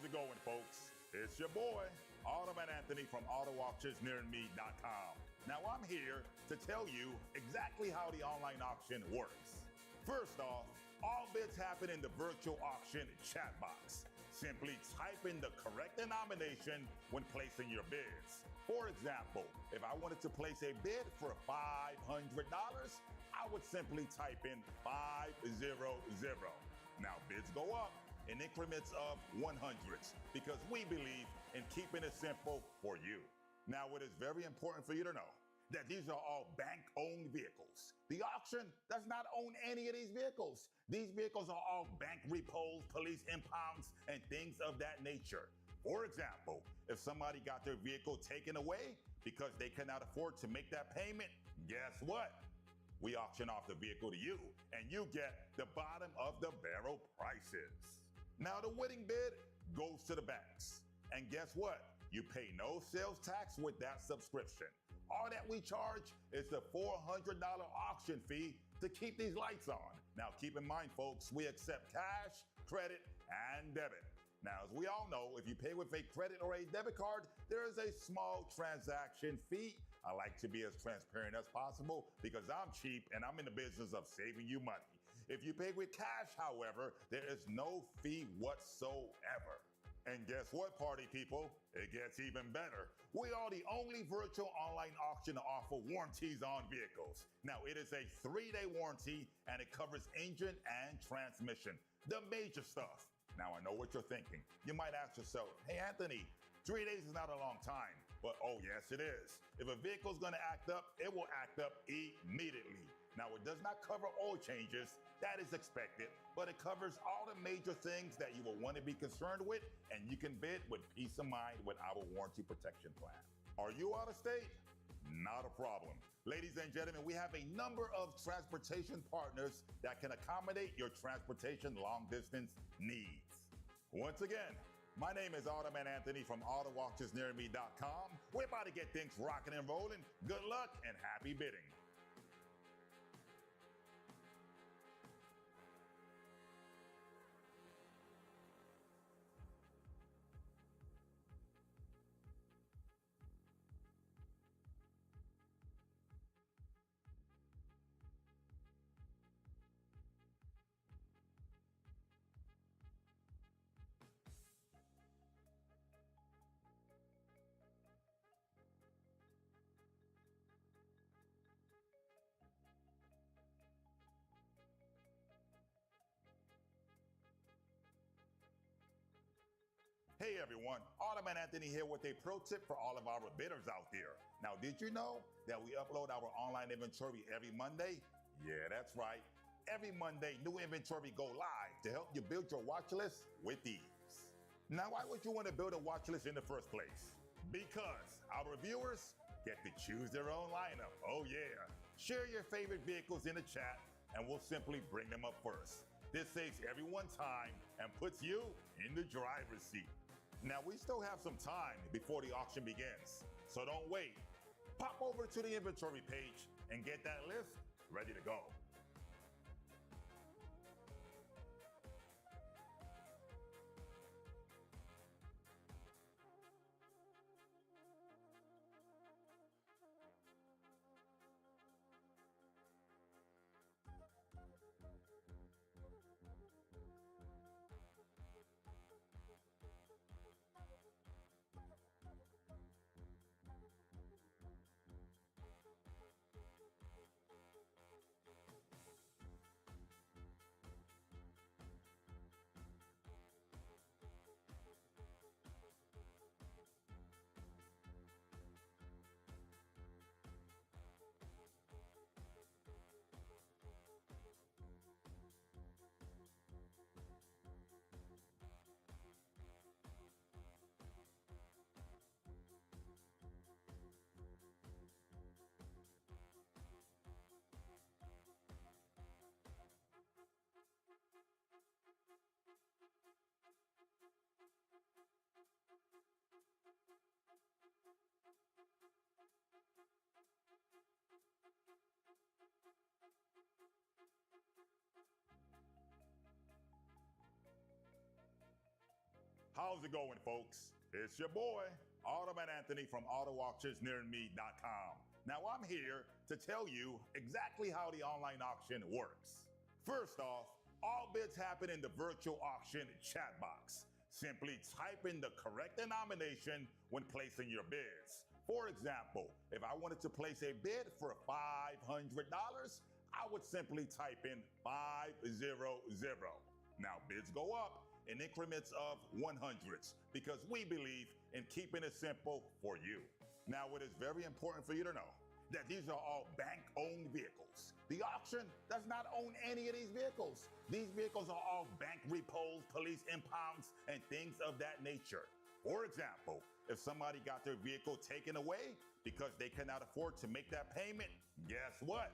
How's it going, folks? It's your boy, Automan Anthony from AutoAuctionsNearMe.com. Now, I'm here to tell you exactly how the online auction works. First off, all bids happen in the virtual auction chat box. Simply type in the correct denomination when placing your bids. For example, if I wanted to place a bid for $500, I would simply type in 500. Now, bids go up in increments of 100s because we believe in keeping it simple for you. Now, it is very important for you to know that these are all bank-owned vehicles. The auction does not own any of these vehicles. These vehicles are all bank repos, police impounds, and things of that nature. For example, if somebody got their vehicle taken away because they cannot afford to make that payment, guess what? We auction off the vehicle to you, and you get the bottom of the barrel prices. Now, the winning bid goes to the banks. And guess what? You pay no sales tax with that subscription. All that we charge is the $400 auction fee to keep these lights on. Now, keep in mind, folks, we accept cash, credit, and debit. Now, as we all know, if you pay with a credit or a debit card, there is a small transaction fee. I like to be as transparent as possible because I'm cheap and I'm in the business of saving you money. If you pay with cash, however, there is no fee whatsoever. And guess what, party people? It gets even better. We are the only virtual online auction to offer warranties on vehicles. Now, it is a 3-day warranty and it covers engine and transmission, the major stuff. Now, I know what you're thinking. You might ask yourself, hey, Anthony, 3 days is not a long time. But oh, yes, it is. If a vehicle's gonna act up, it will act up immediately. Now, it does not cover oil changes, that is expected, but it covers all the major things that you will want to be concerned with, and you can bid with peace of mind with our warranty protection plan. Are you out of state? Not a problem. Ladies and gentlemen, we have a number of transportation partners that can accommodate your transportation long distance needs. Once again, my name is Automan Anthony from AutoAuctionsNearMe.com. We're about to get things rocking and rolling. Good luck and happy bidding. Hey everyone, Automan Anthony here with a pro tip for all of our bidders out there. Now, did you know that we upload our online inventory every Monday? Yeah, that's right. Every Monday, new inventory go live to help you build your watch list with ease. Now, why would you want to build a watch list in the first place? Because our viewers get to choose their own lineup. Oh yeah. Share your favorite vehicles in the chat and we'll simply bring them up first. This saves everyone time and puts you in the driver's seat. Now, we still have some time before the auction begins, so don't wait. Pop over to the inventory page and get that list ready to go. How's it going, folks? It's your boy, Automan Anthony from AutoAuctionsNearMe.com. Now, I'm here to tell you exactly how the online auction works. First off, all bids happen in the virtual auction chat box. Simply type in the correct denomination when placing your bids. For example, if I wanted to place a bid for $500, I would simply type in 500. Now, bids go up in increments of 100s because we believe in keeping it simple for you. Now, it is very important for you to know that these are all bank-owned vehicles. The auction does not own any of these vehicles. These vehicles are all bank repos, police impounds, and things of that nature. For example, if somebody got their vehicle taken away because they cannot afford to make that payment, guess what?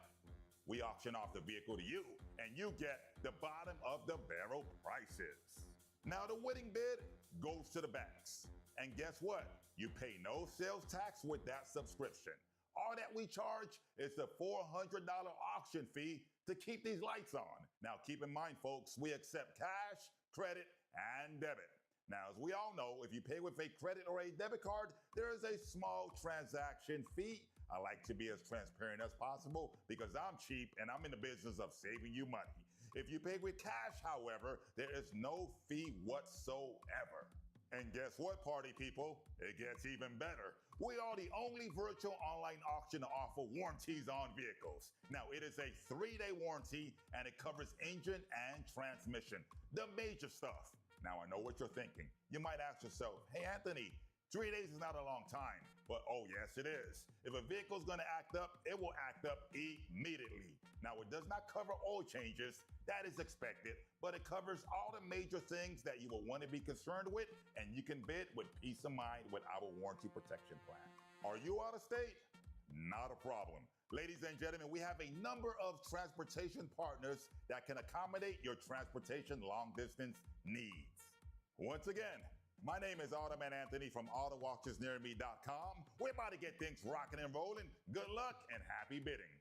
We auction off the vehicle to you, and you get the bottom of the barrel prices. Now, the winning bid goes to the banks. And guess what? You pay no sales tax with that subscription. All that we charge is the $400 auction fee to keep these lights on. Now, keep in mind, folks, we accept cash, credit, and debit. Now, as we all know, if you pay with a credit or a debit card, there is a small transaction fee. I like to be as transparent as possible because I'm cheap and I'm in the business of saving you money. If you pay with cash, however, there is no fee whatsoever. And guess what, party people? It gets even better. We are the only virtual online auction to offer warranties on vehicles. Now, it is a 3-day warranty and it covers engine and transmission, the major stuff. Now, I know what you're thinking. You might ask yourself, hey, Anthony, 3 days is not a long time. But oh, yes, it is. If a vehicle is going to act up, it will act up immediately. Now, it does not cover oil changes. That is expected. But it covers all the major things that you will want to be concerned with. And you can bid with peace of mind with our warranty protection plan. Are you out of state? Not a problem. Ladies and gentlemen, we have a number of transportation partners that can accommodate your transportation long distance needs. Once again, my name is Automan Anthony from AutoAuctionsNearMe.com. We're about to get things rocking and rolling. Good luck and happy bidding.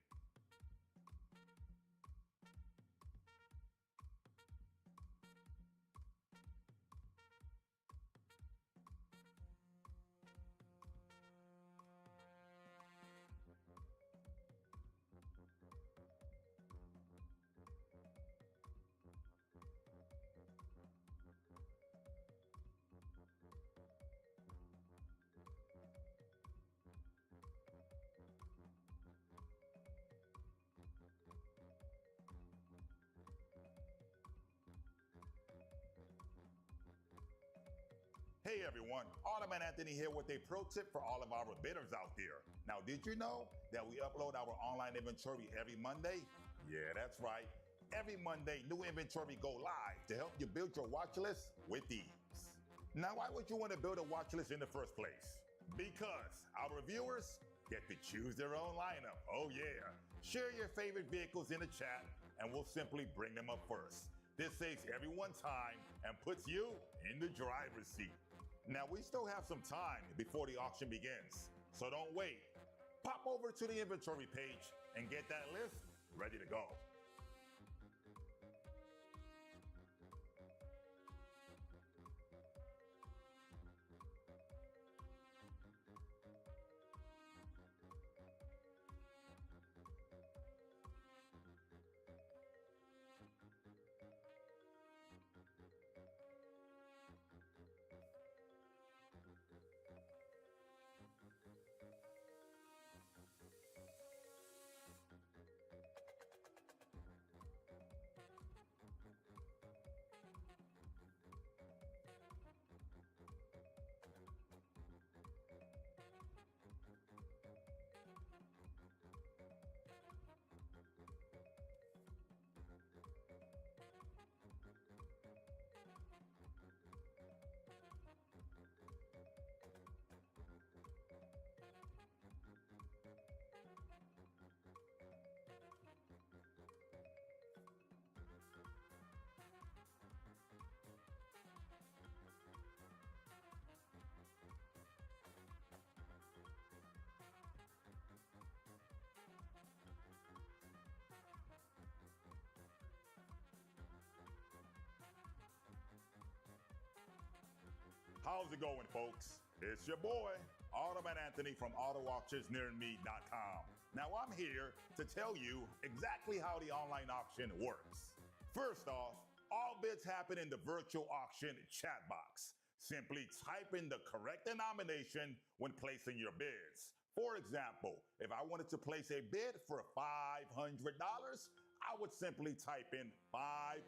Hey everyone, Automan Anthony here with a pro tip for all of our bidders out there. Now, did you know that we upload our online inventory every Monday? Yeah, that's right. Every Monday, new inventory go live to help you build your watch list with ease. Now, why would you want to build a watch list in the first place? Because our viewers get to choose their own lineup. Oh yeah. Share your favorite vehicles in the chat and we'll simply bring them up first. This saves everyone time and puts you in the driver's seat. Now, we still have some time before the auction begins, so don't wait. Pop over to the inventory page and get that list ready to go. How's it going, folks? It's your boy, Automan Anthony from AutoAuctionsNearMe.com. Now, I'm here to tell you exactly how the online auction works. First off, all bids happen in the virtual auction chat box. Simply type in the correct denomination when placing your bids. For example, if I wanted to place a bid for $500, I would simply type in 500.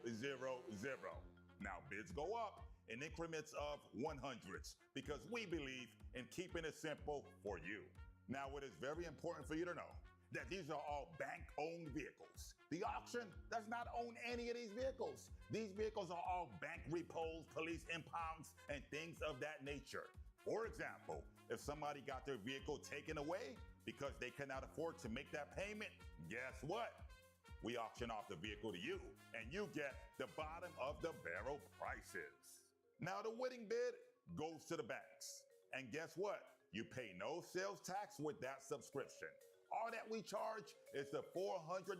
Now, bids go up in increments of 100s because we believe in keeping it simple for you. Now, it is very important for you to know that these are all bank-owned vehicles. The auction does not own any of these vehicles. These vehicles are all bank repos, police impounds, and things of that nature. For example, if somebody got their vehicle taken away because they cannot afford to make that payment, guess what? We auction off the vehicle to you, and you get the bottom of the barrel prices. Now, the winning bid goes to the banks. And guess what? You pay no sales tax with that subscription. All that we charge is the $400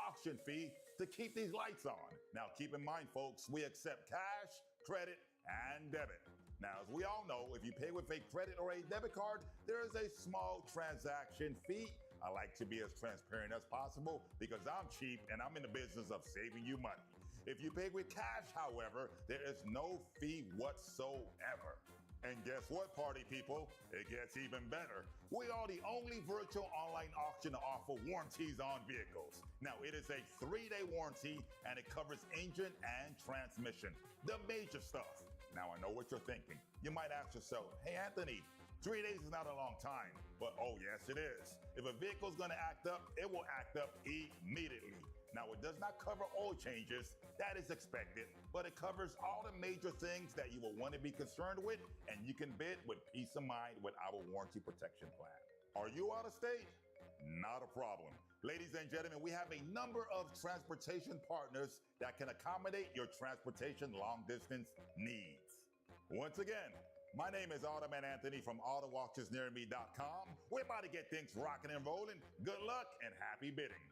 auction fee to keep these lights on. Now, keep in mind, folks, we accept cash, credit, and debit. Now, as we all know, if you pay with a credit or a debit card, there is a small transaction fee. I like to be as transparent as possible because I'm cheap and I'm in the business of saving you money. If you pay with cash, however, there is no fee whatsoever. And guess what, party people? It gets even better. We are the only virtual online auction to offer warranties on vehicles. Now, it is a 3-day warranty and it covers engine and transmission, the major stuff. Now, I know what you're thinking. You might ask yourself, hey, Anthony, 3 days is not a long time, but oh, yes, it is. If a vehicle's gonna act up, it will act up immediately. Now, it does not cover oil changes, that is expected, but it covers all the major things that you will want to be concerned with, and you can bid with peace of mind with our warranty protection plan. Are you out of state? Not a problem. Ladies and gentlemen, we have a number of transportation partners that can accommodate your transportation long distance needs. Once again, my name is Automan Anthony from AutoAuctionsNearMe.com. We're about to get things rocking and rolling. Good luck and happy bidding.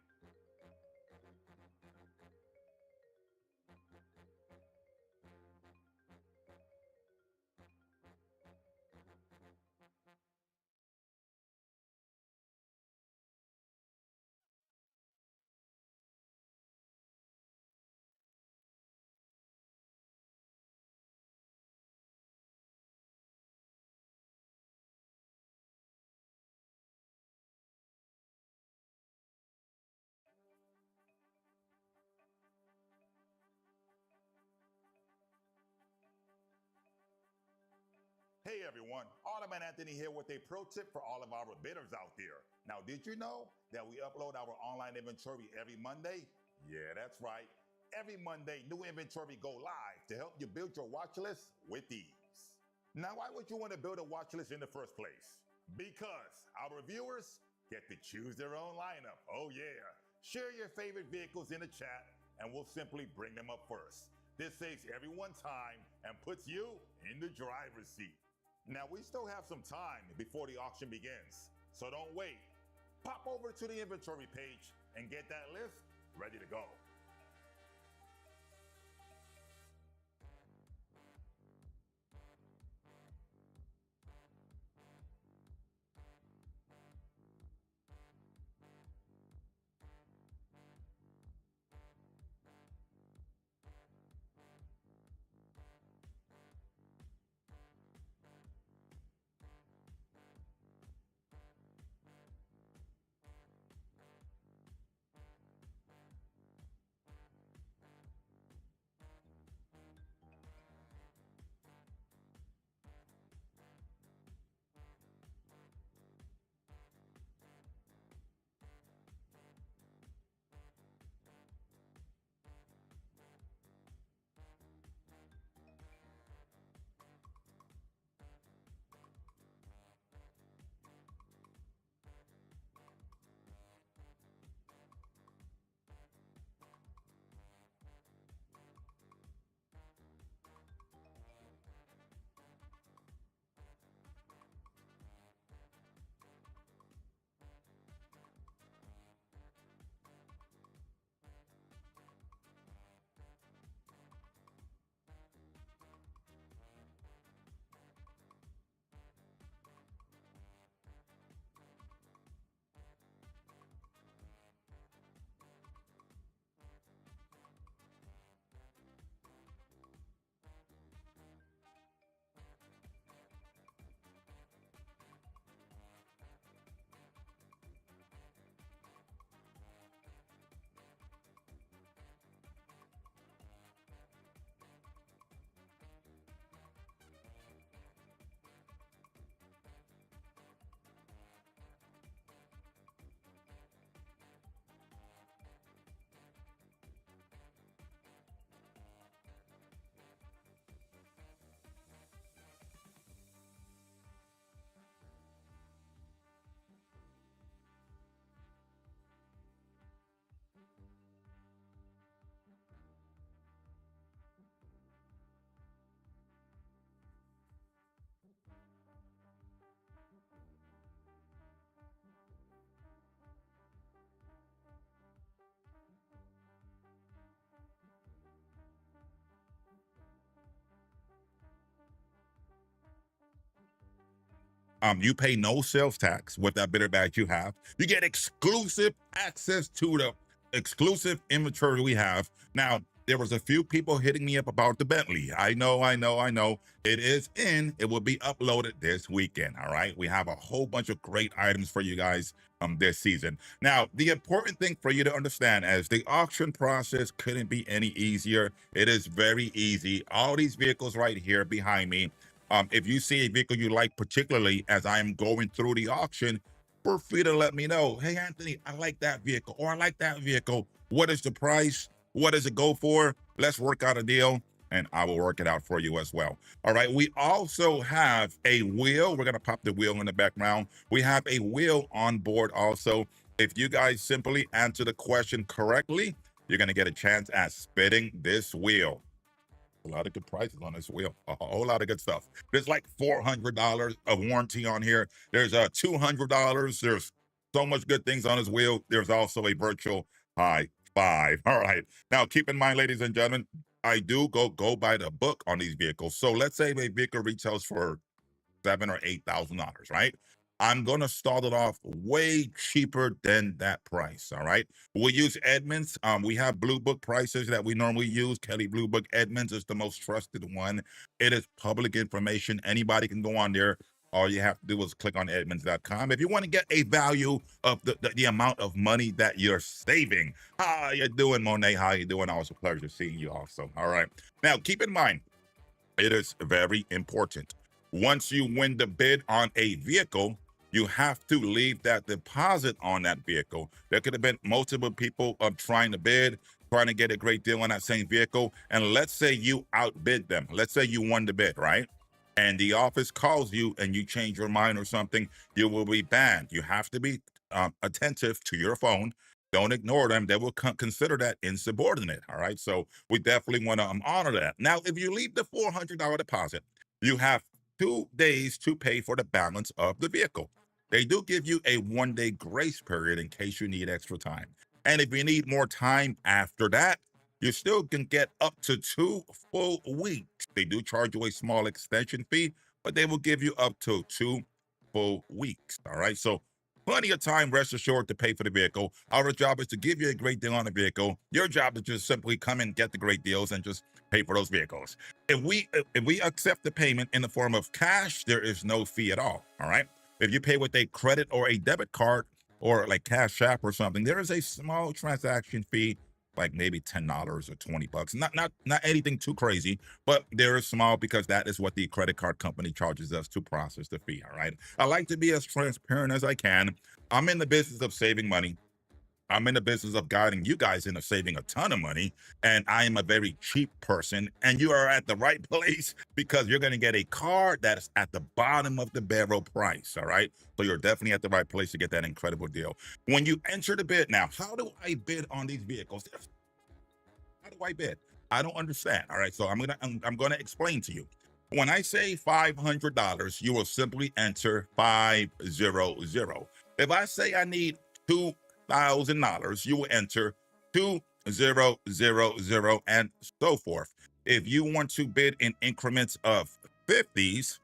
Hey everyone, Automan Anthony here with a pro tip for all of our bidders out there. Now, did you know that we upload our online inventory every Monday? Yeah, that's right. Every Monday, new inventory go live to help you build your watch list with ease. Now, why would you want to build a watch list in the first place? Because our viewers get to choose their own lineup. Oh yeah. Share your favorite vehicles in the chat and we'll simply bring them up first. This saves everyone time and puts you in the driver's seat. Now, we still have some time before the auction begins, so don't wait. Pop over to the inventory page and get that list ready to go. You pay no sales tax with that bidder badge you have. You get exclusive access to the exclusive inventory we have. Now, there was a few people hitting me up about the Bentley. I know. It is in. It will be uploaded this weekend. All right. We have a whole bunch of great items for you guys this season. Now, the important thing for you to understand is the auction process couldn't be any easier. It is very easy. All these vehicles right here behind me. If you see a vehicle you like, particularly as I'm going through the auction, feel free to let me know. Hey, Anthony, I like that vehicle, or I like that vehicle. What is the price? What does it go for? Let's work out a deal, and I will work it out for you as well. All right. We also have a wheel. We're going to pop the wheel in the background. We have a wheel on board also. If you guys simply answer the question correctly, you're going to get a chance at spinning this wheel. A lot of good prices on this wheel. A whole lot of good stuff. There's like $400 of warranty on here. There's $200. There's so much good things on this wheel. There's also a virtual high five. All right. Now, keep in mind, ladies and gentlemen, I do go by the book on these vehicles. So let's say a vehicle retails for $7,000 or $8,000, right? I'm gonna start it off way cheaper than that price. All right. We use Edmunds. We have Blue Book prices that we normally use. Kelley Blue Book. Edmunds is the most trusted one. It is public information. Anybody can go on there. All you have to do is click on Edmunds.com. If you want to get a value of the amount of money that you're saving. How you doing, Monet? How you doing? Always a pleasure seeing you also. All right. Now, keep in mind, it is very important. Once you win the bid on a vehicle, you have to leave that deposit on that vehicle. There could have been multiple people trying to bid, trying to get a great deal on that same vehicle. And let's say you outbid them. Let's say you won the bid, right? And the office calls you and you change your mind or something, you will be banned. You have to be attentive to your phone. Don't ignore them. They will consider that insubordinate. All right. So we definitely want to honor that. Now, if you leave the $400 deposit, you have 2 days to pay for the balance of the vehicle. They do give you a 1-day grace period in case you need extra time. And if you need more time after that, you still can get up to 2 full weeks. They do charge you a small extension fee, but they will give you up to 2 full weeks. All right. So plenty of time, rest assured, to pay for the vehicle. Our job is to give you a great deal on the vehicle. Your job is just simply come and get the great deals and just pay for those vehicles. If we accept the payment in the form of cash, there is no fee at all. All right. If you pay with a credit or a debit card or like Cash App or something, there is a small transaction fee, like maybe $10 or $20. Not anything too crazy, but there is small because that is what the credit card company charges us to process the fee. All right. I like to be as transparent as I can. I'm in the business of saving money. I'm in the business of guiding you guys into saving a ton of money. And I am a very cheap person. And you are at the right place because you're going to get a car that's at the bottom of the barrel price. All right. So you're definitely at the right place to get that incredible deal. When you enter the bid now, how do I bid on these vehicles? How do I bid? I don't understand. All right. So I'm gonna explain to you. When I say $500, you will simply enter 500. If I say I need $2,000, you will enter 2000 and so forth. If you want to bid in increments of 50s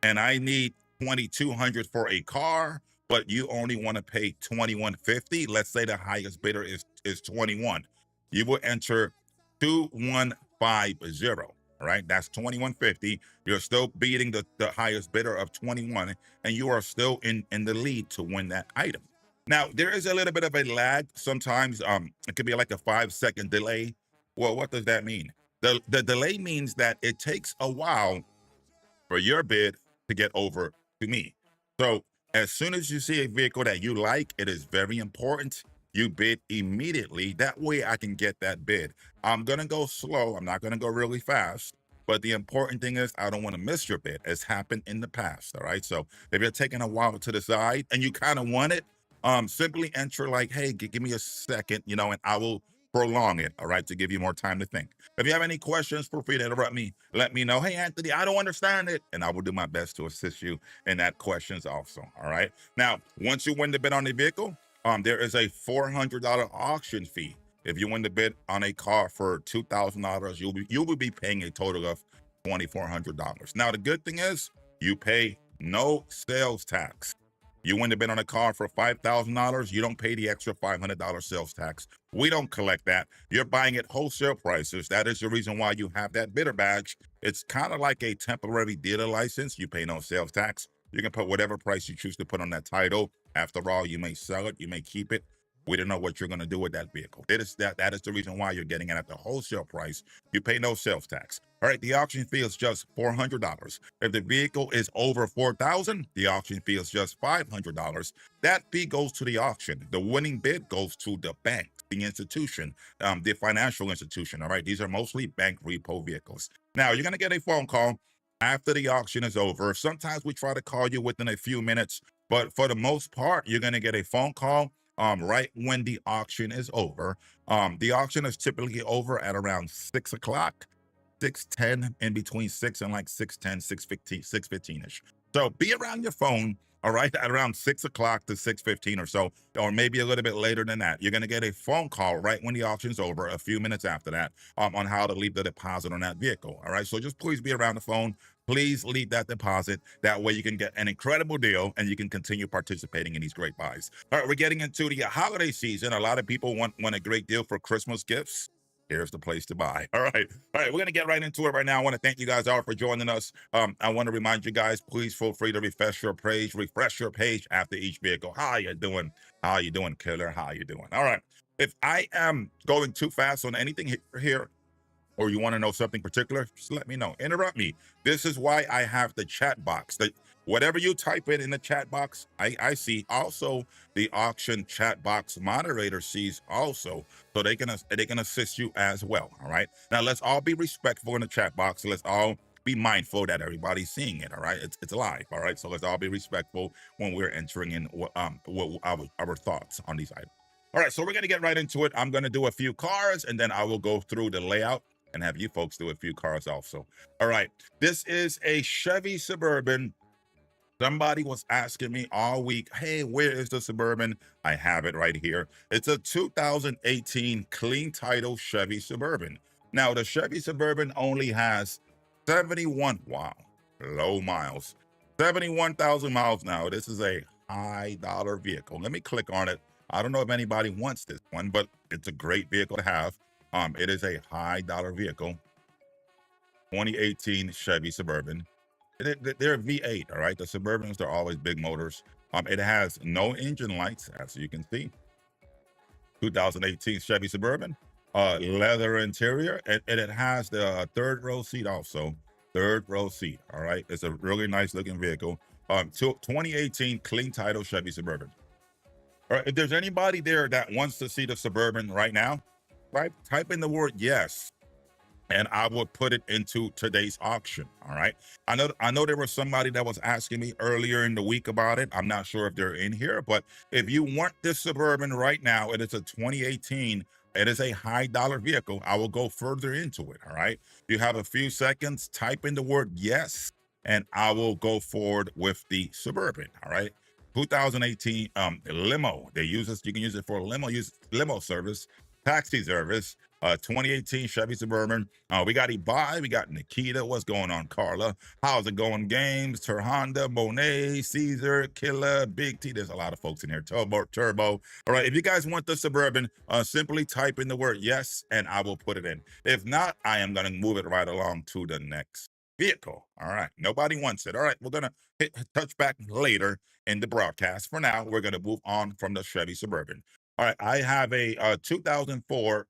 and I need 2,200 for a car, but you only want to pay 2,150, let's say the highest bidder is 21, you will enter 2150. All right, that's 2,150. You're still beating the highest bidder of 21, and you are still in the lead to win that item. Now, there is a little bit of a lag. Sometimes it could be like a 5-second delay. Well, what does that mean? The delay means that it takes a while for your bid to get over to me. So as soon as you see a vehicle that you like, it is very important you bid immediately. That way I can get that bid. I'm going to go slow. I'm not going to go really fast. But the important thing is I don't want to miss your bid. It's happened in the past. All right. So if you're taking a while to decide and you kind of want it, simply enter like, hey, give me a second, and I will prolong it. All right. To give you more time to think. If you have any questions, feel free to interrupt me. Let me know. Hey, Anthony, I don't understand it. And I will do my best to assist you in that questions also. All right. Now, once you win the bid on the vehicle, there is a $400 auction fee. If you win the bid on a car for $2,000, you will be paying a total of $2,400. Now, the good thing is you pay no sales tax. You wouldn't have been on a car for $5,000. You don't pay the extra $500 sales tax. We don't collect that. You're buying it wholesale prices. That is the reason why you have that bidder badge. It's kind of like a temporary dealer license. You pay no sales tax. You can put whatever price you choose to put on that title. After all, you may sell it, you may keep it. We don't know what you're going to do with that vehicle. That is the reason why you're getting it at the wholesale price. You pay no sales tax. All right, the auction fee is just $400. If the vehicle is over $4,000, the auction fee is just $500. That fee goes to the auction. The winning bid goes to the bank, the institution, the financial institution. All right, these are mostly bank repo vehicles. Now, you're going to get a phone call after the auction is over. Sometimes we try to call you within a few minutes, but for the most part, you're going to get a phone call right when the auction is over. The auction is typically over at around 6 o'clock, 6:10, in between 6 and like 6:10, 6:15, 6:15-ish. So be around your phone, all right, at around 6 o'clock to 6:15 or so, or maybe a little bit later than that. You're going to get a phone call right when the auction's over, a few minutes after that, on how to leave the deposit on that vehicle. All right, so just please be around the phone. Please leave that deposit. That way you can get an incredible deal and you can continue participating in these great buys. All right, we're getting into the holiday season. A lot of people want a great deal for Christmas gifts. Here's the place to buy. All right. We're going to get right into it right now. I want to thank you guys all for joining us. I want to remind you guys, please feel free to refresh your page after each vehicle. How you doing? How you doing, killer? How you doing? All right. If I am going too fast on anything here, or you want to know something particular, just let me know. Interrupt me. This is why I have the chat box. That whatever you type in the chat box, I see. Also, the auction chat box moderator sees also, so they can assist you as well. All right. Now let's all be respectful in the chat box. Let's all be mindful that everybody's seeing it. All right. It's live. All right. So let's all be respectful when we're entering in what our thoughts on these items. All right, so we're going to get right into it. I'm going to do a few cars, and then I will go through the layout and have you folks do a few cars also. All right, this is a Chevy Suburban. Somebody was asking me all week, hey, where is the Suburban? I have it right here. It's a 2018 clean title Chevy Suburban. Now, the Chevy Suburban only has 71, wow, low miles, 71,000 miles now. This is a high dollar vehicle. Let me click on it. I don't know if anybody wants this one, but it's a great vehicle to have. It is a high dollar vehicle, 2018 Chevy Suburban. They're V8, all right? The Suburbans, they're always big motors. It has no engine lights, as you can see. 2018 Chevy Suburban, leather interior, and it has the third row seat also. Third row seat, all right? It's a really nice looking vehicle. 2018 clean title Chevy Suburban. All right, if there's anybody there that wants to see the Suburban right now, right? Type in the word yes, and I will put it into today's auction. All right. I know there was somebody that was asking me earlier in the week about it. I'm not sure if they're in here, but if you want this Suburban right now, it is a 2018. It is a high dollar vehicle. I will go further into it. All right. You have a few seconds. Type in the word yes, and I will go forward with the Suburban. All right. 2018 limo. They use this. You can use it for limo service, taxi service. 2018 Chevy Suburban. We got Ibai, we got Nikita. What's going on, Carla? How's it going? Games, Terhonda, Monet, Caesar, Killer, Big T. There's a lot of folks in here. Turbo. All right, if you guys want the Suburban, simply type in the word yes, and I will put it in. If not, I am going to move it right along to the next vehicle. All right, nobody wants it. All right, we're going to touch back later in the broadcast. For now, we're going to move on from the Chevy Suburban. All right, I have a 2004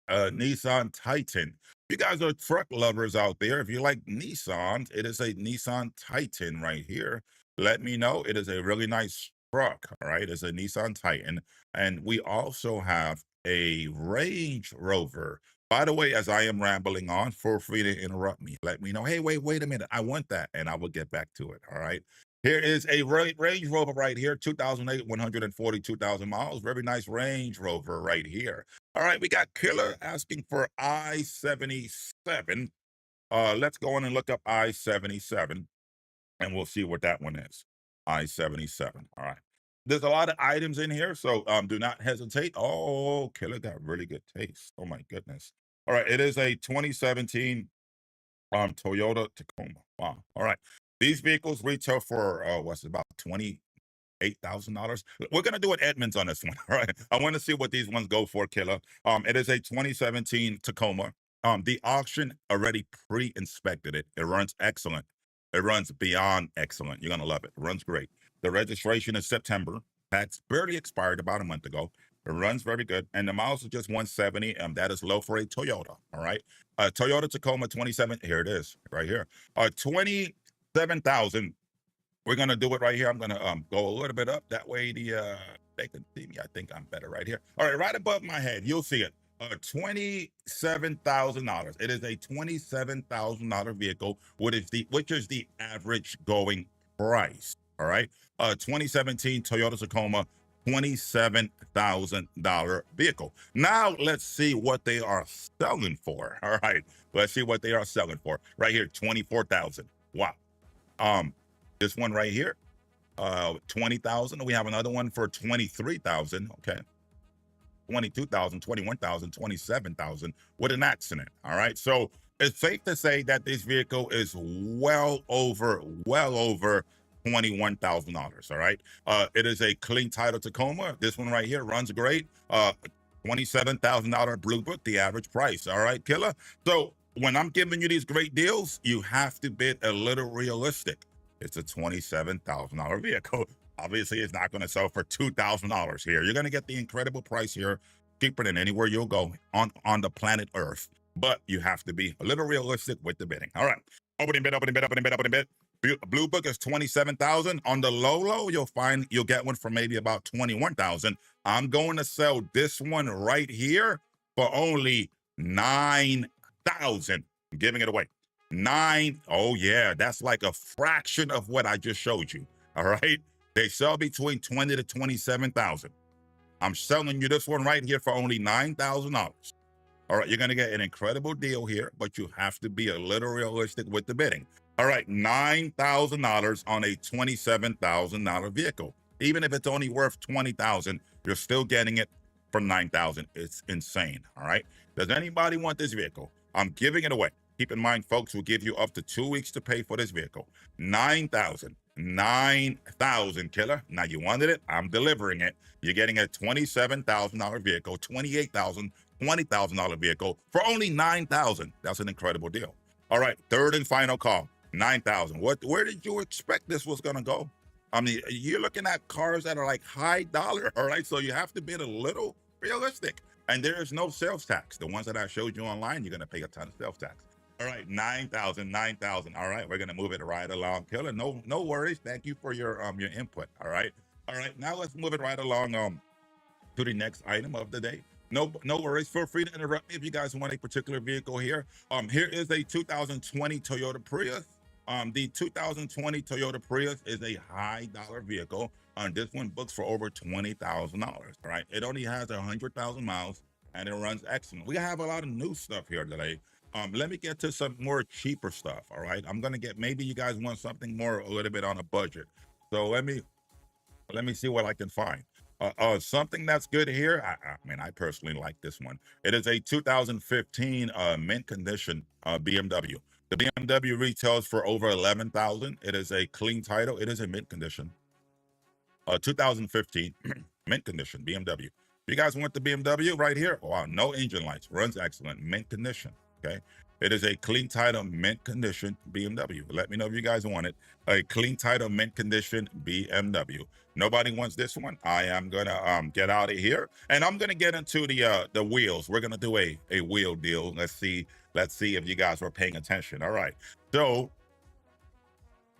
Nissan Titan. You guys are truck lovers out there. If you like Nissans, it is a Nissan Titan right here. Let me know. It is a really nice truck. All right, it's a Nissan Titan, and we also have a Range Rover. By the way, as I am rambling on, feel free to interrupt me. Let me know. Hey, wait a minute. I want that, and I will get back to it. All right. Here is a Range Rover right here, 2008, 142,000 miles. Very nice Range Rover right here. All right, we got Killer asking for I-77. Let's go in and look up I-77, and we'll see what that one is. I-77. All right. There's a lot of items in here, so do not hesitate. Oh, Killer got really good taste. Oh my goodness. All right, it is a 2017 Toyota Tacoma. Wow. All right. These vehicles retail for what's it, about $28,000. We're gonna do an Edmunds on this one. All right. I want to see what these ones go for, Killer. It is a 2017 Tacoma. The auction already pre-inspected it. It runs excellent. It runs beyond excellent. You're gonna love it. It runs great. The registration is September. Tax barely expired about a month ago. It runs very good, and the miles are just 170. That is low for a Toyota. All right. Toyota Tacoma 27. Here it is, right here. 27,000. We're gonna do it right here. I'm gonna go a little bit up. That way they can see me. I think I'm better right here. All right, right above my head, you'll see it. $27,000. It is a $27,000 vehicle, which is the average going price. All right. 2017 Toyota Tacoma, $27,000 vehicle. Now let's see what they are selling for. All right. Let's see what they are selling for. Right here, 24,000. Wow. This one right here, 20,000. We have another one for 23,000. Okay. 22,000, 21,000, 27,000 with an accident. All right. So it's safe to say that this vehicle is well over $21,000. All right. It is a clean title Tacoma. This one right here runs great. $27,000 Blue Book, the average price. All right, Killer. So when I'm giving you these great deals, you have to bid a little realistic. It's a $27,000 vehicle. Obviously, it's not going to sell for $2,000 here. You're going to get the incredible price here, cheaper than anywhere you'll go on the planet Earth. But you have to be a little realistic with the bidding. All right. Opening bid. Blue Book is 27,000. On the low, you'll get one for maybe about 21,000. I'm going to sell this one right here for only 9,000. I'm giving it away. Oh yeah, that's like a fraction of what I just showed you. All right. They sell between 20 to 27,000. I'm selling you this one right here for only $9,000. All right, you're going to get an incredible deal here, but you have to be a little realistic with the bidding. All right, $9,000 on a $27,000 vehicle. Even if it's only worth $20,000, you're still getting it for $9,000. It's insane. All right. Does anybody want this vehicle? I'm giving it away. Keep in mind, folks, will give you up to 2 weeks to pay for this vehicle. $9,000. $9,000, Killer. Now you wanted it. I'm delivering it. You're getting a $27,000 vehicle, $28,000, $20,000 vehicle for only $9,000. That's an incredible deal. All right, third and final call. $9,000. Where did you expect this was gonna go? I mean, you're looking at cars that are like high dollar. All right, so you have to be a little realistic. And there's no sales tax. The ones that I showed you online, you're gonna pay a ton of sales tax. All right, 9,000. All right, we're gonna move it right along, Killer. No worries. Thank you for your input. All right. Now let's move it right along to the next item of the day. No worries. Feel free to interrupt me if you guys want a particular vehicle here. Here is a 2020 Toyota Prius. The 2020 Toyota Prius is a high dollar vehicle. This one books for over $20,000. All right, it only has 100,000 miles and it runs excellent. We have a lot of new stuff here today. Let me get to some more cheaper stuff. All right. I'm going to get, maybe you guys want something more, a little bit on a budget. So let me see what I can find. Something that's good here. I mean, I personally like this one. It is a 2015 mint condition BMW. The BMW retails for over 11,000. It is a clean title. It is a mint condition. 2015 mint condition BMW. You guys want the BMW right here? Wow, no engine lights. Runs excellent. Mint condition. Okay. It is a clean title, mint condition BMW. Let me know if you guys want it. A clean title, mint condition BMW. Nobody wants this one. I am gonna get out of here, and I'm gonna get into the wheels. We're gonna do a wheel deal. Let's see if you guys were paying attention. All right. So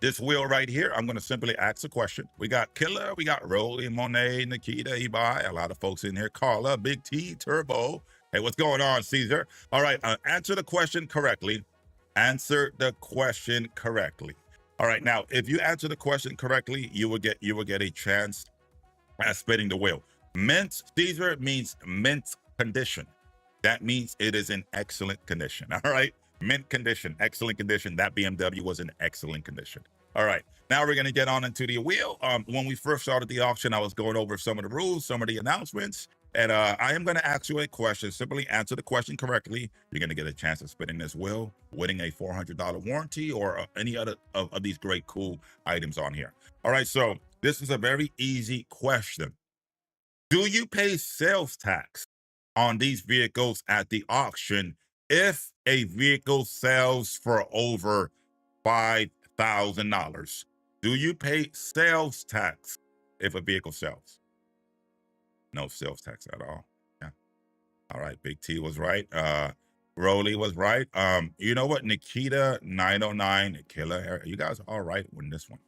this wheel right here, I'm gonna simply ask a question. We got Killer, we got Rolly, Monet, Nikita, Ibai, a lot of folks in here. Carla, Big T, Turbo. Hey, what's going on, Caesar? All right, answer the question correctly. Answer the question correctly. All right, now, if you answer the question correctly, you will get a chance at spinning the wheel. Mint, Caesar, means mint condition. That means it is in excellent condition. All right, mint condition, excellent condition. That BMW was in excellent condition. All right, now we're gonna get on into the wheel. When we first started the auction, I was going over some of the rules, some of the announcements. And I am going to ask you a question. Simply answer the question correctly. You're going to get a chance of spinning this wheel, winning a $400 warranty, or any other of these great, cool items on here. All right, so this is a very easy question. Do you pay sales tax on these vehicles at the auction if a vehicle sells for over $5,000? Do you pay sales tax if a vehicle sells? No sales tax at all. Yeah. All right. Big T was right. Rolly was right. You know what? Nikita 909 Killer. You guys are all right with this one.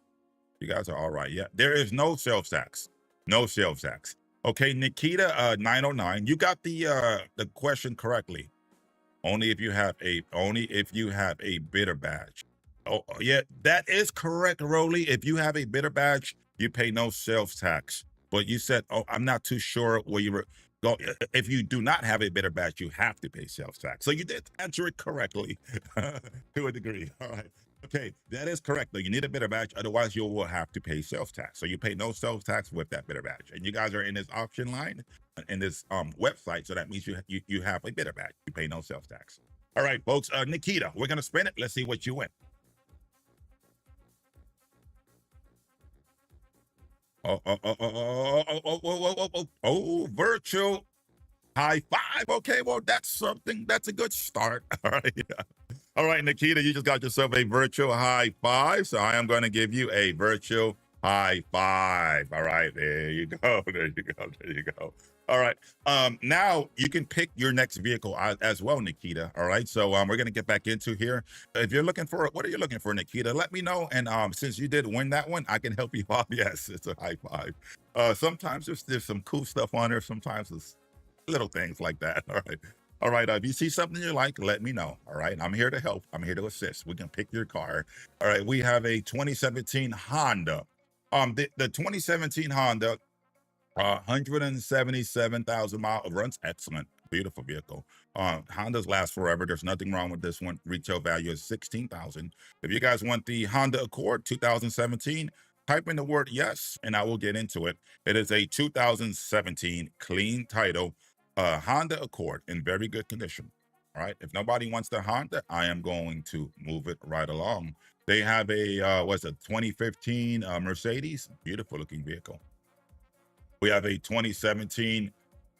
You guys are all right. Yeah. There is no sales tax. No sales tax. Okay, Nikita 909. You got the question correctly. Only if you have a bidder badge. Oh yeah, that is correct, Rolly. If you have a bidder badge, you pay no sales tax. But you said, oh, I'm not too sure where you were go. If you do not have a bidder badge, you have to pay sales tax. So you did answer it correctly to a degree. All right. Okay, that is correct though. You need a bidder badge, otherwise you will have to pay sales tax. So you pay no sales tax with that bidder badge. And you guys are in this auction line, in this website, so that means you have a bidder badge. You pay no sales tax. All right, folks. Nikita, we're gonna spin it. Let's see what you win. Oh, virtual high five. Okay, well, that's something. That's a good start. All right. All right, Nikita, you just got yourself a virtual high five. So I am going to give you a virtual high five. All right, there you go. There you go. There you go. All right. Now you can pick your next vehicle as well, Nikita. All right. So we're gonna get back into here. If you're looking for what are you looking for, Nikita? Let me know. And since you did win that one, I can help you out. Yes, it's a high five. Sometimes there's some cool stuff on there. Sometimes it's little things like that. All right. All right. If you see something you like, let me know. All right. I'm here to help. I'm here to assist. We can pick your car. All right. We have a 2017 Honda. The 2017 Honda, 177,000 miles. Runs excellent. Beautiful vehicle. Hondas last forever. There's nothing wrong with this one. Retail value is 16,000. If you guys want the Honda Accord 2017, type in the word yes, and I will get into it. It is a 2017 clean title Honda Accord in very good condition. All right. If nobody wants the Honda, I am going to move it right along. They have a what's a 2015 Mercedes, beautiful looking vehicle. We have a 2017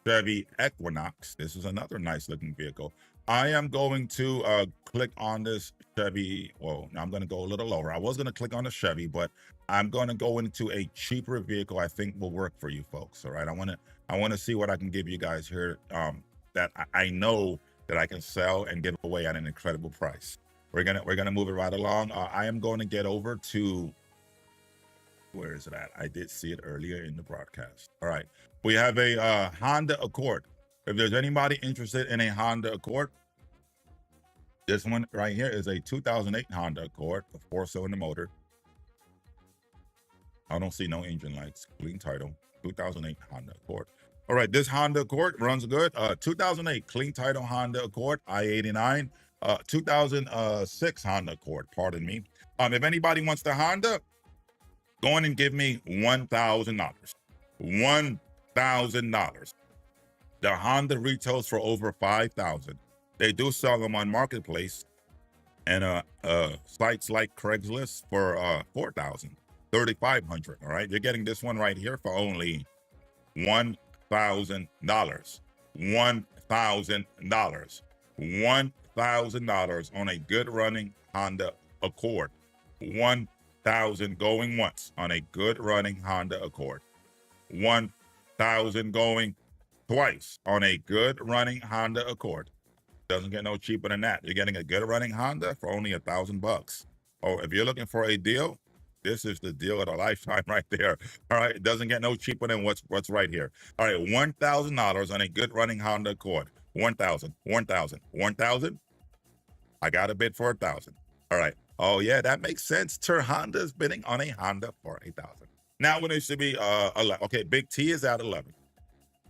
Chevy Equinox. This is another nice looking vehicle. I am going to click on this Chevy. Well, now I'm going to go a little lower. I was going to click on the Chevy, but I'm going to go into a cheaper vehicle I think will work for you folks. All right. I want to see what I can give you guys here that I know that I can sell and give away at an incredible price. We're gonna move it right along. I am going to get over to, where is it at? I did see it earlier in the broadcast. All right. We have a Honda Accord. If there's anybody interested in a Honda Accord, this one right here is a 2008 Honda Accord, a 4-cylinder motor. I don't see no engine lights. Clean title. 2008 Honda Accord. All right. This Honda Accord runs good. 2008 clean title Honda Accord, I-89. 2006 Honda Accord, pardon me. If anybody wants the Honda, go on and give me $1,000. $1,000. The Honda retails for over $5,000. They do sell them on Marketplace and sites like Craigslist for $4,000, $3,500. All right, you're getting this one right here for only $1,000. $1,000. $1,000 on a good running Honda Accord. 1,000 going once on a good running Honda Accord. 1,000 going twice on a good running Honda Accord. Doesn't get no cheaper than that. You're getting a good running Honda for only $1,000. Oh, if you're looking for a deal, this is the deal of a lifetime right there. All right, it doesn't get no cheaper than what's right here. All right, $1,000 on a good running Honda Accord. 1,000, 1,000, 1,000. I got a bid for 1,000. All right. Oh yeah, that makes sense. Honda's bidding on a Honda for 8,000. Now when it should be 11. Okay, Big T is at 11.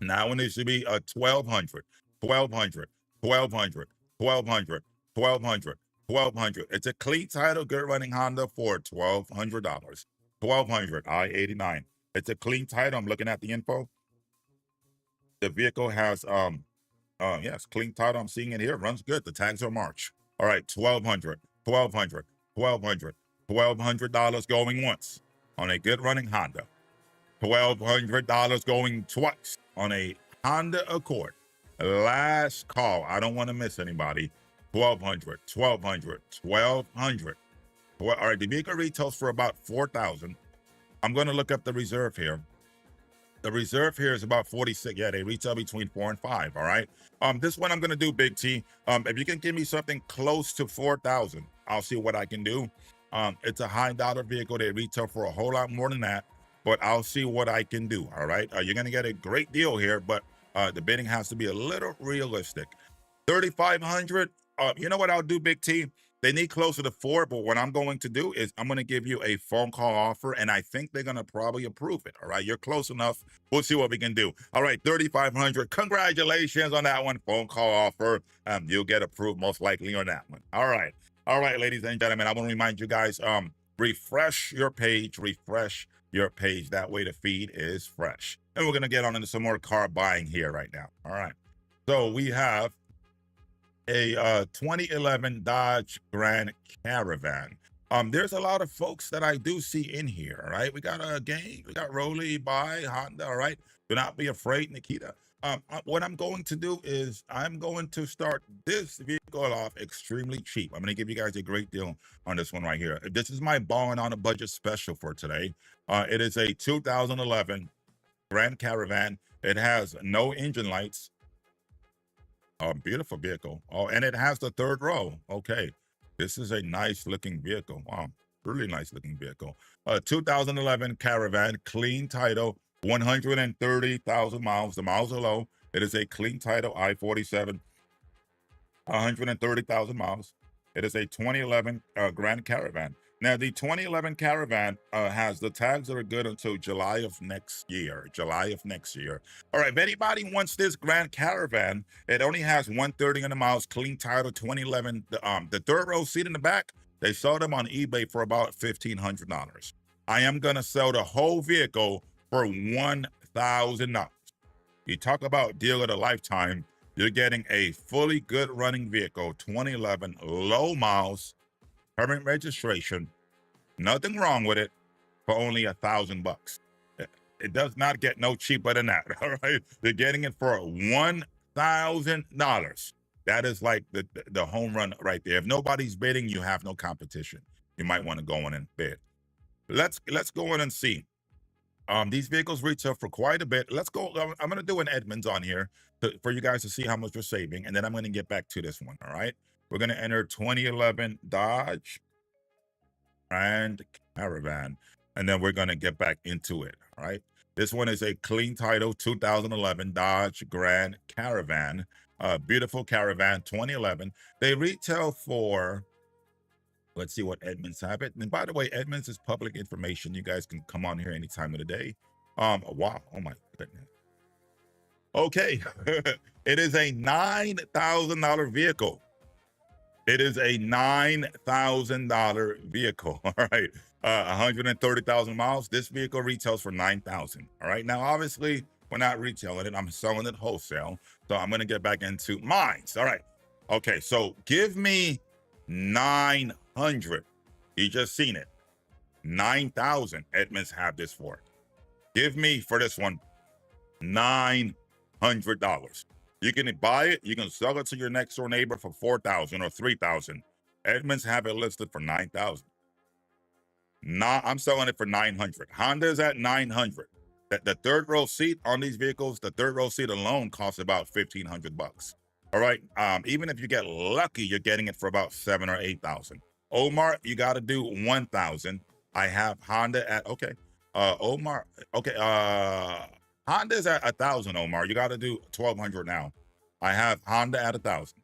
Now when it should be 1,200, 1,200, 1,200, 1,200, 1,200, 1,200. It's a clean title, good running Honda for $1,200. 1,200, I-89. It's a clean title. I'm looking at the info. The vehicle has yes, clean title. I'm seeing it here. Runs good. The tags are March. All right, $1,200 going once on a good running Honda. $1,200 going twice on a Honda Accord. Last call. I don't want to miss anybody. 1,200, 1,200, 1,200. All right, the vehicle retails for about 4,000. I'm going to look up the reserve here. The reserve here is about 46. Yeah, they retail between 4 and 5. All right. This one I'm gonna do, Big T. If you can give me something close to 4,000, I'll see what I can do. It's a high dollar vehicle. They retail for a whole lot more than that, but I'll see what I can do. All right. You're gonna get a great deal here, but the bidding has to be a little realistic. 3,500. You know what I'll do, Big T? They need closer to 4, but what I'm going to do is I'm going to give you a phone call offer, and I think they're going to probably approve it. All right, you're close enough. We'll see what we can do. All right, 3,500. Congratulations on that one. Phone call offer. You'll get approved most likely on that one. All right, ladies and gentlemen. I want to remind you guys, refresh your page. Refresh your page. That way the feed is fresh. And we're going to get on into some more car buying here right now. All right. So we have a 2011 Dodge Grand Caravan. There's a lot of folks that I do see in here. All right, we got a gang, we got Rolly, Buy, Honda. All right, do not be afraid, Nikita. What I'm going to do is I'm going to start this vehicle off extremely cheap. I'm going to give you guys a great deal on this one right here. This is my balling on a budget special for today. It is a 2011 Grand Caravan. It has no engine lights. Beautiful vehicle. Oh, and it has the third row. Okay. This is a nice looking vehicle. Wow. Really nice looking vehicle. 2011 Caravan, clean title, 130,000 miles. The miles are low. It is a clean title, I-47, 130,000 miles. It is a 2011 Grand Caravan. Now, the 2011 Caravan has the tags that are good until July of next year. All right, if anybody wants this Grand Caravan, it only has 130 on the miles, clean title, 2011. The third row seat in the back, they sold them on eBay for about $1,500. I am going to sell the whole vehicle for $1,000. You talk about deal of a lifetime. You're getting a fully good running vehicle, 2011, low miles, permanent registration, nothing wrong with it, for only $1,000. It does not get no cheaper than that. All right, you're getting it for $1,000. That is like the home run right there. If nobody's bidding, you have no competition. You might want to go in and bid. Let's go in and see. These vehicles retail for quite a bit. Let's go. I'm going to do an Edmunds on here for you guys to see how much you're saving, and then I'm going to get back to this one. All right. We're going to enter 2011 Dodge Grand Caravan, and then we're going to get back into it. All right. This one is a clean title 2011 Dodge Grand Caravan. Beautiful Caravan 2011. They retail for, let's see what Edmunds have it. And by the way, Edmunds is public information. You guys can come on here any time of the day. Wow. Oh my goodness. Okay. It is a $9,000 vehicle. It is a $9,000 vehicle. All right. 130,000 miles. This vehicle retails for $9,000. All right. Now, obviously, we're not retailing it. I'm selling it wholesale. So I'm going to get back into mines. All right. Okay. So give me 900. You just seen it. 9,000 Edmunds have this for. Give me for this one $900. You can buy it, you can sell it to your next door neighbor for 4,000 or 3,000. Edmunds have it listed for 9,000. I'm selling it for 900. Honda's at 900. The third row seat on these vehicles, the third row seat alone costs about $1,500. All right. Even if you get lucky, you're getting it for about 7,000 or 8,000. Omar, you got to do 1,000. I have Honda at Omar. Okay. Honda's at 1,000. Omar, you got to do 1,200 now. I have Honda at 1,000.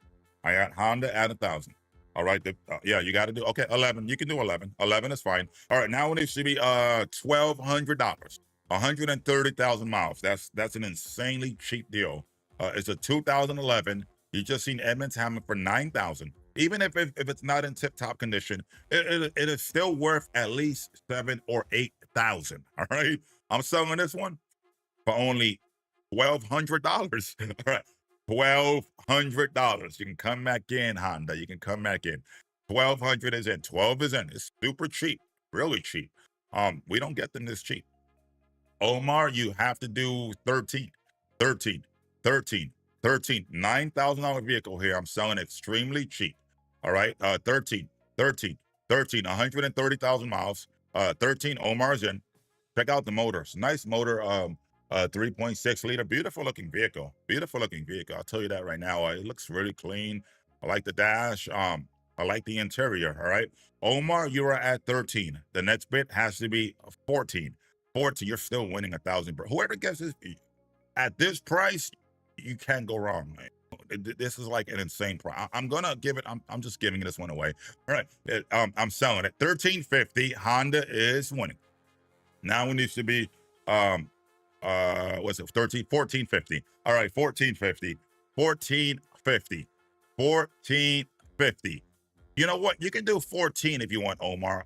I got Honda at 1,000. All right. Yeah, you got to do 11. You can do 11. 11 is fine. All right. Now it should be $1,200. 130,000 miles. That's an insanely cheap deal. It's a 2011. You just seen Edmunds have it for 9,000. Even if it's not in tip-top condition, it is still worth at least 7,000 or 8,000. All right. I'm selling this one for only $1,200. All right. $1,200. You can come back in, Honda. You can come back in. 1,200 is in. 12 is in. It's super cheap. Really cheap. We don't get them this cheap. Omar, you have to do 13, 13, 13, 13. $9,000 vehicle here. I'm selling extremely cheap. All right. 13, 13, 13, 130,000 miles. 13, Omar's in. Check out the motor. It's a nice motor. 3.6 liter. Beautiful looking vehicle. Beautiful looking vehicle. I'll tell you that right now. It looks really clean. I like the dash. I like the interior. All right. Omar, you are at 13. The next bid has to be 14. 14. You're still winning 1,000. Whoever gets this at this price, you can't go wrong, man. This is like an insane price. I'm gonna give it. I'm just giving this one away. All right. I'm selling it. 1350. Honda is winning. Now it needs to be what's it, 1450. All right, 1450. 1450. 1450. You know what? You can do 14 if you want, Omar.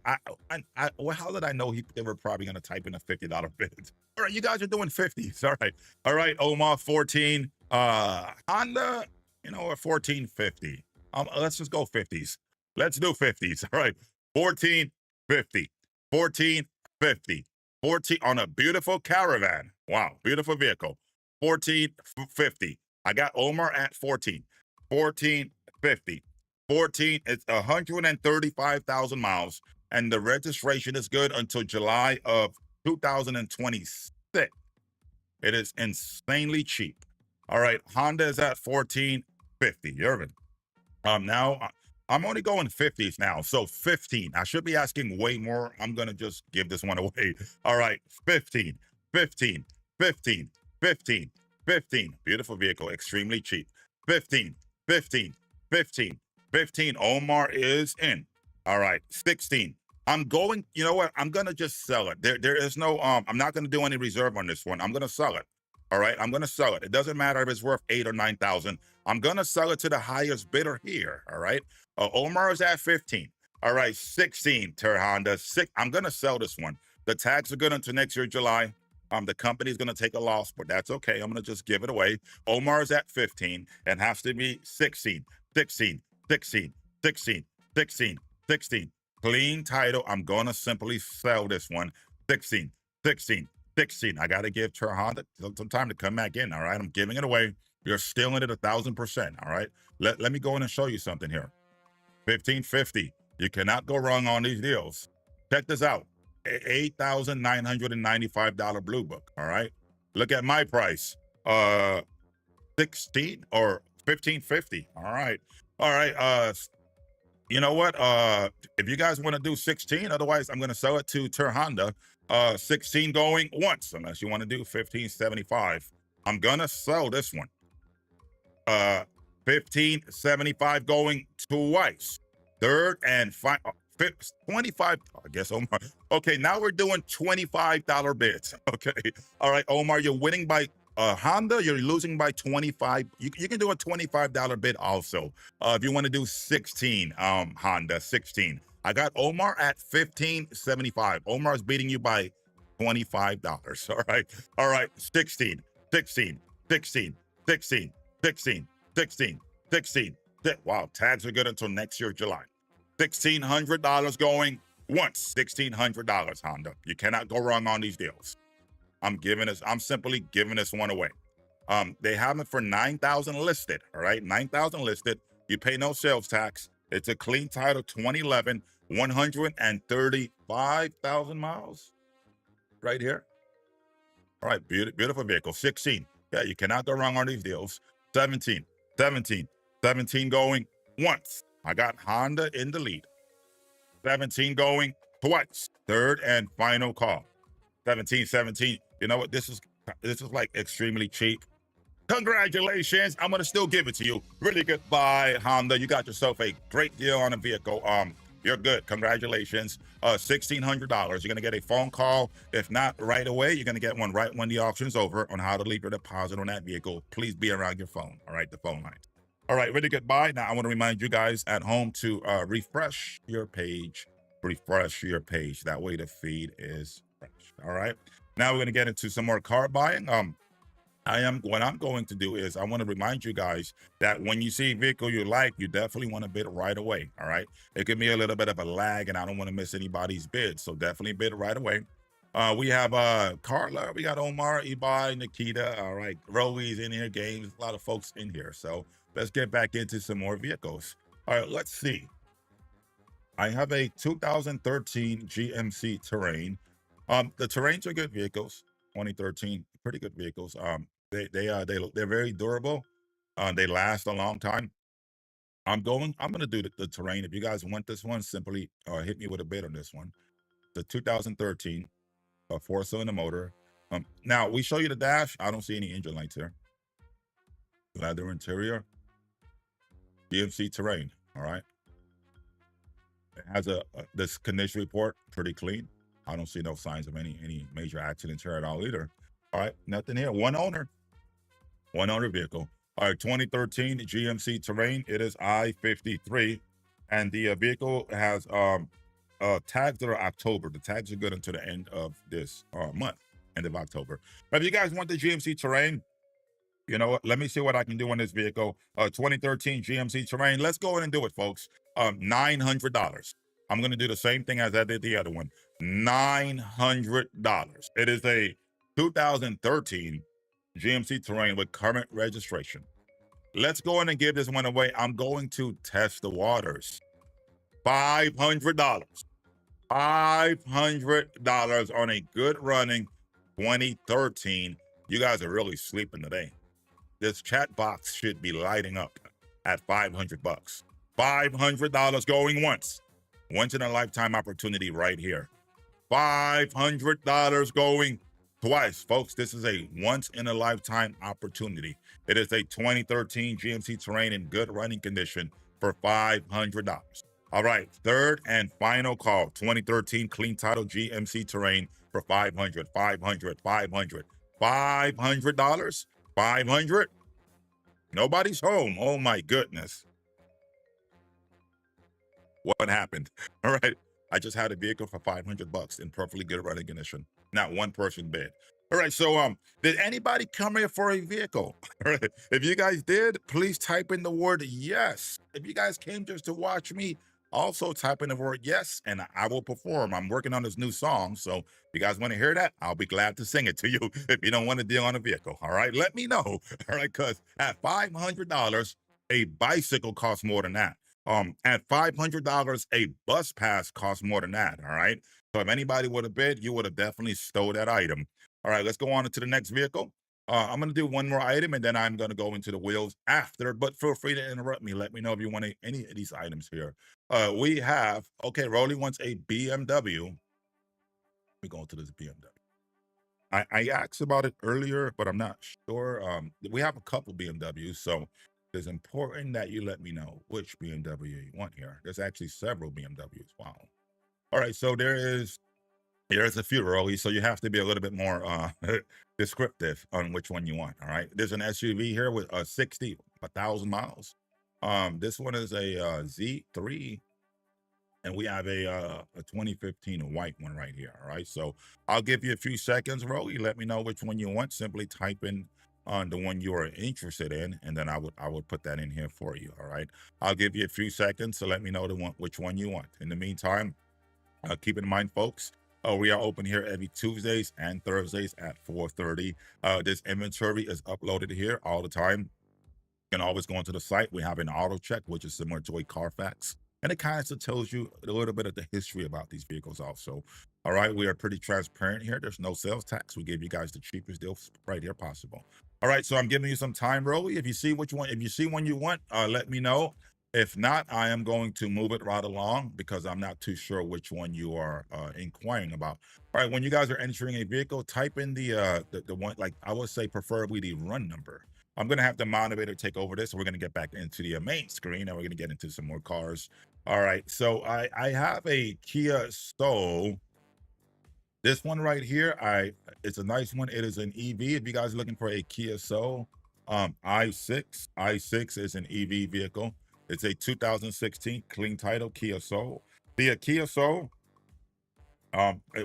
Well, how did I know they were probably going to type in a $50 bid? All right, you guys are doing 50s. All right, Omar, 14. Honda, at 1450. Let's just go 50s. Let's do 50s. All right, 1450. 1450. 14 on a beautiful Caravan. Wow, beautiful vehicle. 1450. I got Omar at 14. 1450. 14, it's 135,000 miles, and the registration is good until July of 2026. It is insanely cheap. All right, Honda is at 1450. Irvin. Now I'm only going 50s now, so 15. I should be asking way more. I'm gonna just give this one away. All right, 15, 15, 15, 15, 15. Beautiful vehicle, extremely cheap. 15, 15, 15. 15, Omar is in. All right, 16. I'm going, you know what? I'm gonna just sell it. There is no, I'm not gonna do any reserve on this one. I'm gonna sell it. All right, I'm gonna sell it. It doesn't matter if it's worth 8 or 9,000. I'm gonna sell it to the highest bidder here. All right. Omar is at 15. All right, 16, Honda. I'm gonna sell this one. The tags are good until next year, July. The company's gonna take a loss, but that's okay. I'm gonna just give it away. Omar is at 15 and has to be 16, 16. 16, 16, 16, 16. Clean title. I'm going to simply sell this one. 16, 16, 16. I got to give Honda some time to come back in. All right. I'm giving it away. You're stealing it 1,000%. All right. Let me go in and show you something here. 1550. You cannot go wrong on these deals. Check this out. $8,995 Blue Book. All right. Look at my price. 16 or 1550. All right. All right. You know what? If you guys want to do 16, otherwise I'm going to sell it to Honda. 16 going once, unless you want to do 1575. I'm going to sell this one. 1575 going twice. Third and final. 25. I guess Omar. Okay, now we're doing $25 bids. Okay. All right, Omar, you're winning by Honda, you're losing by 25. You can do a $25 bid also. If you want to do 16, Honda, 16. I got Omar at 1575. Omar's beating you by $25. All right. All right. 16, 16, 16, 16, 16, 16, 16. Wow, tags are good until next year, July. $1,600 going once. $1,600, Honda. You cannot go wrong on these deals. I'm simply giving this one away. They have it for 9,000 listed. All right, 9,000 listed. You pay no sales tax. It's a clean title, 2011, 135,000 miles. Right here. All right, beautiful vehicle. 16. Yeah, you cannot go wrong on these deals. 17, 17, 17 going once. I got Honda in the lead. 17 going twice. Third and final call. 17, 17. You know what? This is like extremely cheap. Congratulations. I'm gonna still give it to you. Really good buy, Honda. You got yourself a great deal on a vehicle. You're good. Congratulations. $1,600. You're gonna get a phone call. If not right away, you're gonna get one right when the auction's over on how to leave your deposit on that vehicle. Please be around your phone. All right, the phone line. All right, really good buy. Now I want to remind you guys at home to refresh your page. Refresh your page. That way the feed is fresh. All right. Now we're gonna get into some more car buying. What I'm going to do is I want to remind you guys that when you see a vehicle you like, you definitely want to bid right away. All right. It could be a little bit of a lag, and I don't want to miss anybody's bid. So definitely bid right away. We have Carla, we got Omar, Ibai, Nikita. All right, Rolly's in here, games, a lot of folks in here. So let's get back into some more vehicles. All right, let's see. I have a 2013 GMC Terrain. The Terrains are good vehicles. 2013, pretty good vehicles. They're very durable. They last a long time. I'm gonna do the Terrain. If you guys want this one, simply hit me with a bid on this one. The 2013, a 4-cylinder motor. Now we show you the dash. I don't see any engine lights here. Leather interior, GMC Terrain. All right. It has this condition report, pretty clean. I don't see no signs of any major accidents here at all either. All right, nothing here. One owner vehicle. All right, 2013 GMC Terrain. It is I-53, and the vehicle has tags that are October. The tags are good until the end of this month, end of October. But if you guys want the GMC Terrain, you know what? Let me see what I can do on this vehicle. 2013 GMC Terrain. Let's go in and do it, folks. $900. I'm going to do the same thing as I did the other one. $900. It is a 2013 GMC Terrain with current registration. Let's go in and give this one away. I'm going to test the waters. $500. $500 on a good running 2013. You guys are really sleeping today. This chat box should be lighting up at 500 bucks. $500 going once in a lifetime opportunity right here. $500 going twice, folks. This is a once in a lifetime opportunity. It is a 2013 GMC Terrain in good running condition for $500. All right, third and final call. 2013 clean title GMC Terrain for $500. $500. 500. Nobody's home. Oh my goodness. What happened? All right. I just had a vehicle for 500 bucks in perfectly good running condition. Not one person bid. All right. So did anybody come here for a vehicle? All right. If you guys did, please type in the word yes. If you guys came just to watch me, also type in the word yes, and I will perform. I'm working on this new song, so if you guys want to hear that, I'll be glad to sing it to you. If you don't want to deal on a vehicle, all right, let me know. All right, because at $500, a bicycle costs more than that. At $500, a bus pass costs more than that. All right, so if anybody would have bid, you would have definitely stole that item. All right, let's go on to the next vehicle. I'm going to do one more item, and then I'm going to go into the wheels after, but feel free to interrupt me. Let me know if you want any of these items here. We have, okay, Rolly wants a BMW. We go into this BMW. I asked about it earlier, but I'm not sure. We have a couple BMWs, so it's important that you let me know which BMW you want here. There's actually several BMWs. Wow. All right, so there's a few, Rolly, so you have to be a little bit more descriptive on which one you want. All right, there's an SUV here with 1,000 miles. This one is a Z3, and we have a 2015 white one right here. All right, so I'll give you a few seconds, Rolly. Let me know which one you want. Simply type in on the one you are interested in, and then I would put that in here for you. All right, I'll give you a few seconds to let me know which one you want. In the meantime, keep in mind, folks, we are open here every Tuesdays and Thursdays at 4:30. This inventory is uploaded here all the time. You can always go onto the site. We have an auto check, which is similar to a Carfax, and it kind of tells you a little bit of the history about these vehicles also. All right, we are pretty transparent here. There's no sales tax. We give you guys the cheapest deals right here possible. All right, so I'm giving you some time, Rolly. If you see one you want, let me know. If not, I am going to move it right along because I'm not too sure which one you are inquiring about. All right, when you guys are entering a vehicle, type in the one, like I would say preferably the run number. I'm going to have the motivator take over this. So we're going to get back into the main screen, and we're going to get into some more cars. All right, so I have a Kia Soul. This one right here, it's a nice one. It is an EV. If you guys are looking for a Kia Soul, i6 is an EV vehicle. It's a 2016 clean title Kia Soul. The Kia Soul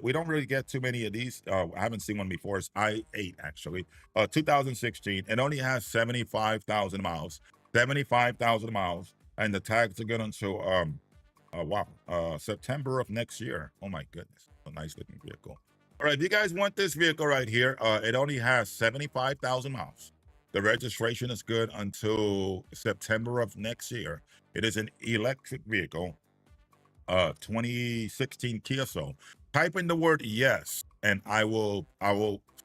We don't really get too many of these. I haven't seen one before. It's i8 actually. 2016. It only has 75,000 miles. 75,000 miles, and the tags are good until wow, September of next year. Oh my goodness, a nice looking vehicle. All right, if you guys want this vehicle right here, it only has 75,000 miles. The registration is good until September of next year. It is an electric vehicle, 2016 Kia Soul. Type in the word yes, and I will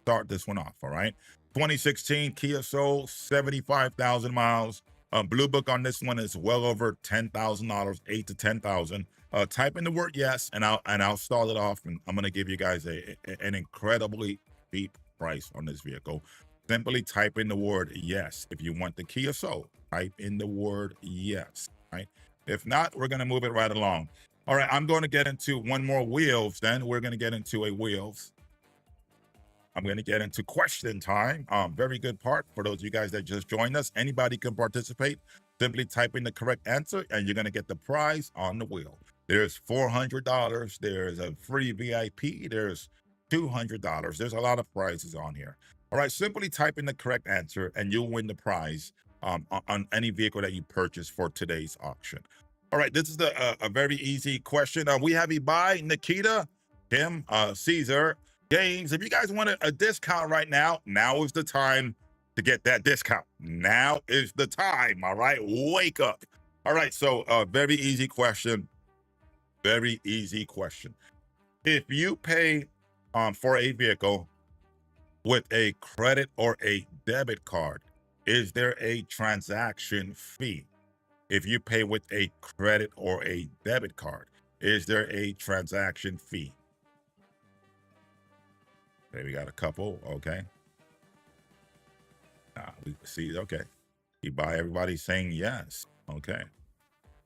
start this one off. All right, 2016 Kia Soul, 75,000 miles. Blue Book on this one is well over $10,000, 8 to 10,000. Type in the word yes, and I'll start it off, and I'm gonna give you guys an incredibly cheap price on this vehicle. Simply type in the word yes if you want the Kia Soul. Type in the word yes. Right. If not, we're gonna move it right along. All right, I'm going to get into one more wheels. Then we're going to get into a wheels. I'm going to get into question time. Very good part for those of you guys that just joined us. Anybody can participate. Simply type in the correct answer, and you're going to get the prize on the wheel. There's $400. There's a free VIP. There's $200. There's a lot of prizes on here. All right, simply type in the correct answer, and you'll win the prize on any vehicle that you purchase for today's auction. All right, this is a very easy question. We have Ibai, Nikita, Tim, Caesar, James. If you guys want a discount right now, now is the time to get that discount. Now is the time. All right, wake up. All right, so very easy question. Very easy question. If you pay for a vehicle with a credit or a debit card, is there a transaction fee? If you pay with a credit or a debit card, is there a transaction fee? Okay, we got a couple. Okay. We see. Okay. Everybody saying yes. Okay.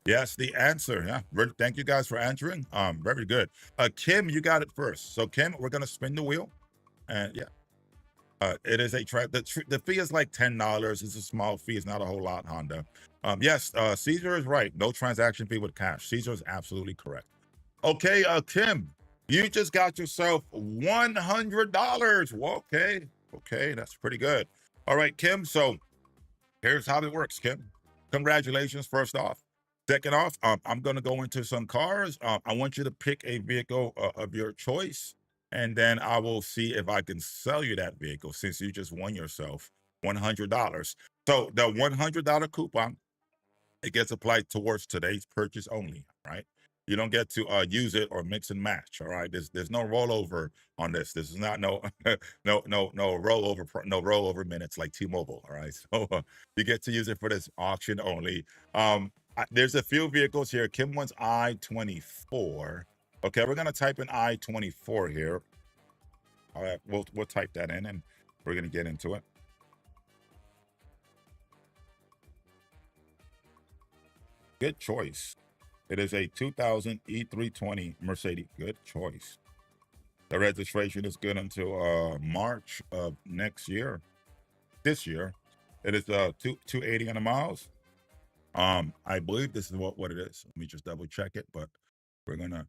Yes, the answer. Yeah. Thank you guys for answering. Very good. Kim, you got it first. So Kim, we're gonna spin the wheel, and yeah. It is the fee is like $10. It's a small fee. It's not a whole lot, Honda. Yes, Caesar is right. No transaction fee with cash. Caesar is absolutely correct. Okay, Kim, you just got yourself $100. Well, okay, that's pretty good. All right, Kim, so here's how it works, Kim. Congratulations, first off. Second off, I'm going to go into some cars. I want you to pick a vehicle of your choice, and then I will see if I can sell you that vehicle since you just won yourself $100. So the $100 coupon, it gets applied towards today's purchase only, right? You don't get to use it or mix and match. All right. There's no rollover on this. This is not no rollover minutes like T-Mobile. All right. So you get to use it for this auction only. There's a few vehicles here. Kim wants I-24. Okay, we're gonna type in I-24 here. All right, we'll type that in and we're gonna get into it. Good choice. It is a 2000 E320 Mercedes. Good choice. The registration is good until March of next year. This year, it is 280 on the miles. I believe this is what it is. Let me just double check it, but we're gonna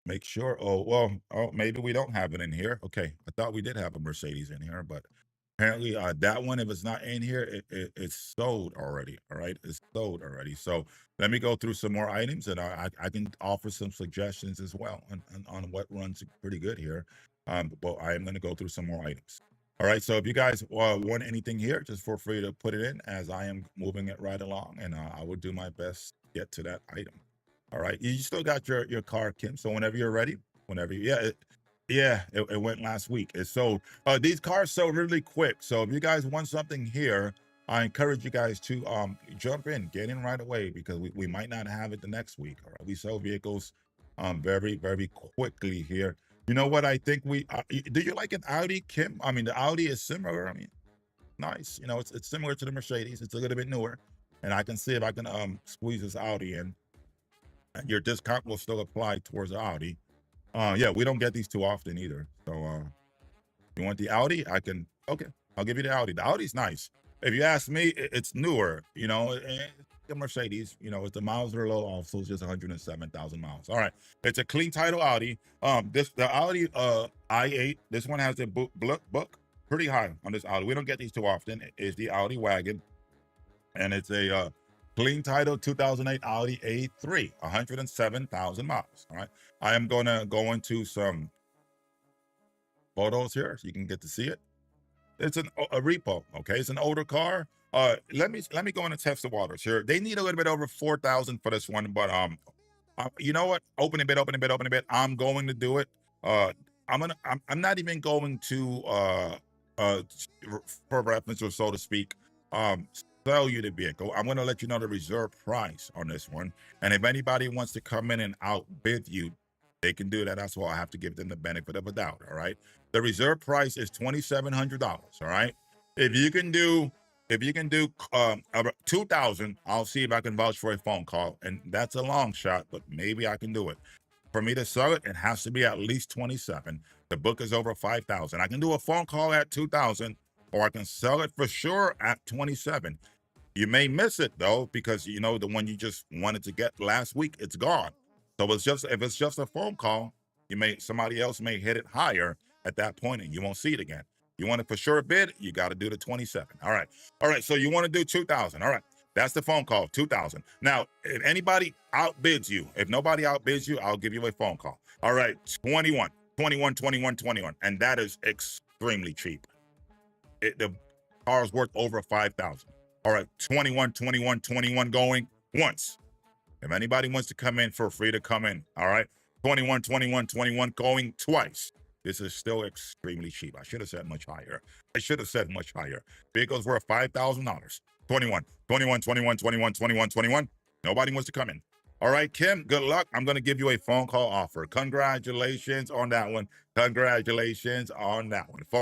make sure. Oh, maybe we don't have it in here. Okay, I thought we did have a Mercedes in here, but apparently that one, if it's not in here, it's sold already. All right, it's sold already. So let me go through some more items, and I can offer some suggestions as well on what runs pretty good here. But I am going to go through some more items. All right, so if you guys want anything here, just feel free to put it in as I am moving it right along, and I will do my best to get to that item. All right, you still got your car, Kim. So whenever you're ready, it went last week. It's sold. These cars sell really quick. So if you guys want something here, I encourage you guys to jump in, get in right away because we might not have it the next week. All right, we sell vehicles very, very quickly here. You know what? I think do you like an Audi, Kim? I mean, the Audi is similar. I mean, nice. You know, it's similar to the Mercedes. It's a little bit newer, and I can see if I can squeeze this Audi in. And your discount will still apply towards the Audi. Yeah, we don't get these too often either. So you want the Audi? Okay, I'll give you the Audi. The Audi's nice. If you ask me, it's newer. You know, a Mercedes. You know, if the miles are low, also it's just 107,000 miles. All right, it's a clean title Audi. The Audi i8. This one has a book pretty high on this Audi. We don't get these too often. It's the Audi wagon, and it's a clean title 2008 Audi A3, 107,000 miles. All right, I am gonna go into some photos here so you can get to see it. It's a repo. Okay, it's an older car. Let me go in and test the waters here. They need a little bit over 4,000 for this one, but you know what? Open a bit. I'm going to do it. I'm not even going to for reference, or so to speak, sell you the vehicle. I'm going to let you know the reserve price on this one, and if anybody wants to come in and outbid you, they can do that. That's why I have to give them the benefit of a doubt. All right. The reserve price is $2,700. All right. If you can do 2,000, I'll see if I can vouch for a phone call, and that's a long shot, but maybe I can do it. For me to sell it, it has to be at least 27. The book is over 5,000. I can do a phone call at 2,000, or I can sell it for sure at 27. You may miss it though, because you know the one you just wanted to get last week, it's gone. So if it's just a phone call, somebody else may hit it higher at that point, and you won't see it again. You want it for sure bid, you got to do the 27. All right. So you want to do 2,000. All right. That's the phone call, 2,000. Now, if anybody outbids you, if nobody outbids you, I'll give you a phone call. All right. 21, and that is extremely cheap. The car is worth over 5,000. All right. 21 going once. If anybody wants to come in, feel free to come in. All right. 21 going twice. This is still extremely cheap. I should have said much higher. Vehicles worth $5,000. 21. Nobody wants to come in. All right, Kim, good luck. I'm going to give you a phone call offer. Congratulations on that one. Phone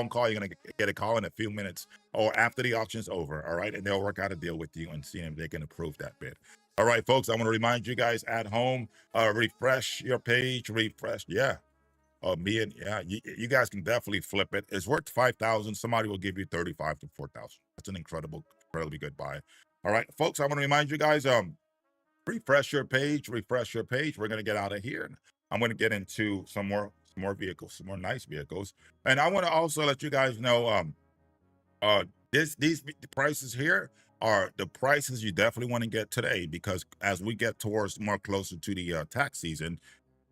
call, you're going to get a call in a few minutes or after the auction's over. All right. And they'll work out a deal with you and see if they can approve that bid. All right, folks, I want to remind you guys at home, refresh your page, Yeah. You guys can definitely flip it. It's worth 5,000. Somebody will give you 35 to 4,000. That's an incredibly good buy. All right, folks, I want to remind you guys, refresh your page. We're going to get out of here. I'm going to get into some more vehicles, some more nice vehicles. And I want to also let you guys know, these prices here are the prices you definitely want to get today, because as we get towards more closer to the tax season,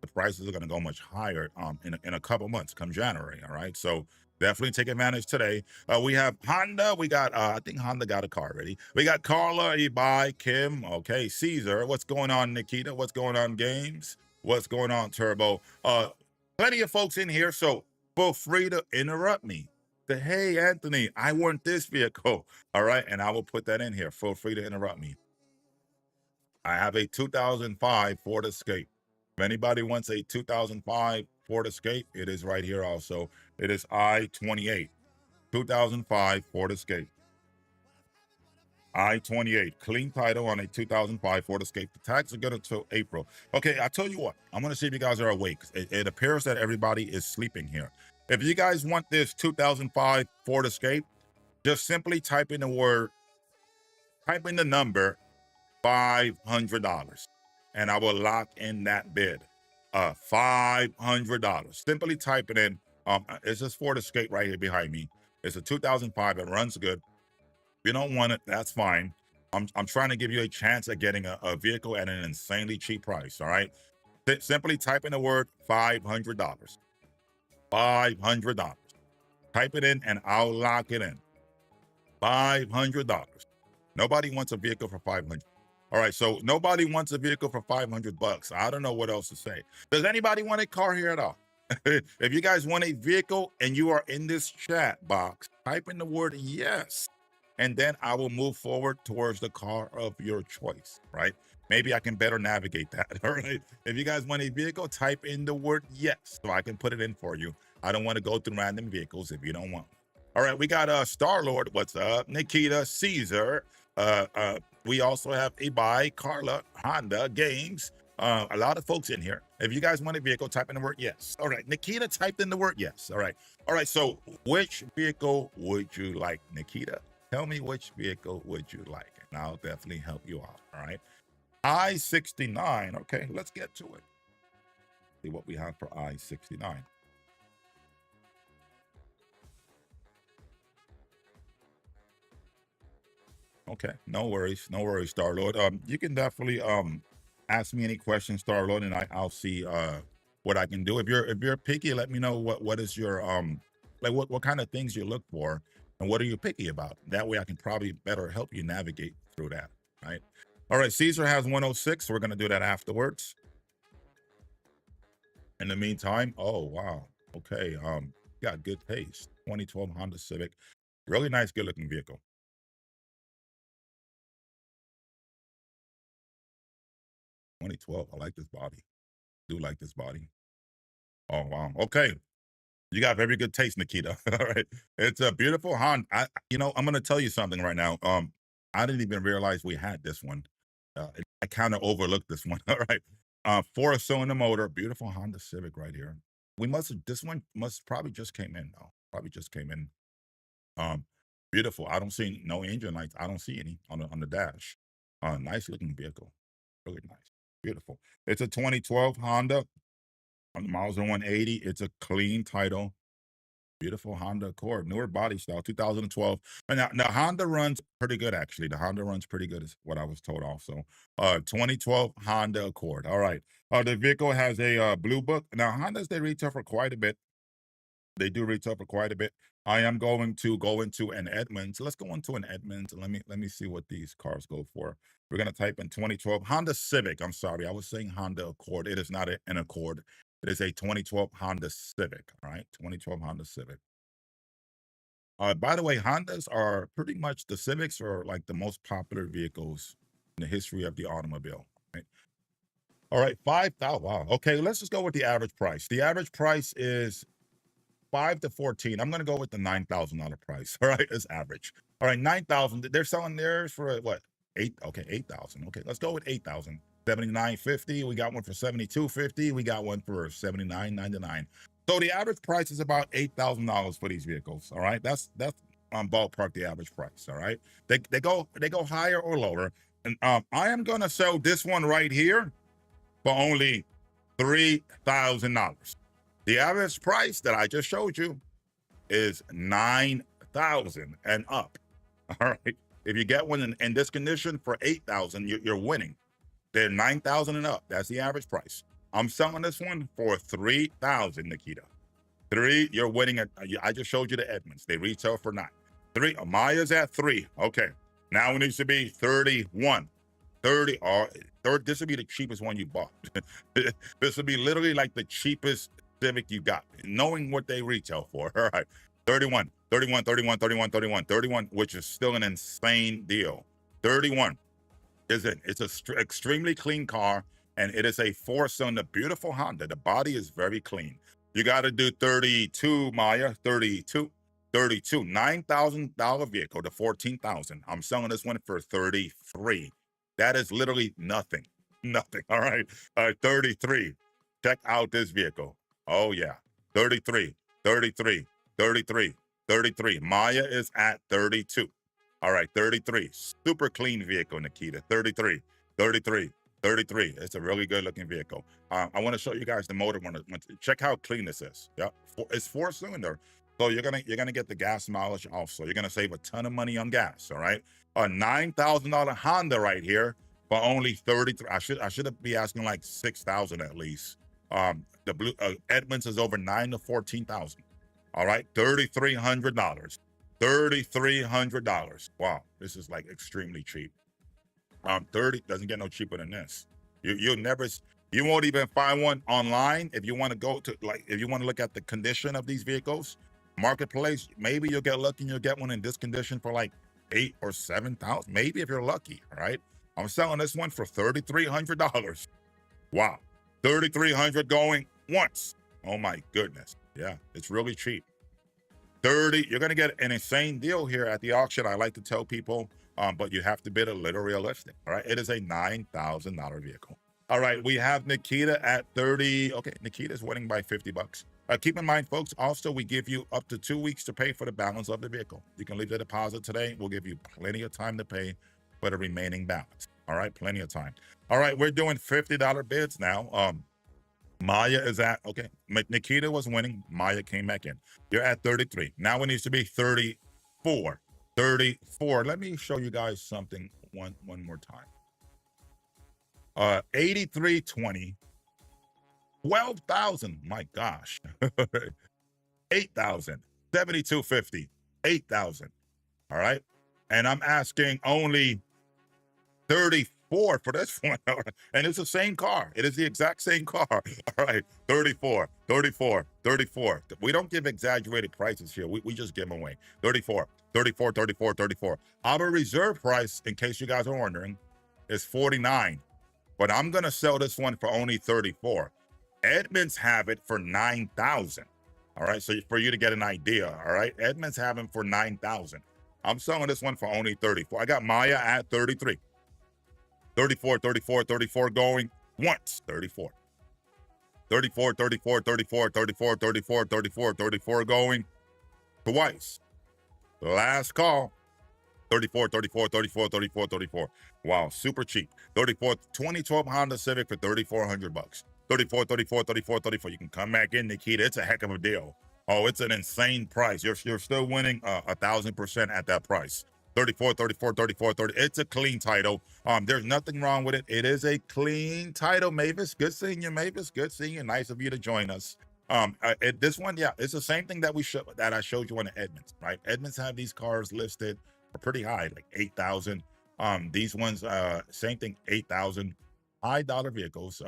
the prices are going to go much higher in a couple months come January. All right. So definitely take advantage today. We have Honda. We got, I think Honda got a car ready. We got Carla, Ibai, Kim. Okay. Caesar. What's going on, Nikita? What's going on, Games? What's going on, Turbo? Plenty of folks in here. So feel free to interrupt me. Say, hey, Anthony, I want this vehicle. All right. And I will put that in here. Feel free to interrupt me. I have a 2005 Ford Escape. If anybody wants a 2005 Ford Escape, it is right here also. It is I-28, 2005 Ford Escape. I-28, clean title on a 2005 Ford Escape. The tags are good until April. Okay, I tell you what, I'm going to see if you guys are awake. It appears that everybody is sleeping here. If you guys want this 2005 Ford Escape, just simply type in the number $500. And I will lock in that bid. $500. Simply type it in. It's this Ford Escape right here behind me. It's a 2005. It runs good. If you don't want it, that's fine. I'm trying to give you a chance at getting a vehicle at an insanely cheap price. All right. Simply type in the word $500. $500. Type it in and I'll lock it in. $500. Nobody wants a vehicle for $500. All right, so nobody wants a vehicle for $500. I don't know what else to say. Does anybody want a car here at all? If you guys want a vehicle and you are in this chat box, type in the word yes, and then I will move forward towards the car of your choice, right? Maybe I can better navigate that, all right? If you guys want a vehicle, type in the word yes, so I can put it in for you. I don't want to go through random vehicles if you don't want. All right, we got Star-Lord, what's up? Nikita, Caesar, we also have Ibai, Carla, Honda, Games, a lot of folks in here. If you guys want a vehicle, type in the word yes. All right, Nikita typed in the word yes. All right, so which vehicle would you like, Nikita? Tell me which vehicle would you like? and I'll definitely help you out. All right. I-69. Okay, let's get to it. See what we have for I-69. Okay, no worries, Star Lord. You can definitely ask me any questions, Star Lord, and I'll see what I can do. If you're picky, let me know what is your like what kind of things you look for, and what are you picky about. That way, I can probably better help you navigate through that. Right. All right. Caesar has 106. So we're gonna do that afterwards. In the meantime, oh wow, okay. Got good taste. 2012 Honda Civic, really nice, good looking vehicle. 2012. I like this body. Do like this body. Oh wow. Okay. You got very good taste, Nikita. All right. It's a beautiful Honda. I'm gonna tell you something right now. I didn't even realize we had this one. I kind of overlooked this one. All right. 4-cylinder motor, beautiful Honda Civic right here. This one must probably just came in though. Probably just came in. Um, Beautiful. I don't see no engine lights. I don't see any on the dash. Nice looking vehicle. Really nice. Beautiful. It's a 2012 Honda. On the miles are 180. It's a clean title. Beautiful Honda Accord, newer body style, 2012. And now Honda runs pretty good, actually. The Honda runs pretty good, is what I was told also. 2012 Honda Accord. All right. The vehicle has a blue book. Now, Hondas, they retail for quite a bit. They do retail for quite a bit. I am going to go into an Edmunds. Let's go into an Edmunds. Let me see what these cars go for. We're gonna type in 2012 Honda Civic. I'm sorry, I was saying Honda Accord. It is not an Accord. It is a 2012 Honda Civic. All right, 2012 Honda Civic. By the way, Hondas are pretty much, the Civics are like the most popular vehicles in the history of the automobile. Right? All right, 5,000. Wow. Okay, let's just go with the average price. The average price is 5 to 14. I'm gonna go with the $9,000 price. All right, it's average. All right, 9,000. They're selling theirs for what? Eight. Okay, 8,000. Okay, let's go with 8,000. 79.50. We got one for 72.50. We got one for 79.99. So the average price is about $8,000 for these vehicles. All right, that's ballpark the average price. All right, they go higher or lower. And I am gonna sell this one right here for only $3,000. The average price that I just showed you is 9,000 and up. All right. If you get one in this condition for 8,000, you're winning. They're 9,000 and up. That's the average price. I'm selling this one for 3,000, Nikita. You're winning it. I just showed you the Edmunds. They retail for 9. 3. Maya's at 3. Okay. Now it needs to be 31. 30. This would be the cheapest one you bought. This would be literally like the cheapest Civic you got, knowing what they retail for. All right. 31, 31, 31, 31, 31, 31, which is still an insane deal. 31 is it. It's an extremely clean car, and it is a 4-cylinder, beautiful Honda. The body is very clean. You got to do 32, Maya. 32. $9,000 vehicle to 14,000. I'm selling this one for 33. That is literally nothing. Nothing. All right. 33. Check out this vehicle. Oh yeah. 33. 33. 33. 33. Maya is at 32. All right, 33. Super clean vehicle, Nikita. 33. 33. 33. It's a really good looking vehicle. I want to show you guys the motor one. Check how clean this is. Yep. It's 4-cylinder. So you're gonna get the gas mileage also. You're gonna save a ton of money on gas. All right. A $9,000 Honda right here for only 33. I should be asking like 6,000 at least. The blue Edmunds is over 9 to 14,000. All right, $3,300. $3,300. Wow, this is like extremely cheap. 30 doesn't get no cheaper than this. You won't even find one online. If you want to go to, like, if you want to look at the condition of these vehicles, marketplace, maybe you'll get lucky and you'll get one in this condition for like 8 or 7,000. Maybe if you're lucky. All right, I'm selling this one for $3,300. Wow, 3,300 going once. Oh my goodness. Yeah, it's really cheap. 30, you're going to get an insane deal here at the auction. I like to tell people, but you have to bid a little realistic. All right. It is a $9,000 vehicle. All right. We have Nikita at 30. Okay. Nikita's winning by $50. Keep in mind, folks, also, we give you up to 2 weeks to pay for the balance of the vehicle. You can leave the deposit today. We'll give you plenty of time to pay for the remaining balance. All right, plenty of time. All right, we're doing $50 bids now. Maya is at, okay, Nikita was winning. Maya came back in. You're at 33. Now it needs to be 34. 34. Let me show you guys something one more time. 83.20. 12,000. My gosh. 8,000. 72.50. 8,000. All right. And I'm asking only 34 for this one. And it's the same car. It is the exact same car. All right. 34, 34, 34. We don't give exaggerated prices here. We just give them away. 34, 34, 34, 34. Our reserve price, in case you guys are wondering, is 49. But I'm going to sell this one for only 34. Edmunds have it for 9,000. All right. So for you to get an idea. All right. Edmunds have him for 9,000. I'm selling this one for only 34. I got Maya at 33. 34, 34, 34 going once. 34. 34, 34, 34, 34, 34, 34, 34 going twice. Last call. 34, 34, 34, 34, 34. Wow, super cheap. 34, 2012 Honda Civic for $3,400. 34, 34, 34, 34. You can come back in, Nikita. It's a heck of a deal. Oh, it's an insane price. You're still winning 1,000% at that price. 34, 34, 34, 30. It's a clean title. There's nothing wrong with it. It is a clean title, Mavis. Good seeing you, Mavis. Good seeing you. Nice of you to join us. This one, yeah, it's the same thing that I showed you on the Edmunds, right? Edmunds have these cars listed for pretty high, like 8,000. These ones, same thing, 8,000. High dollar vehicles,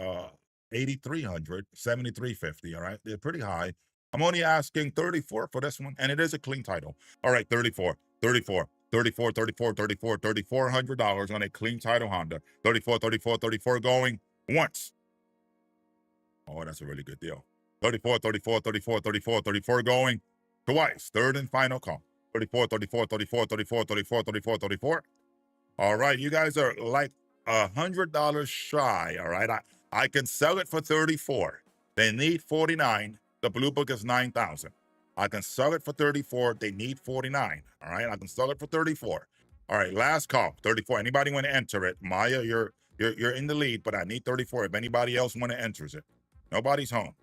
8,300, 7,350. All right, they're pretty high. I'm only asking 34 for this one, and it is a clean title. All right, 34, 34. 34, 34, 34, $3,400 on a clean title Honda. 34, 34, 34 going once. Oh, that's a really good deal. 34, 34, 34, 34, 34 going twice. Third and final call. 34, 34, 34, 34, 34, 34, 34. All right, you guys are like $100 shy. All right, I can sell it for 34. They need 49. The blue book is 9,000. I can sell it for 34. They need 49. All right. I can sell it for 34. All right. Last call. 34. Anybody want to enter it? Maya, you're in the lead, but I need 34. If anybody else want to enter it. Nobody's home.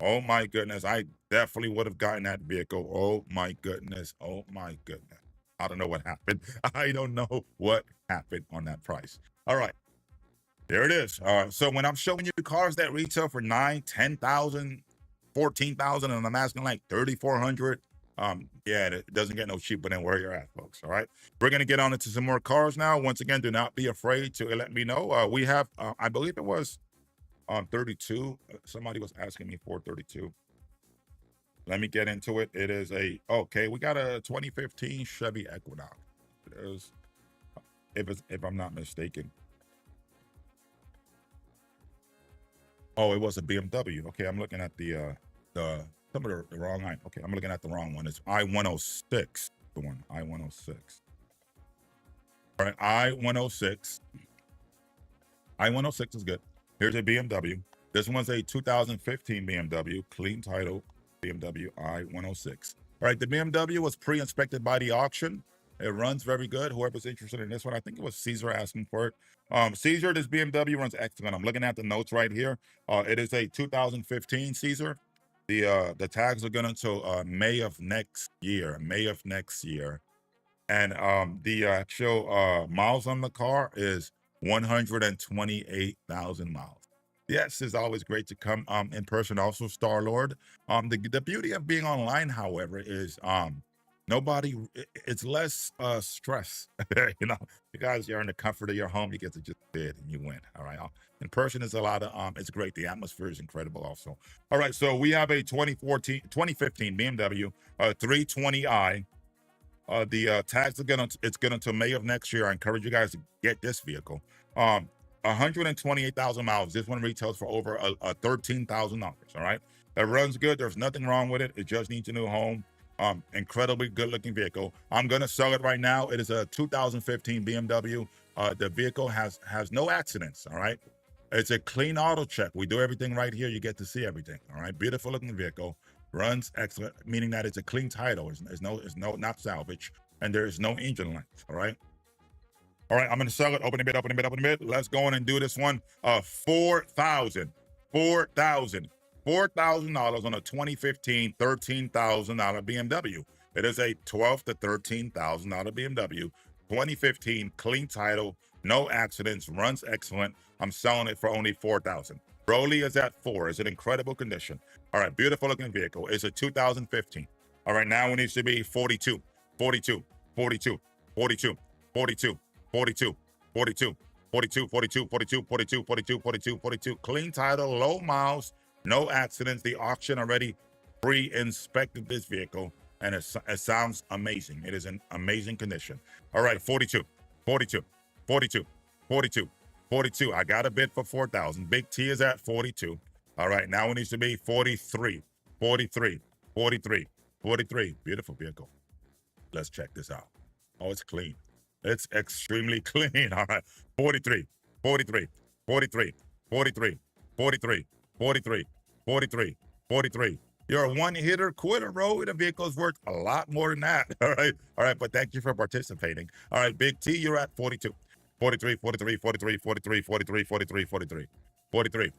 Oh my goodness. I definitely would have gotten that vehicle. Oh my goodness. Oh my goodness. I don't know what happened. I don't know what happened on that price. All right. There it is. So when I'm showing you cars that retail for 9, 10,000, 14,000, and I'm asking like 3,400. Yeah, it doesn't get no cheaper than where you're at, folks. All right, we're gonna get on into some more cars now. Once again, do not be afraid to let me know. We have, I believe it was 32. Somebody was asking me for 32. Let me get into it. It is okay. We got a 2015 Chevy Equinox. It is, if I'm not mistaken. Oh, it was a BMW. Okay, I'm looking at the wrong line. Okay, I'm looking at the wrong one. It's I-106. The one I-106. All right, I-106. I-106 is good. Here's a BMW. This one's a 2015 BMW, clean title BMW I-106. All right, the BMW was pre-inspected by the auction. It runs very good. Whoever's interested in this one, I think it was Caesar asking for it. Caesar, this BMW runs excellent. I'm looking at the notes right here. It is a 2015 Caesar. The tags are going until May of next year. And the actual miles on the car is 128,000 miles. Yes, it's always great to come in person. Also, Star Lord. The beauty of being online, however, is it's less stress. You know, you guys, you're in the comfort of your home. You get to just bid and you win. All right. In person is a lot of it's great. The atmosphere is incredible also. All right, so we have a 2015 BMW 320i. The tags are it's gonna until May of next year. I encourage you guys to get this vehicle. 128,000 miles. This one retails for over $13,000. All right, that runs good. There's nothing wrong with it. It just needs a new home. Incredibly good looking vehicle. I'm gonna sell it right now. It is a 2015 BMW. The vehicle has no accidents. All right, it's a clean auto check. We do everything right here. You get to see everything. All right, beautiful looking vehicle. Runs excellent, meaning that it's a clean title. It's not salvage, and there is no engine lights. All right. All right, I'm gonna sell it. Open a bid, open a bid, open a bid. Let's go on and do this one. $4,000 on a 2015 $13,000 BMW. It is a $12,000 to $13,000 BMW, 2015, clean title, no accidents, runs excellent. I'm selling it for only $4,000. Broly is at 4. It's an incredible condition. All right, beautiful looking vehicle. It's a 2015. All right, now it needs to be 42, 42, 42, 42, 42, 42, 42, 42, 42, 42, 42, 42, 42, 42. Clean title, low miles, no accidents. The auction already pre-inspected this vehicle, and it sounds amazing. It is in amazing condition. All right, 42, 42, 42, 42, 42. I got a bid for 4,000. Big T is at 42. All right, now it needs to be 43, 43, 43, 43. Beautiful vehicle. Let's check this out. Oh, it's clean. It's extremely clean. All right. 43, 43, 43, 43, 43, 43, 43, 43. You're a one-hitter quitter, bro. The vehicle's worth a lot more than that. All right. All right. But thank you for participating. All right. Big T, you're at 42. 43, 43, 43, 43, 43, 43, 43, 43,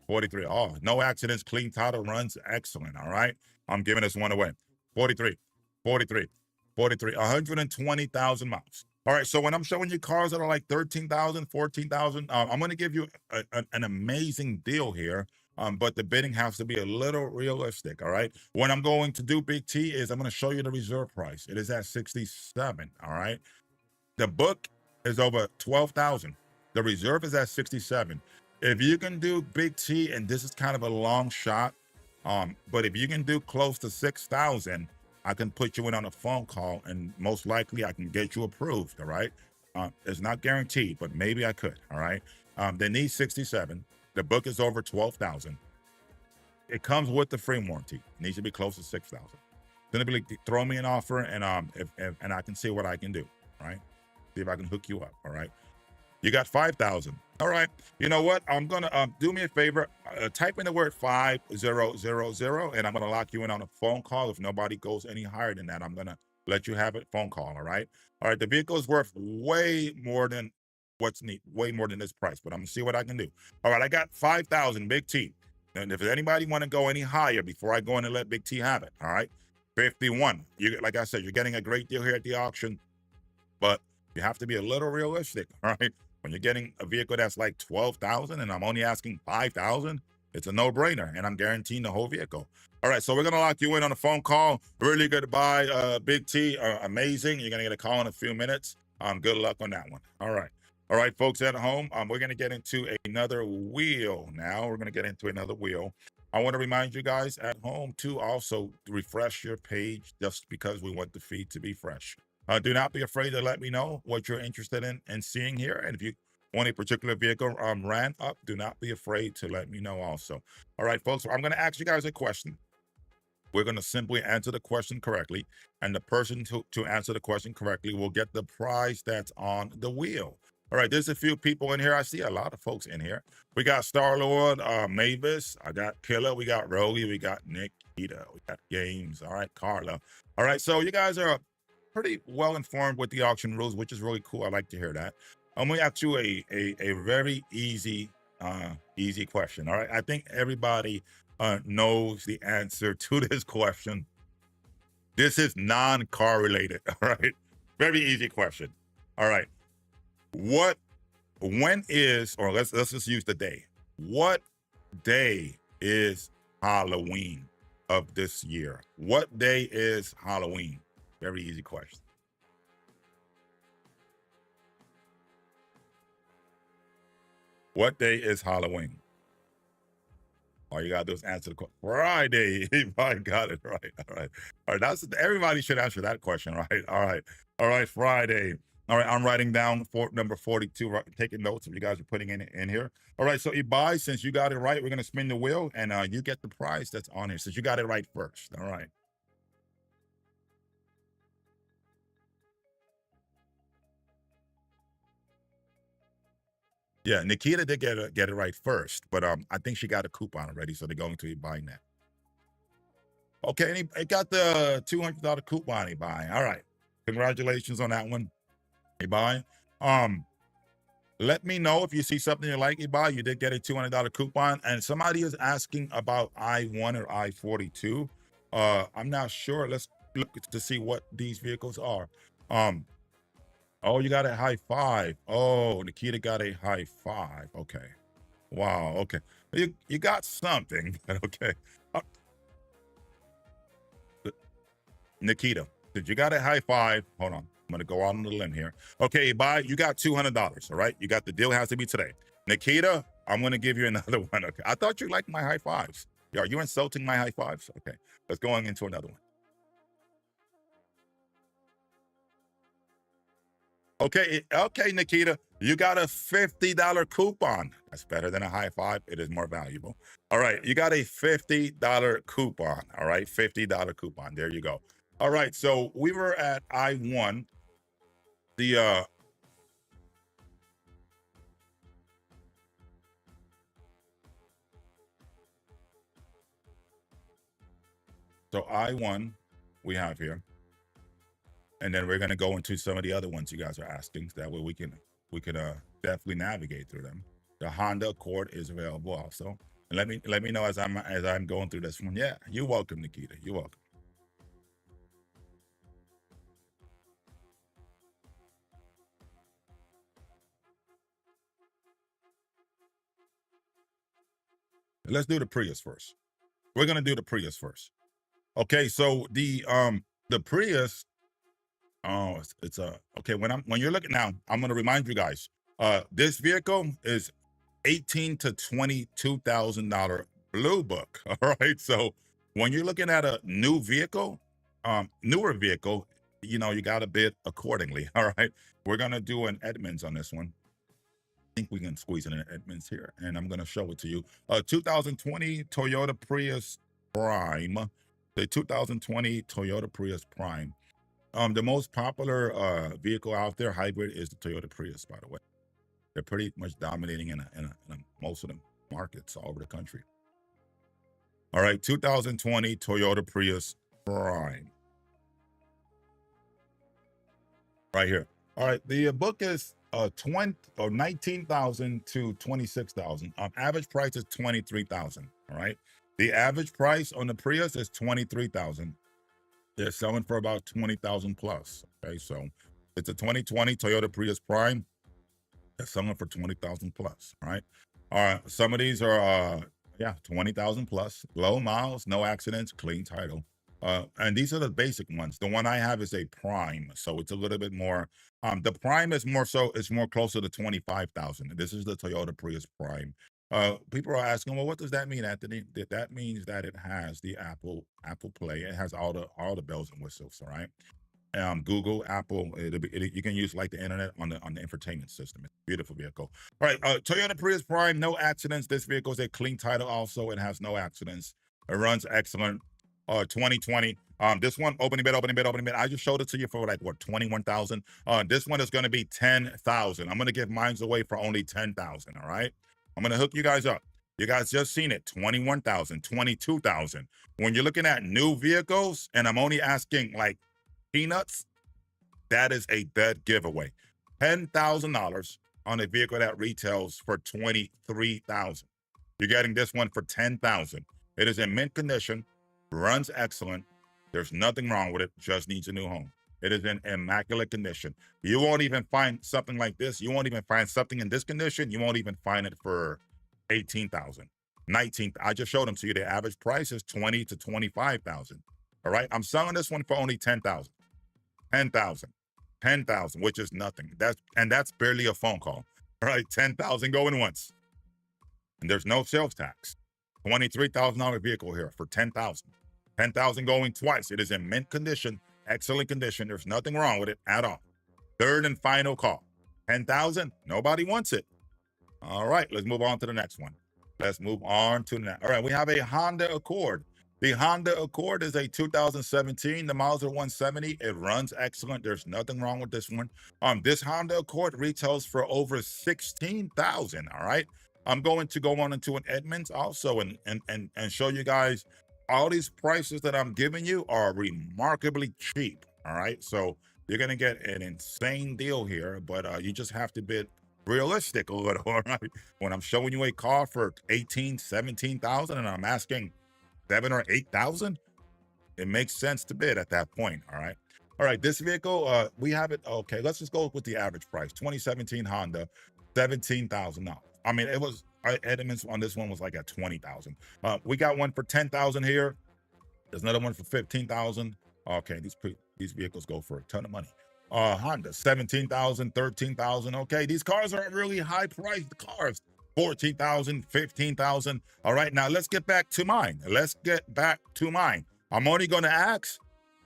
43. Oh, no accidents. Clean title, runs excellent. All right. I'm giving this one away. 43, 43, 43, 120,000 miles. All right, so when I'm showing you cars that are like 13,000, 14,000, I'm going to give you an amazing deal here, but the bidding has to be a little realistic, all right? What I'm going to do, Big T, is I'm going to show you the reserve price. It is at 67, all right? The book is over 12,000. The reserve is at 67. If you can do Big T, and this is kind of a long shot, but if you can do close to 6,000, I can put you in on a phone call, and most likely I can get you approved. All right. It's not guaranteed, but maybe I could. All right. They need 67. The book is over 12,000. It comes with the free warranty. It needs to be close to 6,000. Then be like, throw me an offer, and and I can see what I can do. All right. See if I can hook you up. All right. You got 5,000. All right. You know what? I'm going to do me a favor. Type in the word 5000, and I'm going to lock you in on a phone call. If nobody goes any higher than that, I'm going to let you have it phone call. All right. All right. The vehicle is worth way more than what's neat, way more than this price, but I'm going to see what I can do. All right. I got 5,000, Big T. And if anybody want to go any higher before I go in and let Big T have it. All right. 51. You, like I said, you're getting a great deal here at the auction, but you have to be a little realistic. All right. When you're getting a vehicle that's like 12,000 and I'm only asking 5,000, it's a no-brainer, and I'm guaranteeing the whole vehicle. All right, so we're gonna lock you in on a phone call. Really good to buy, Big T. Amazing. You're gonna get a call in a few minutes. Good luck on that one. All right, folks at home. We're gonna get into another wheel now. We're gonna get into another wheel. I want to remind you guys at home to also refresh your page, just because we want the feed to be fresh. Do not be afraid to let me know what you're interested in seeing here. And if you want a particular vehicle ran up, do not be afraid to let me know also. All right, folks, I'm going to ask you guys a question. We're going to simply answer the question correctly. And the person to answer the question correctly will get the prize that's on the wheel. All right, there's a few people in here. I see a lot of folks in here. We got Star-Lord, Mavis. I got Killer. We got Roly. We got Nikita. We got Games. All right, Carla. All right, so you guys are pretty well informed with the auction rules, which is really cool. I like to hear that. I'm gonna ask you a very easy question. All right. I think everybody knows the answer to this question. This is non-car related. All right. Very easy question. All right. When is, or let's just use the day. What day is Halloween of this year? What day is Halloween? Very easy question. What day is Halloween? All you gotta do is answer the question. Friday. I got it right. All right. All right. That's everybody should answer that question, right? All right. All right. Friday. All right. I'm writing down number 42. Right, taking notes if you guys are putting in here. All right. So Ibai, since you got it right, we're gonna spin the wheel, and you get the prize that's on here since you got it right first. All right. Yeah, Nikita did get it right first, but I think she got a coupon already, so they're going to buy that. Okay, and he got the $200 coupon he buying. All right, congratulations on that one, he buying. Let me know if you see something you like, Ibai. You did get a $200 coupon. And somebody is asking about I-1 or I-42. I'm not sure. Let's look to see what these vehicles are. Oh, you got a high five. Oh, Nikita got a high five. Okay. Wow. Okay. You got something. Okay. Nikita, did you got a high five? Hold on. I'm gonna go out on the limb here. Okay, bye. You got $200. All right. You got the deal has to be today. Nikita, I'm gonna give you another one. Okay. I thought you liked my high fives. Are you insulting my high fives? Okay. Let's go on into another one. Okay, okay, Nikita, you got a $50 coupon. That's better than a high five. It is more valuable. All right, you got a $50 coupon. All right, $50 coupon. There you go. All right, so we were at I-1. The so I-1 we have here. And then we're gonna go into some of the other ones you guys are asking. So that way we can definitely navigate through them. The Honda Accord is available also. And let me know as I'm going through this one. Yeah, you're welcome, Nikita. You're welcome. Let's do the Prius first. We're gonna do the Prius first. Okay, so the Prius, oh, it's a okay. When you're looking now, I'm gonna remind you guys. This vehicle is $18,000 to $22,000 blue book. All right. So when you're looking at a new vehicle, newer vehicle, you know, you got to bid accordingly. All right. We're gonna do an Edmunds on this one. I think we can squeeze in an Edmunds here, and I'm gonna show it to you. 2020 Toyota Prius Prime. The 2020 Toyota Prius Prime. The most popular vehicle out there, hybrid, is the Toyota Prius, by the way. They're pretty much dominating in most of the markets all over the country. All right, 2020 Toyota Prius Prime. Right here. All right, the book is 19,000 to 26,000. Average price is 23,000. All right. The average price on the Prius is 23,000. They're selling for about 20,000 plus. Okay, so it's a 2020 Toyota Prius Prime. They're selling for 20,000 plus. All right. All right. Some of these are 20,000 plus, low miles, no accidents, clean title. And these are the basic ones. The one I have is a Prime, so it's a little bit more. The Prime is more so, it's more closer to 25,000. This is the Toyota Prius Prime. People are asking, well, what does that mean, Anthony? That means that it has the Apple Play. It has all the bells and whistles. All right. Google, Apple, you can use like the internet on the infotainment system. It's a beautiful vehicle. All right, Toyota Prius Prime, no accidents. This vehicle is a clean title also. It has no accidents. It runs excellent. 2020. This one, opening bid. I just showed it to you for like what, 21,000. This one is going to be 10,000. I'm going to give mine away for only 10,000. All right. I'm going to hook you guys up. You guys just seen it, 21,000, 22,000. When you're looking at new vehicles, and I'm only asking like peanuts, that is a dead giveaway. $10,000 on a vehicle that retails for 23,000. You're getting this one for 10,000. It is in mint condition, runs excellent. There's nothing wrong with it, just needs a new home. It is in immaculate condition. You won't even find something like this. You won't even find something in this condition. You won't even find it for 18,000, 19. I just showed them to you. The average price is 20 to 25,000. All right. I'm selling this one for only 10,000. 10,000, which is nothing. That's barely a phone call. All right, 10,000 going once, and there's no sales tax. $23,000 vehicle here for 10,000. 10,000 going twice. It is in mint condition, excellent condition. There's nothing wrong with it at all. Third and final call. 10,000. Nobody wants it. All right, let's move on to the next one. Let's move on to the next. All right, we have a Honda Accord. The Honda Accord is a 2017. The miles are 170. It runs excellent. There's nothing wrong with this one. This Honda Accord retails for over 16,000. All right. I'm going to go on into an Edmunds also and show you guys all these prices that I'm giving you are remarkably cheap. All right. So you're going to get an insane deal here, but you just have to be realistic a little, all right? When I'm showing you a car for 18, 17,000 and I'm asking 7 or 8,000, it makes sense to bid at that point, all right? All right, this vehicle, we have it, okay, let's just go with the average price. 2017 Honda, $17,000. I mean, it was, Edmunds on this one was like at 20,000. We got one for 10,000 here. There's another one for 15,000. Okay, these vehicles go for a ton of money. Honda, 17,000, 13,000. Okay, these cars are really high priced cars. 14,000, 15,000. All right, now let's get back to mine. Let's get back to mine. I'm only going to ask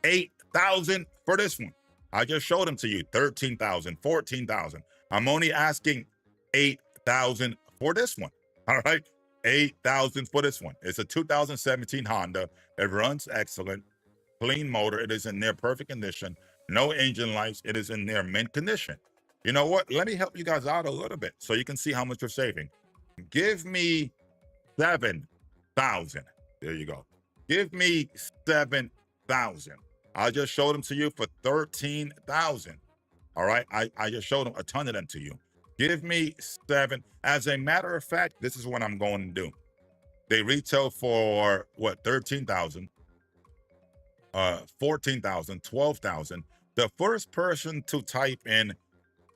8,000 for this one. I just showed them to you, 13,000, 14,000. I'm only asking 8,000 for this one. All right, 8,000 for this one. It's a 2017 Honda. It runs excellent, clean motor. It is in near perfect condition. No engine lights. It is in near mint condition. You know what? Let me help you guys out a little bit so you can see how much you're saving. Give me 7,000. There you go. Give me 7,000. I just showed them to you for 13,000. All right. I just showed them a ton of them to you. Give me 7. As a matter of fact, this is what I'm going to do. They retail for what? 13,000, 14,000, 12,000. The first person to type in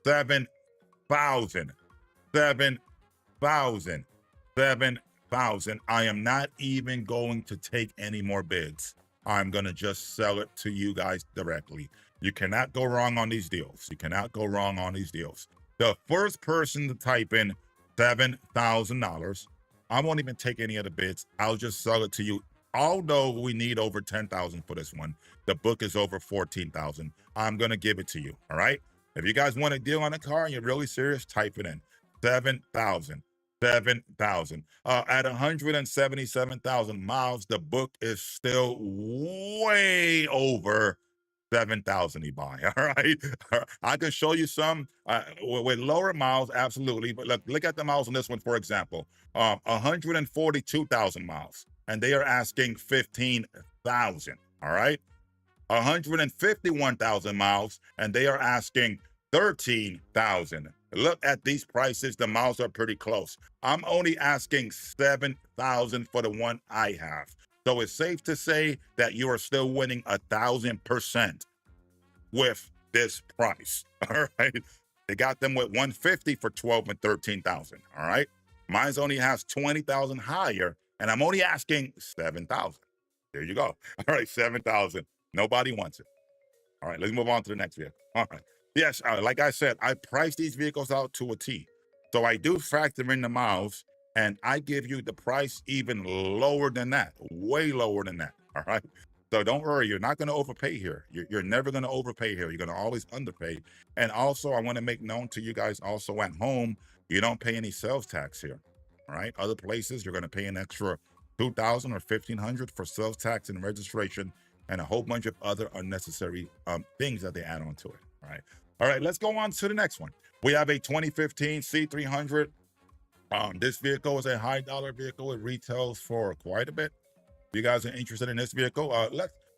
7,000, 7,000, 7,000. I am not even going to take any more bids. I'm going to just sell it to you guys directly. You cannot go wrong on these deals. You cannot go wrong on these deals. The first person to type in $7,000, I won't even take any of the bids. I'll just sell it to you. Although we need over 10,000 for this one, the book is over 14,000. I'm going to give it to you. All right. If you guys want a deal on a car and you're really serious, type it in. 7,000, 7,000. At 177,000 miles, the book is still way over 7,000 you buy. All right. I can show you some with lower miles. Absolutely. But look at the miles on this one, for example, 142,000 miles, and they are asking 15,000. All right. 151,000 miles, and they are asking 13,000. Look at these prices. The miles are pretty close. I'm only asking 7,000 for the one I have. So it's safe to say that you are still winning 1,000% with this price. All right. They got them with 150 for 12 and 13,000. All right. Mine's only has 20,000 higher, and I'm only asking 7,000. There you go. All right. 7,000. Nobody wants it. All right, let's move on to the next vehicle. All right. Yes, like I said, I price these vehicles out to a T. So I do factor in the miles, and I give you the price even lower than that, way lower than that. All right. So don't worry, you're not going to overpay here. You're never going to overpay here. You're going to always underpay. And also, I want to make known to you guys also at home, you don't pay any sales tax here. All right. Other places, you're going to pay an extra $2,000 or $1,500 for sales tax and registration, and a whole bunch of other unnecessary things that they add on to it. All right. All right, let's go on to the next one. We have a 2015 C300. This vehicle is a high dollar vehicle. It retails for quite a bit. If you guys are interested in this vehicle,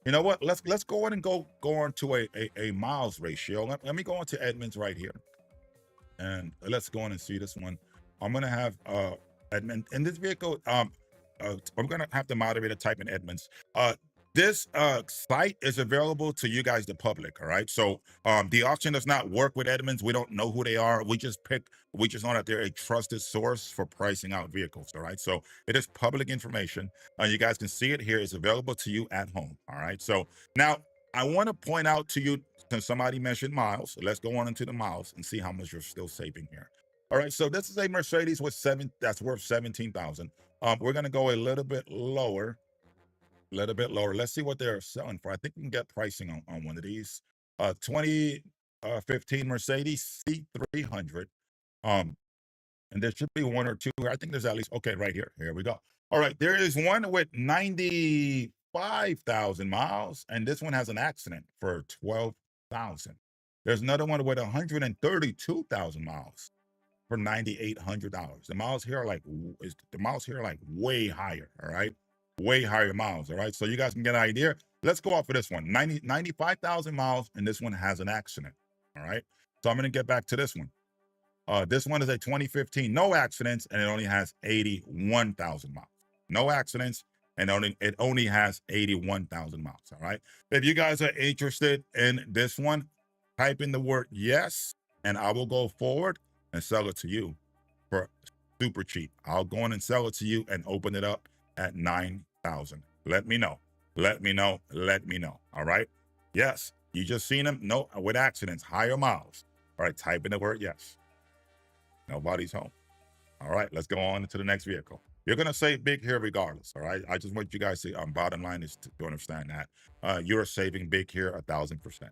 you know what? Let's go ahead and go on to a miles ratio. Let me go into Edmunds right here, and let's go on and see this one. I'm gonna have Edmund in this vehicle. I'm gonna have the moderator type in Edmunds. This site is available to you guys, the public. All right. So the auction does not work with Edmunds. We don't know who they are. We just know that they're a trusted source for pricing out vehicles. All right. So it is public information. You guys can see it here. It's available to you at home. All right. So now I want to point out to you, since somebody mentioned miles, so let's go on into the miles and see how much you're still saving here. All right. So this is a Mercedes that's worth 17,000. We're going to go a little bit lower. Let's see what they're selling for. I think we can get pricing on one of these. 2015 Mercedes C300. And there should be one or two. I think there's at least, okay, right here. Here we go. All right, there is one with 95,000 miles, and this one has an accident for 12,000. There's another one with 132,000 miles for $9,800. The miles here are like way higher. All right. way higher miles. All right. So you guys can get an idea. Let's go off of this one. 95,000 miles, and this one has an accident. All right. So I'm going to get back to this one. This one is a 2015, no accidents, and it only has 81,000 miles. No accidents, and it only has 81,000 miles. All right. If you guys are interested in this one, type in the word yes, and I will go forward and sell it to you for super cheap. I'll go in and sell it to you and open it up at 9,000. Let me know. Let me know. Let me know. All right. Yes. You just seen them. No, with accidents, higher miles. All right. Type in the word yes. Nobody's home. All right. Let's go on to the next vehicle. You're going to save big here regardless. All right. I just want you guys to, bottom line is to understand that you're saving big here 1,000%.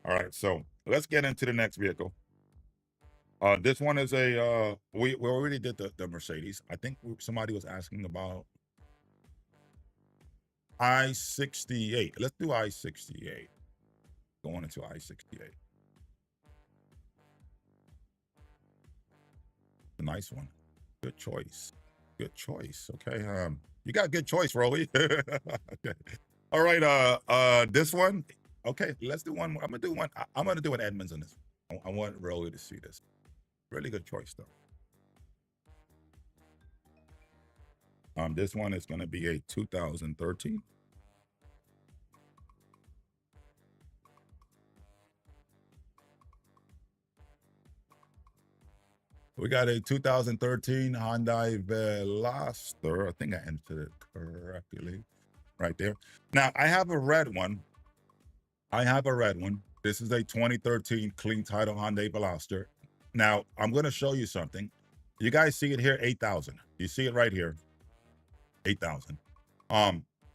All right. So let's get into the next vehicle. This one is a, we already did the Mercedes. I think somebody was asking about I-68. Let's do I-68. Going into I-68. A nice one. Good choice. Good choice. Okay. You got good choice, Rolly. Okay. All right. This one. Okay. Let's do one more. I'm gonna do one. I'm gonna do an Edmunds on this one. I want Rolly to see this. Really good choice, though. This one is gonna be a 2013. We got a 2013 Hyundai Veloster. I think I entered it correctly right there. Now, I have a red one. This is a 2013 clean title Hyundai Veloster. Now, I'm going to show you something. You guys see it here, 8,000. You see it right here, 8,000.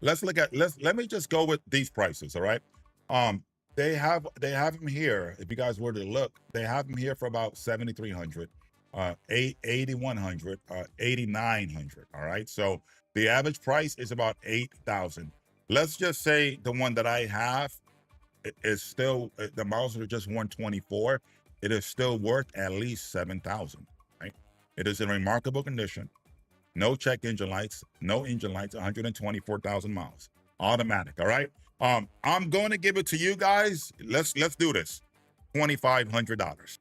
Let me just go with these prices, all right? They have them here. If you guys were to look, they have them here for about 7,300. 8,100, 8,900. All right. So the average price is about 8,000. Let's just say the one that I have is still, the miles are just 124. It is still worth at least 7,000. Right. It is in remarkable condition. No check engine lights, 124,000 miles. Automatic. All right. I'm going to give it to you guys. Let's do this. $2,500.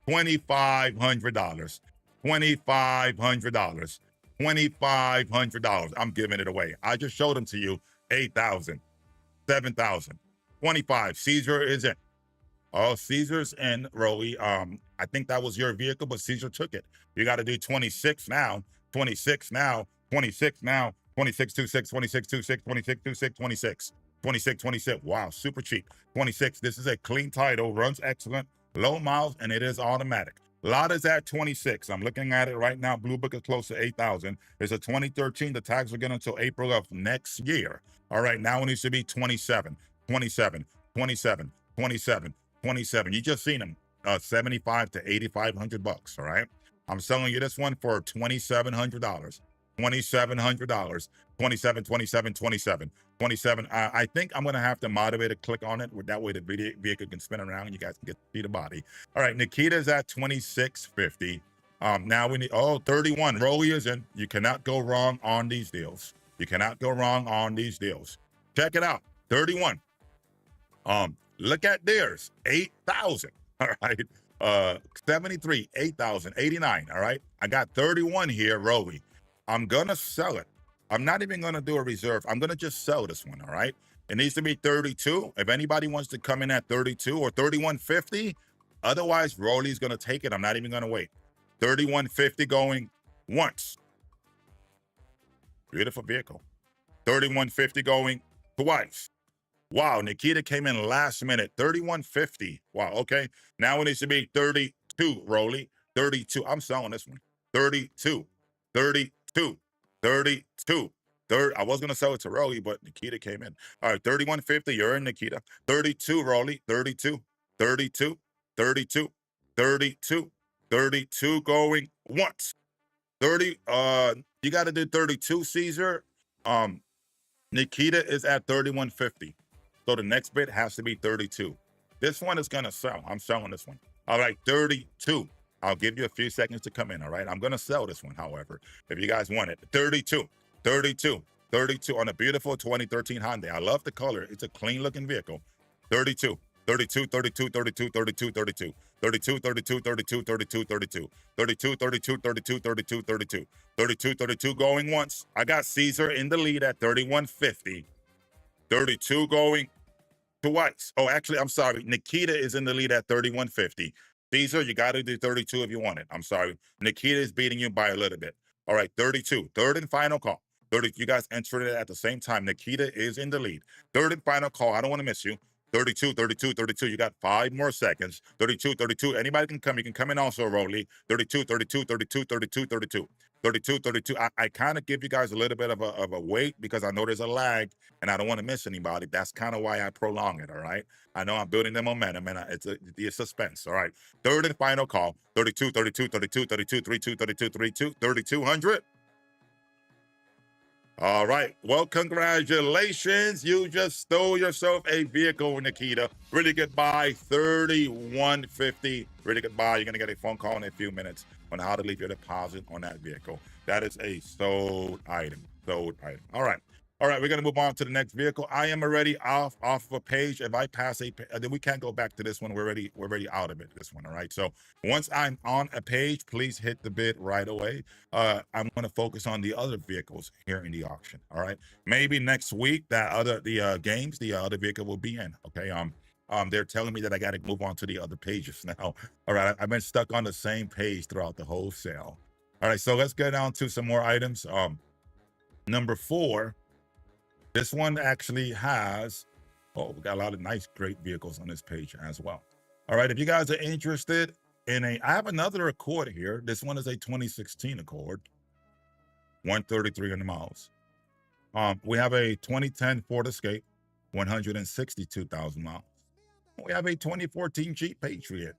$2,500. $2,500. $2,500. I'm giving it away. I just showed them to you. 8,000, 7,000, 25. Caesar is in. Oh, Caesar's in, Rolly. I think that was your vehicle, but Caesar took it. You got to do 26 now. 26 now. 26 now. 26, 26, 26, 26, 26, 26, 26. 26, 26. Wow, super cheap. 26. This is a clean title, runs excellent. Low miles, and it is automatic. Lada's at 26. I'm looking at it right now. Blue Book is close to 8,000. It's a 2013. The tags are getting until April of next year. All right, now it needs to be 27, 27, 27, 27, 27. You just seen them, 75 to 8,500 bucks. All right, I'm selling you this one for $2,700. $2,700. 27, 27, 27, 27. I think I'm going to have the moderator click on it. That way the vehicle can spin around and you guys can get to see the body. All right, Nikita's at 2650. Now we need, 31. Rolly is in. You cannot go wrong on these deals. You cannot go wrong on these deals. Check it out. 31. Look at theirs. 8,000. All right. 73, 8,000, 89. All right. I got 31 here, Rolly. I'm going to sell it. I'm not even going to do a reserve. I'm going to just sell this one, all right? It needs to be 32. If anybody wants to come in at 32 or 3150, otherwise, Rolly's going to take it. I'm not even going to wait. 3150 going once. Beautiful vehicle. 3150 going twice. Wow, Nikita came in last minute. 3150. Wow, okay. Now it needs to be 32, Rolly. 32. I'm selling this one. 32. 32. 32. I was going to sell it to Rolly, but Nikita came in. All right, 3150. You're in, Nikita. 32, Rolly. 32. 32. 32. 32. 32 going once. 30. You got to do 32, Caesar. Nikita is at 3150. So the next bid has to be 32. This one is going to sell. I'm selling this one. All right, 32. I'll give you a few seconds to come in, all right? I'm going to sell this one, however, if you guys want it. 32, 32, 32 on a beautiful 2013 Hyundai. I love the color. It's a clean looking vehicle. 32, 32, 32, 32, 32, 32, 32, 32, 32, 32, 32, 32, 32, 32, 32, 32, 32, 32 going once. I got Caesar in the lead at 3150. 32 going twice. Oh, actually, I'm sorry. Nikita is in the lead at 3150. Caesar, you got to do 32 if you want it. I'm sorry. Nikita is beating you by a little bit. All right, 32. Third and final call. 30. You guys entered it at the same time. Nikita is in the lead. Third and final call. I don't want to miss you. 32, 32, 32. You got 5 more seconds. 32, 32. Anybody can come. You can come in also, Rolly. 32, 32, 32, 32, 32. 32, 32. I kind of give you guys a little bit of a wait because I know there's a lag and I don't want to miss anybody. That's kind of why I prolong it, all right? I know I'm building the momentum and it's a suspense, all right? Third and final call. 32, 32, 32, 32, 32, 32, 32, 3200. All right. Well, congratulations. You just stole yourself a vehicle, Nikita. Really good buy, 3150. Really good buy. You're going to get a phone call in a few minutes on how to leave your deposit on that vehicle. That is a sold item. Sold item. All right. All right, we're going to move on to the next vehicle. I am already off of a page. If I pass then we can't go back to this one. We're already out of it, this one, all right? So once I'm on a page, please hit the bid right away. I'm going to focus on the other vehicles here in the auction, all right? Maybe next week, the other vehicle will be in, okay? They're telling me that I got to move on to the other pages now. All right, I've been stuck on the same page throughout the whole sale. All right, so let's get down to some more items. Number 4. This one actually has, we got a lot of nice, great vehicles on this page as well. All right, if you guys are interested in I have another Accord here. This one is a 2016 Accord, 133 miles. We have a 2010 Ford Escape, 162,000 miles. We have a 2014 Jeep Patriot,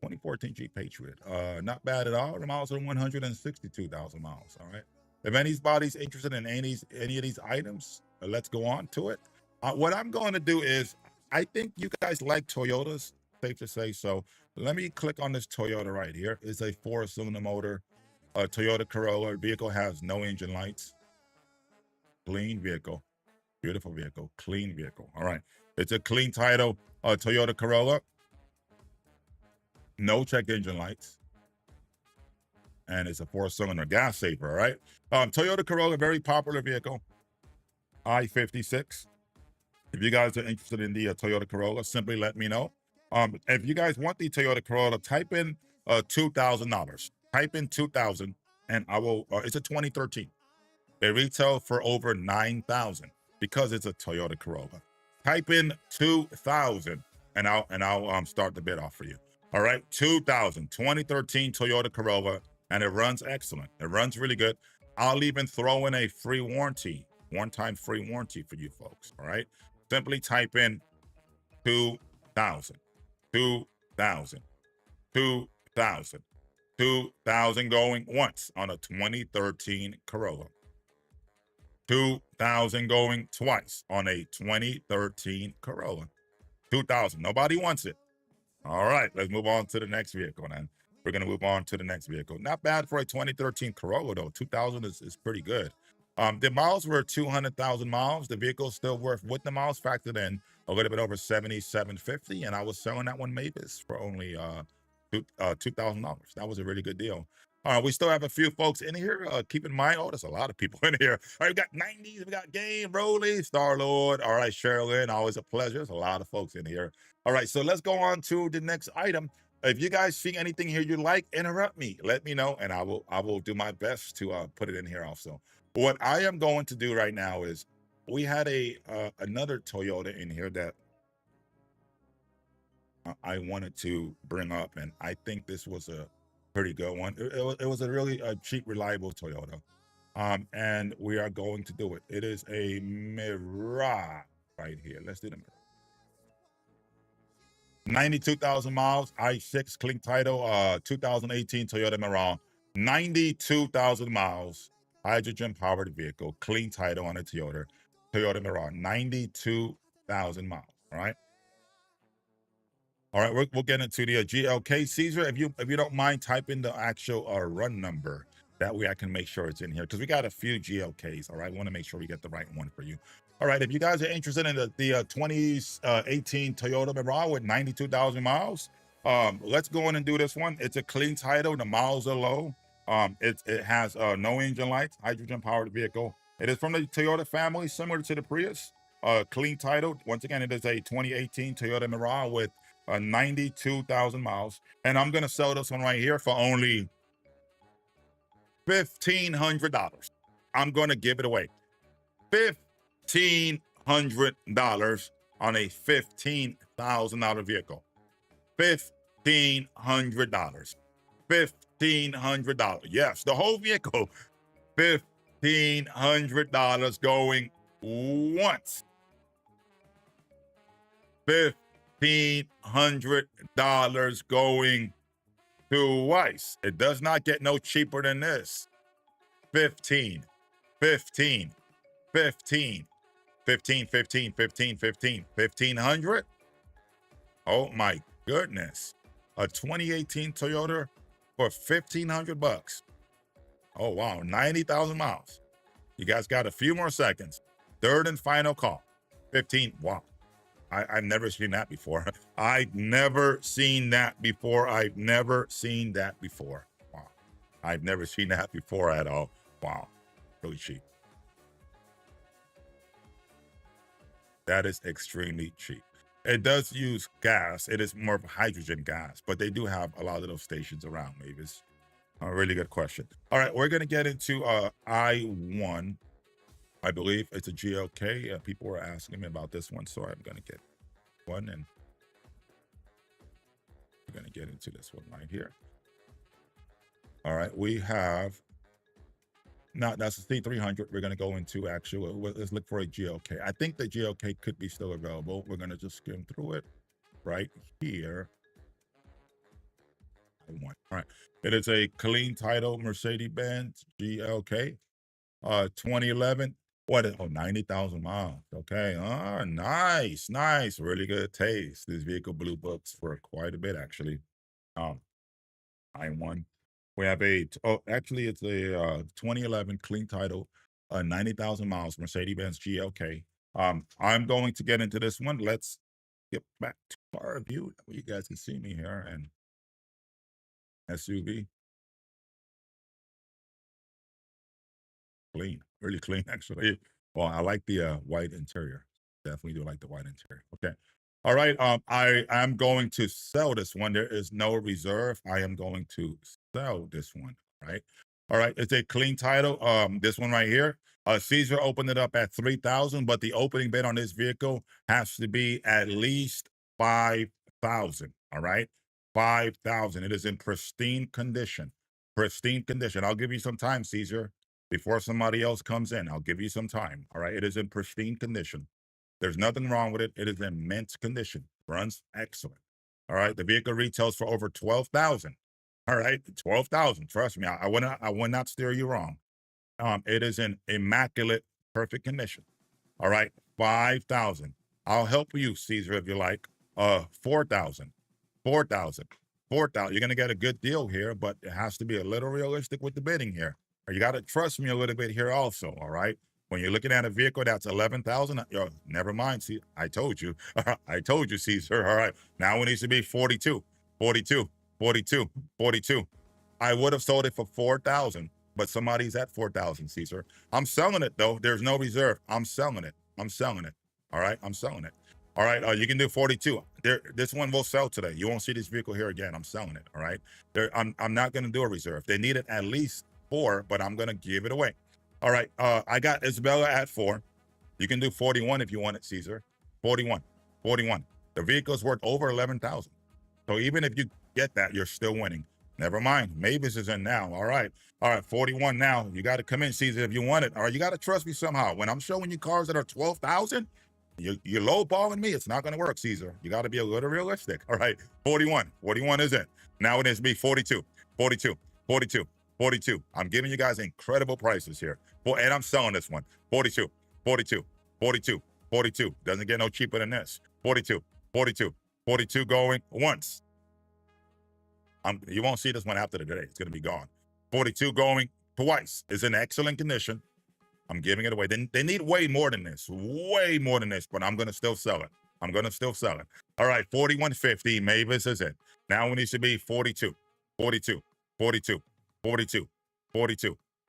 2014 Jeep Patriot. Not bad at all. The miles are 162,000 miles, all right? If anybody's interested in any of these items, let's go on to it. What I'm going to do is, I think you guys like Toyotas, safe to say. So let me click on this Toyota right here. It's a 4-cylinder motor, Toyota Corolla. Vehicle has no engine lights. Clean vehicle, beautiful vehicle, clean vehicle. All right, it's a clean title, Toyota Corolla. No check engine lights. And it's a 4-cylinder gas saver, all right? Toyota Corolla, very popular vehicle. I-56. If you guys are interested in the Toyota Corolla, simply let me know. If you guys want the Toyota Corolla, type in $2,000. Type in 2,000, and I will. It's a 2013. They retail for over 9,000 because it's a Toyota Corolla. Type in 2,000, and I'll start the bid off for you. All right, 2,000, 2013 Toyota Corolla. And it runs excellent. It runs really good. I'll even throw in a free warranty, one-time free warranty for you folks, all right? Simply type in 2,000, 2,000, 2,000, 2,000 going once on a 2013 Corolla. 2,000 going twice on a 2013 Corolla. 2,000. Nobody wants it. All right, let's move on to the next vehicle, then. We're going to move on to the next vehicle. Not bad for a 2013 Corolla, though. 2,000 is pretty good. The miles were 200,000 miles. The vehicle is still worth, with the miles factored in, a little bit over $7,750. And I was selling that one Mavis for only $2,000. That was a really good deal. We still have a few folks in here. Keep in mind, there's a lot of people in here. All right, we got 90s, we got Game, Rolly, Star-Lord. All right, Sherilyn, always a pleasure. There's a lot of folks in here. All right, so let's go on to the next item. If you guys see anything here you like, interrupt me. Let me know, and I will do my best to put it in here also. What I am going to do right now is, we had another Toyota in here that I wanted to bring up, and I think this was a pretty good one. It was a really cheap, reliable Toyota, and we are going to do it. It is a Mirage right here. Let's do the Mirage. 92,000 miles, I6, clean title, 2018 Toyota Mirage. 92,000 miles, hydrogen-powered vehicle, clean title on a Toyota Mirage. 92,000 miles, all right? All right, we'll get into the GLK. Caesar, if you don't mind, type in the actual run number. That way I can make sure it's in here because we got a few GLKs. All right. We want to make sure we get the right one for you. All right. If you guys are interested in the 2018 Toyota Mirai with 92,000 miles, let's go in and do this one. It's a clean title. The miles are low. It has no engine lights, hydrogen powered vehicle. It is from the Toyota family, similar to the Prius. Clean title. Once again, it is a 2018 Toyota Mirai with 92,000 miles. And I'm going to sell this one right here for only $1,500. I'm going to give it away. $1,500 on a $15,000 vehicle. $1,500. $1,500. Yes, the whole vehicle. $1,500 going once. $1,500 going twice. It does not get no cheaper than this. 15, 15, 15, 15, 15, 15, 15, 1,500. Oh my goodness. A 2018 Toyota for $1,500. Oh wow, 90,000 miles. You guys got a few more seconds. Third and final call. 15, wow. I've never seen that before. I've never seen that before. I've never seen that before. Wow. I've never seen that before at all. Wow. Really cheap. That is extremely cheap. It does use gas. It is more of a hydrogen gas, but they do have a lot of those stations around, Mavis. A really good question. All right, we're going to get into I1. I believe it's a GLK. People were asking me about this one, so I'm going to get one, and we're going to get into this one right here. All right, we have, now that's the C300. We're going to go into actual, let's look for a GLK. I think the GLK could be still available. We're going to just skim through it right here. All right, it is a clean title Mercedes-Benz GLK, 2011. What? Oh, 90,000 miles. Okay. Nice, nice. Really good taste. This vehicle blue books for quite a bit, actually. I1. We have actually, it's a 2011 clean title, 90,000 miles, Mercedes-Benz GLK. I'm going to get into this one. Let's get back to our view. That way you guys can see me here. And SUV. Clean, really clean, actually. Well, I like the white interior. Definitely do like the white interior. Okay. All right. I am going to sell this one. There is no reserve. I am going to sell this one. Right. All right. It's a clean title. This one right here. Caesar opened it up at 3,000, but the opening bid on this vehicle has to be at least 5,000. All right. 5,000. It is in pristine condition. Pristine condition. I'll give you some time, Caesar, before somebody else comes in. I'll give you some time. All right. It is in pristine condition. There's nothing wrong with it. It is in mint condition. Runs excellent. All right. The vehicle retails for over 12,000. All right. 12,000. Trust me. I would not steer you wrong. It is in immaculate, perfect condition. All right. 5,000. I'll help you, Caesar, if you like. 4,000. 4,000. 4,000. You're going to get a good deal here, but it has to be a little realistic with the bidding here. Or you got to trust me a little bit here also. All right. When you're looking at a vehicle that's 11,000, never mind. See, I told you. I told you, Caesar. All right. Now it needs to be 42, 42, 42, 42. I would have sold it for 4,000, but somebody's at 4,000, Caesar. I'm selling it, though. There's no reserve. I'm selling it. I'm selling it. All right. I'm selling it. All right. You can do 42. This one will sell today. You won't see this vehicle here again. I'm selling it. All right. I'm not going to do a reserve. They need it at least 4, but I'm going to give it away. All right. I got Isabella at 4. You can do 41 if you want it, Caesar. 41. 41. The vehicle's worth over 11,000. So even if you get that, you're still winning. Never mind. Mavis is in now. All right. All right. 41 now. You got to come in, Caesar, if you want it. All right. You got to trust me somehow. When I'm showing you cars that are 12,000, you're lowballing me. It's not going to work, Caesar. You got to be a little realistic. All right. 41. 41 is it. Now it is be 42. 42. 42. 42. I'm giving you guys incredible prices here. And I'm selling this one. 42. 42. 42. 42. Doesn't get no cheaper than this. 42. 42. 42 going once. You won't see this one after the day. It's going to be gone. 42 going twice. It's in excellent condition. I'm giving it away. They need way more than this, but I'm going to still sell it. All right, 4150. Mavis is it. Now it needs to be 42, 42, 42, 42, 42, 42,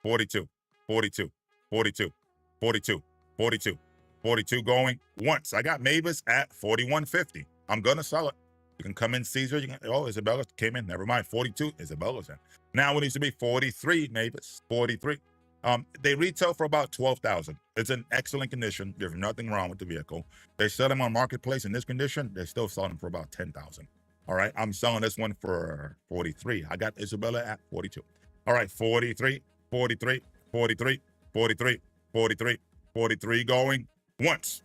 42, 42, 42, 42, 42 going once. I got Mavis at 4150. I'm going to sell it. You can come in, Caesar. You can, oh, Isabella came in. Never mind. 42. Isabella's in. Now it needs to be 43, Mavis. 43. They retail for about 12,000. It's in excellent condition. There's nothing wrong with the vehicle. They sell them on marketplace in this condition. They're still selling them for about 10,000. All right, I'm selling this one for 43. I got Isabella at 42. All right, 43, 43, 43, 43, 43, 43 going once.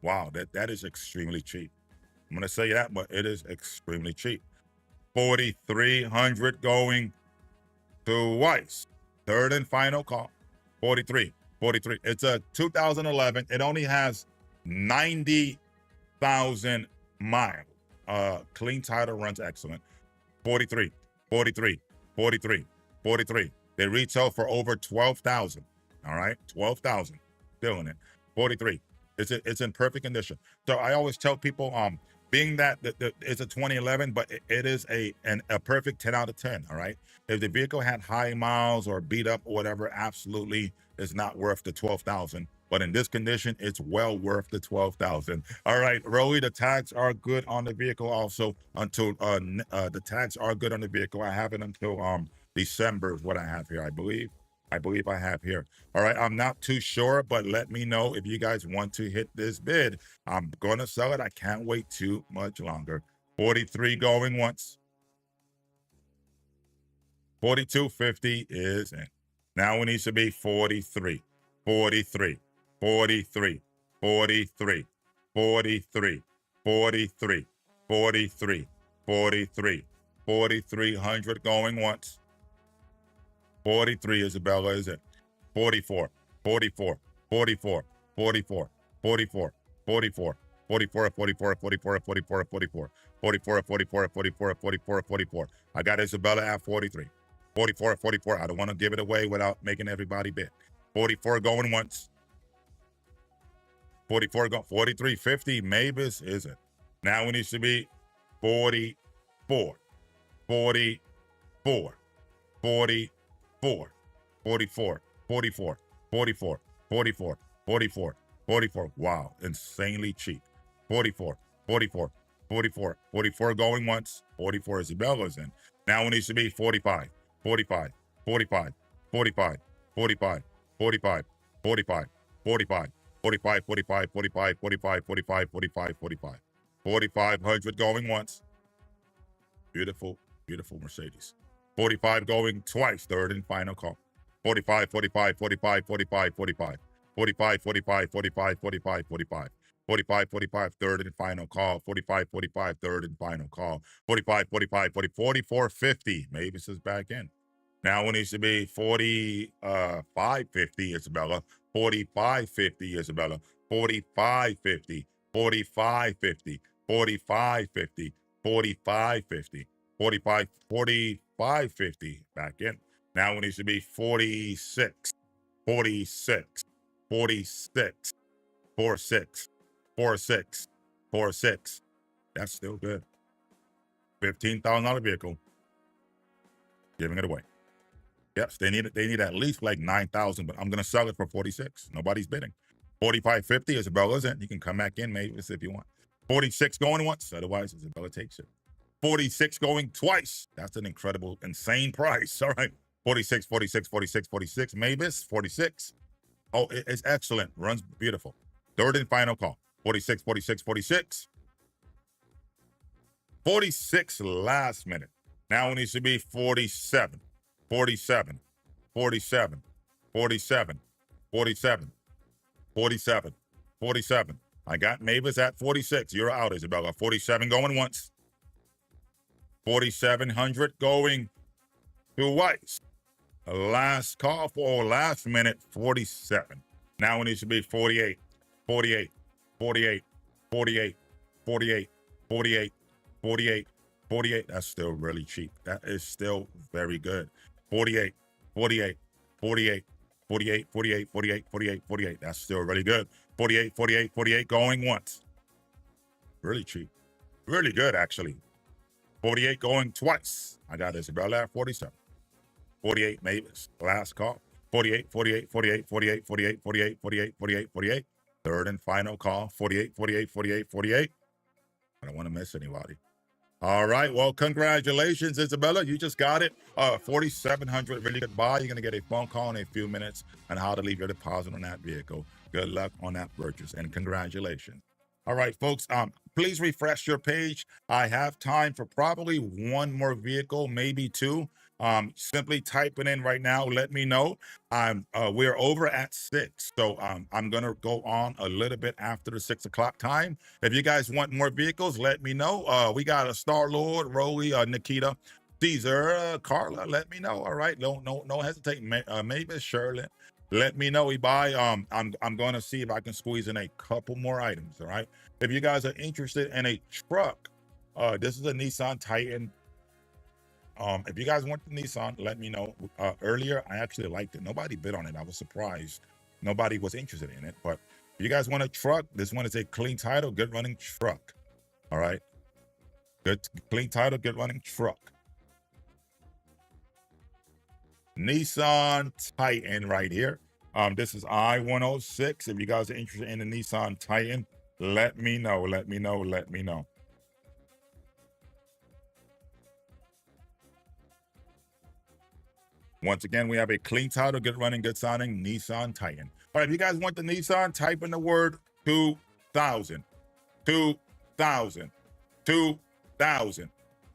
Wow, that is extremely cheap. I'm gonna say that, but it is extremely cheap. 4,300 going twice. Third and final call. 43, 43. It's a 2011. It only has 90,000 miles. Clean title, runs excellent. 43, 43, 43, 43. They retail for over 12,000. All right, 12,000. Still in it. 43. It's in perfect condition. So I always tell people, being that it's a 2011, but it is a perfect 10 out of 10. All right. If the vehicle had high miles or beat up or whatever, absolutely is not worth the 12,000. But in this condition, it's well worth the 12,000. All right, Roly, the tags are good on the vehicle also until the tags are good on the vehicle. I have it until December is what I have here, I believe. I have here. All right, I'm not too sure, but let me know if you guys want to hit this bid. I'm going to sell it. I can't wait too much longer. 43 going once. 4250 is in. Now it needs to be 43, 43, 43, 43, 43, 43, 43, 43, 4,300 going once. 43, Isabella, is it? 44, 44, 44, 44, 44, 44, 44, 44, 44, 44, 44, 44, 44, 44, 44, 44. I got Isabella at 43. 44, 44. I don't want to give it away without making everybody bid. 44 going once. 44 going. 43.50. Mavis, is it? Now it needs to be 44. 44. 44. 44. 44. 44. 44. 44. 44. Wow. Insanely cheap. 44. 44. 44. 44 going once. 44 Isabella's in. Now it needs to be 45. 45, 45, 45, 45, 45, 45, 45, 45, 45, 45, 45, 45, 45, 45. 4,500 going once. Beautiful, beautiful Mercedes. 45 going twice, third and final call. 45, 45, 45, 45, 45. 45, 45, 45, 45, 45. 45, 45, third and final call. 45, 45, third and final call. 45, 45, 40, 44, 50. Mavis is back in. Now it needs to be 45.50, Isabella. 45.50, Isabella. 45.50. 45.50. 45.50. 45.50. 45, 45.50. Back in. Now it needs to be 46. 46. 46. 46. 46. 46. That's still good. $15,000 vehicle. Giving it away. Yes, they need at least like 9,000, but I'm gonna sell it for 46. Nobody's bidding. 45.50, Isabella's in. You can come back in maybe if you want. 46 going once, otherwise Isabella takes it. 46 going twice. That's an incredible, insane price. All right. 46, 46, 46, 46. Mavis, 46. Oh, it's excellent. Runs beautiful. Third and final call. 46, 46, 46. 46 last minute. Now it needs to be 47. 47, 47, 47, 47, 47, 47. I got Mavis at 46. You're out, Isabella. 47 going once. 4,700 going twice. Last call for last minute, 47. Now it needs to be 48, 48, 48, 48, 48, 48, 48, 48. That's still really cheap. That is still very good. 48, 48, 48, 48, 48, 48, 48, 48. That's still really good. 48, 48, 48 going once. Really cheap. Really good, actually. 48 going twice. I got Isabella at 47. 48 Mavis. Last call. 48, 48, 48, 48, 48, 48, 48, 48, 48. Third and final call. 48, 48, 48, 48. I don't want to miss anybody. All right. Well, congratulations, Isabella. You just got it. 4,700. Really good buy. You're going to get a phone call in a few minutes on how to leave your deposit on that vehicle. Good luck on that purchase and congratulations. All right, folks. Please refresh your page. I have time for probably one more vehicle, maybe two. Simply type it in right now. Let me know. We're over at 6, so I'm gonna go on a little bit after the 6 o'clock time. If you guys want more vehicles, let me know. We got a Star Lord, Rolly, Nikita, Caesar, Carla. Let me know. All right, no hesitate. Maybe Shirley. Let me know. We buy. I'm going to see if I can squeeze in a couple more items. All right. If you guys are interested in a truck, this is a Nissan Titan. If you guys want the Nissan, let me know. Earlier, I actually liked it. Nobody bid on it. I was surprised. Nobody was interested in it. But if you guys want a truck, this one is a clean title, good running truck. All right. Good clean title, good running truck. Nissan Titan right here. This is I-106. If you guys are interested in the Nissan Titan, let me know. Let me know. Let me know. Once again, we have a clean title, good running, good sounding Nissan Titan. All right, if you guys want the Nissan, type in the word 2,000, 2,000, 2,000,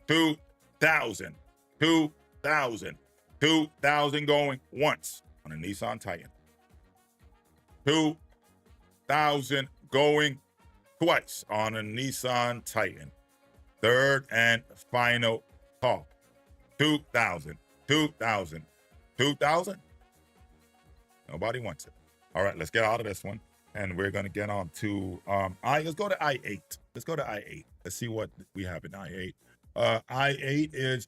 2,000, 2,000, 2,000 going once on a Nissan Titan. 2,000 going twice on a Nissan Titan. Third and final call. 2,000, 2,000, 2,000. Nobody wants it. All right, let's get out of this one. And we're going to get on to, let's go to I-8. Let's go to I-8. Let's see what we have in I-8. I-8 is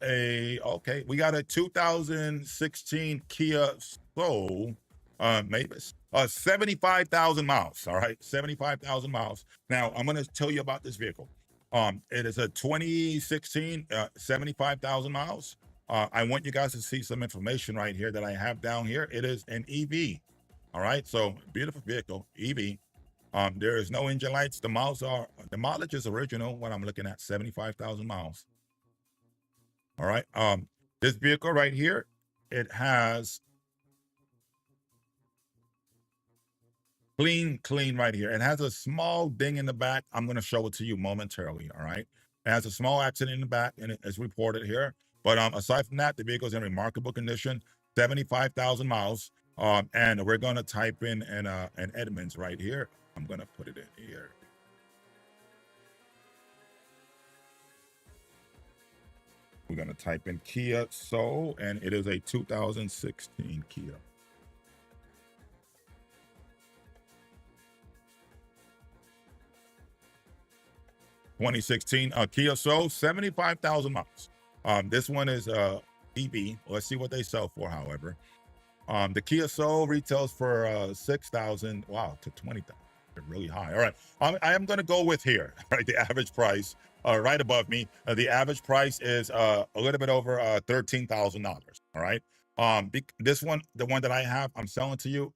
okay, we got a 2016 Kia Soul, Mavis, 75,000 miles, all right, 75,000 miles. Now, I'm going to tell you about this vehicle. It is a 2016, 75,000 miles. I want you guys to see some information right here that I have down here. It is an EV, all right, so beautiful vehicle, EV. There is no engine lights. The mileage is original when I'm looking at 75,000 miles. All right. This vehicle right here, it has clean right here. It has a small ding in the back. I'm going to show it to you momentarily. All right. It has a small accident in the back, and it's reported here. But aside from that, the vehicle is in remarkable condition. 75,000 miles. And we're going to type in an Edmunds right here. I'm going to put it in here. We're going to type in Kia Soul, and it is a 2016 Kia. Kia Soul, 75,000 miles. This one is EV. Let's see what they sell for, however. The Kia Soul retails for 6,000, wow, to 20,000. Really high. All right. I am going to go with here, right? The average price, right above me. The average price is a little bit over $13,000. All right. This one, the one that I have, I'm selling to you.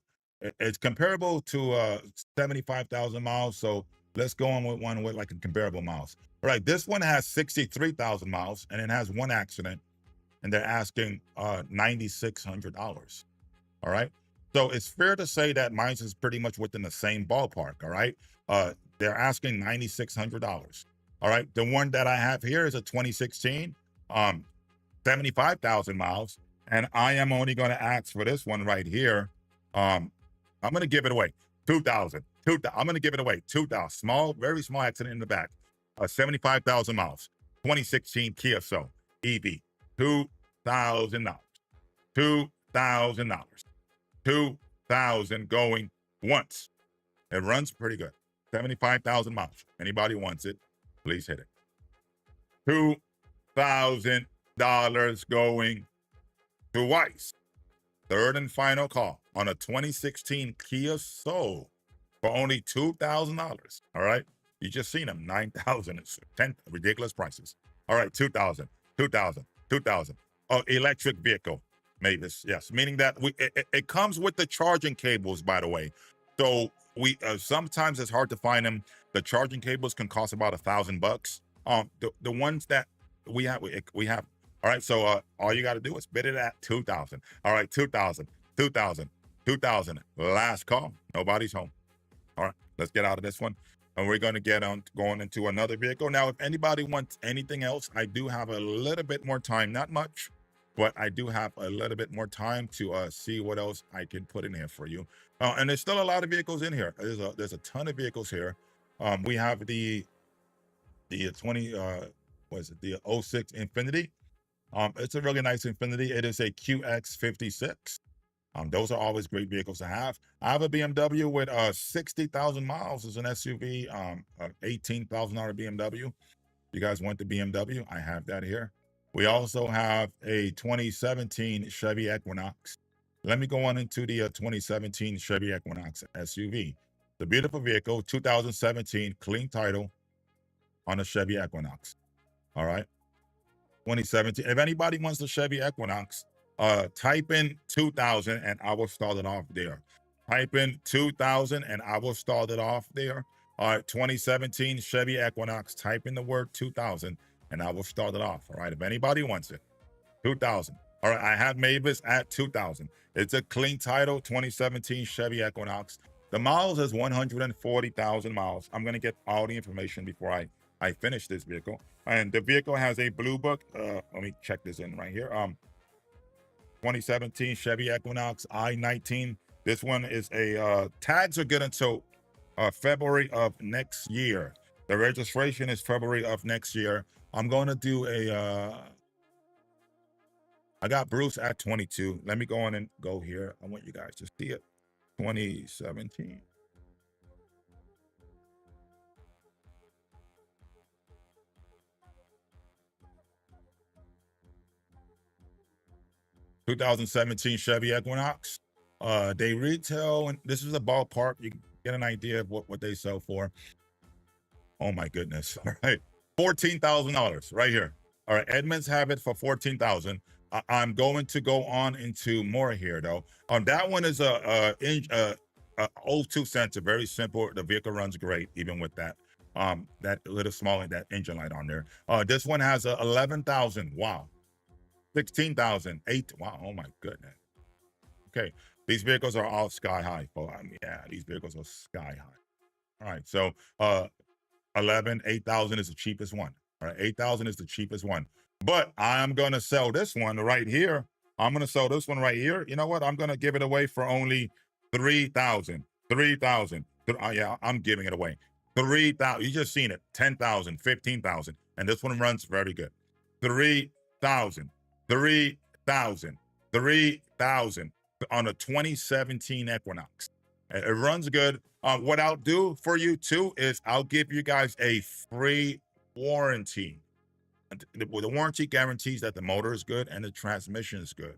It's comparable to 75,000 miles. So let's go on with one with like a comparable miles. All right. This one has 63,000 miles, and it has one accident, and they're asking $9,600. All right. So it's fair to say that mine is pretty much within the same ballpark. All right. They're asking $9,600. All right. The one that I have here is a 2016, 75,000 miles. And I am only going to ask for this one right here. I'm going to give it away. 2,000. I'm going to give it away. 2,000. Small, very small accident in the back. 75,000 miles. 2016 Kia Soul EV. $2,000. $2,000. 2,000 going once. It runs pretty good. 75,000 miles. Anybody wants it, please hit it. $2,000 going twice. third and final call on a 2016 Kia Soul for only $2,000. All right. You just seen them, 9,000. It's 10 ridiculous prices. All right, 2,000, 2,000, 2,000. Oh, electric vehicle, Mavis. Yes, meaning that it comes with the charging cables, by the way. So we sometimes it's hard to find them. The charging cables can cost about $1,000. The ones that we have. All right, so all you got to do is bid it at 2,000. All right, 2,000, 2,000, 2,000. Last call. Nobody's home. All right, let's get out of this one. And we're going to get on going into another vehicle. Now, if anybody wants anything else, I do have a little bit more time, not much, but I do have a little bit more time to see what else I can put in here for you. And there's still a lot of vehicles in here. There's a ton of vehicles here. We have the 20 was it the 06 Infiniti. It's a really nice Infiniti. It is a QX56. Those are always great vehicles to have. I have a BMW with 60,000 miles as an SUV, $18,000 BMW. You guys want the BMW? I have that here. We also have a 2017 Chevy Equinox. Let me go on into the 2017 Chevy Equinox SUV. The beautiful vehicle, 2017, clean title on a Chevy Equinox. All right. 2017. If anybody wants the Chevy Equinox, type in 2000 and I will start it off there. Type in 2000 and I will start it off there. All right, 2017 Chevy Equinox, type in the word 2000 and I will start it off. All right, if anybody wants it, 2000. All right, I have Mavis at 2000. It's a clean title, 2017 Chevy Equinox. The miles is 140,000 miles. I'm going to get all the information before I finish this vehicle. And the vehicle has a blue book. Let me check this in right here. 2017 Chevy Equinox i19. This one is a tags are good until February of next year. The registration is February of next year. I'm going to do I got Bruce at 22. Let me go on and go here. I want you guys to see it. 2017. ...2017 Chevy Equinox. They retail, and this is a ballpark. You can get an idea of what they sell for. Oh my goodness! All right, $14,000 right here. All right, Edmunds have it for $14,000. I'm going to go on into more here though. That one is a 02 sensor, very simple. The vehicle runs great even with that. That little small that engine light on there. This one has 11,000. Wow. 16,000, 8. Wow, oh my goodness. Okay, these vehicles are all sky high. Oh, yeah, these vehicles are sky high. All right, so 8,000 is the cheapest one. All right, 8,000 is the cheapest one. But I'm gonna sell this one right here. I'm gonna sell this one right here. You know what? I'm gonna give it away for only 3,000. 3,000. Yeah, I'm giving it away. 3,000. You just seen it. 10,000, 15,000, and this one runs very good. 3,000. 3,000, 3,000 on a 2017 Equinox. It runs good. What I'll do for you too is I'll give you guys a free warranty. The warranty guarantees that the motor is good and the transmission is good.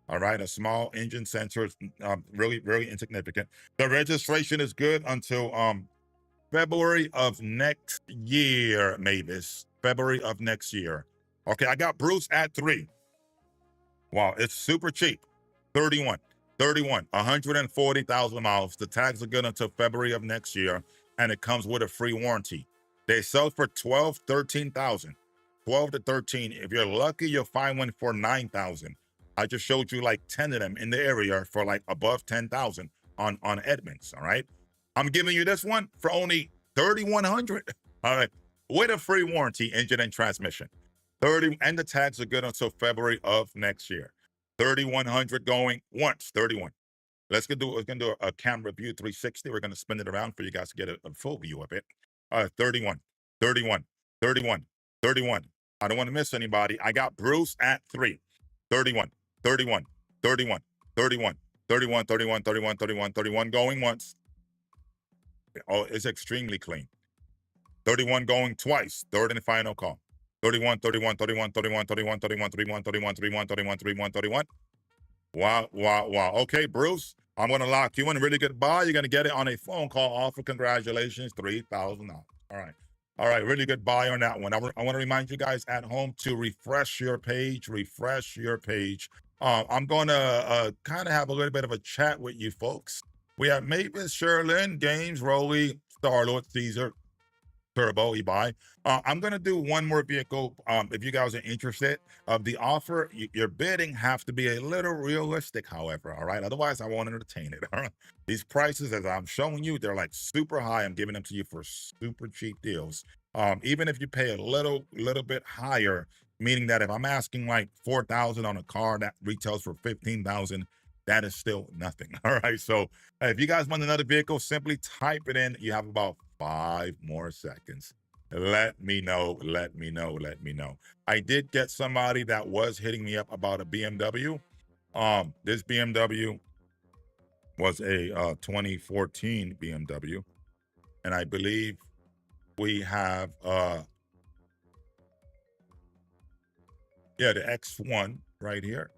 All right, a small engine sensor is really, really insignificant. The registration is good until February of next year, Mavis. February of next year. Okay, I got Bruce at 3. Wow, it's super cheap. 31, 140,000 miles. The tags are good until February of next year, and it comes with a free warranty. They sell for 12, 13,000. 12 to 13. If you're lucky, you'll find one for 9,000. I just showed you like 10 of them in the area for like above 10,000 on Edmunds. All right, I'm giving you this one for only 3,100. All right, with a free warranty, engine and transmission. 30, and the tags are good until February of next year. 3,100 going once. 31. We're gonna do a camera view 360. We're gonna spin it around for you guys to get a full view of it. 31, 31, 31, 31. I don't want to miss anybody. I got Bruce at 3. 31, 31, 31, 31, 31, 31, 31, 31, 31 going once. Oh, it's extremely clean. 31 going twice. Third and final call. 31, 31, 31, 31, 31, 31, 31, 31, 31, 31, 31, 31. Wow, wow, wow. Okay, Bruce, I'm going to lock you in. Really good buy. You're going to get it on a phone call offer. Congratulations, $3,000. All right. All right, really good buy on that one. I want to remind you guys at home to refresh your page. Refresh your page. I'm going to kind of have a little bit of a chat with you folks. We have Mavis, Sherlyn, Games, Rolly, Starlord, Caesar, Turbo, Ebuy. I'm gonna do one more vehicle. If you guys are interested, the offer, your bidding have to be a little realistic, however. All right, otherwise I won't entertain it. All right, these prices, as I'm showing you, they're like super high. I'm giving them to you for super cheap deals. Even if you pay a little bit higher, meaning that if I'm asking like 4,000 on a car that retails for 15,000, that is still nothing. All right, so if you guys want another vehicle, simply type it in. You have about 5 more seconds. Let me know. Let me know. Let me know. I did get somebody that was hitting me up about a BMW. This BMW was a 2014 BMW, and I believe we have the X1 right here.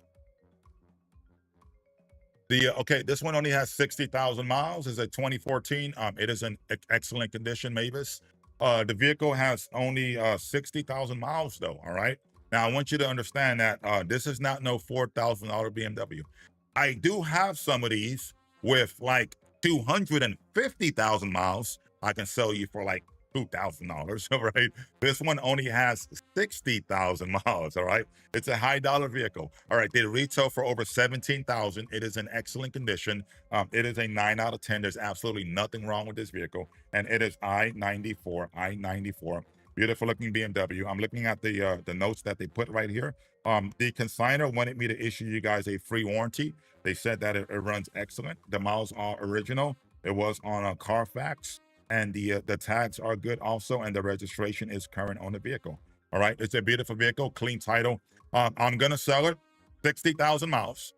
Okay, this one only has 60,000 miles. It's a 2014. It is in excellent condition, Mavis. The vehicle has only 60,000 miles though. All right. Now I want you to understand that this is not no $4,000 BMW. I do have some of these with like 250,000 miles. I can sell you for like $2,000. All right. This one only has 60,000 miles. All right. It's a high dollar vehicle. All right. They retail for over 17,000. It is in excellent condition. It is a 9 out of 10. There's absolutely nothing wrong with this vehicle. And it is I-94. Beautiful looking BMW. I'm looking at the notes that they put right here. The consignor wanted me to issue you guys a free warranty. They said that it runs excellent. The miles are original. It was on a Carfax, and the tags are good also, and the registration is current on the vehicle. All right, it's a beautiful vehicle, clean title. I'm gonna sell it, 60,000 miles.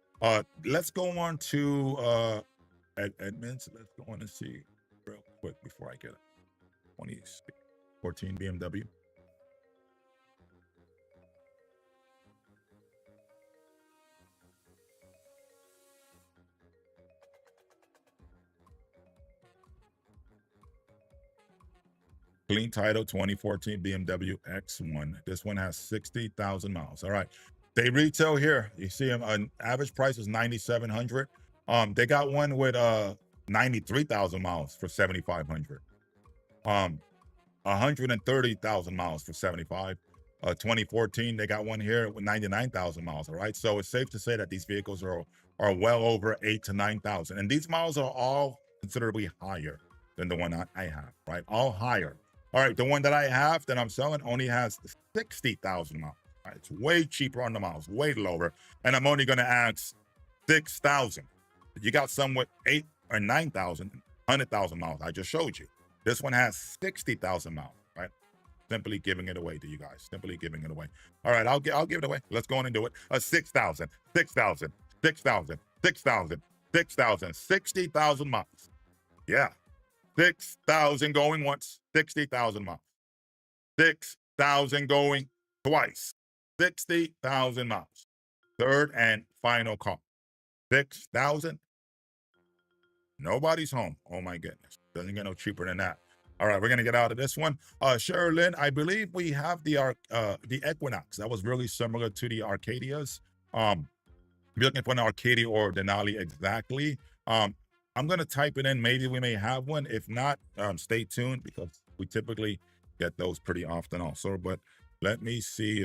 Let's go on to Edmonds. Let's go on and see real quick before I get it. 2014 BMW. Clean title, 2014 BMW X1. This one has 60,000 miles. All right. They retail here. You see them. An average price is 9,700. They got one with 93,000 miles for 7,500. 130,000 miles for 75. 2014, they got one here with 99,000 miles. All right. So it's safe to say that these vehicles are well over 8,000 to 9,000. And these miles are all considerably higher than the one I have, right? All higher. All right, the one that I have that I'm selling only has 60,000 miles. Right? It's way cheaper on the miles, way lower. And I'm only going to add 6,000. You got some with 8 or 9,000, 100,000 miles. I just showed you. This one has 60,000 miles, right? Simply giving it away to you guys. Simply giving it away. All right, I'll give it away. Let's go on and do it. 6,000, 6,000, 6,000, 6,000, 6,000, 60,000 miles. Yeah. 6,000 going once, 60,000 miles. 6,000 going twice, 60,000 miles. Third and final call. 6,000. Nobody's home. Oh my goodness. Doesn't get no cheaper than that. All right, we're gonna get out of this one. Sherlyn, I believe we have the Equinox. That was really similar to the Arcadias. If you're looking for an Arcadia or Denali exactly, I'm going to type it in. Maybe we may have one. If not, stay tuned because we typically get those pretty often also. But let me see.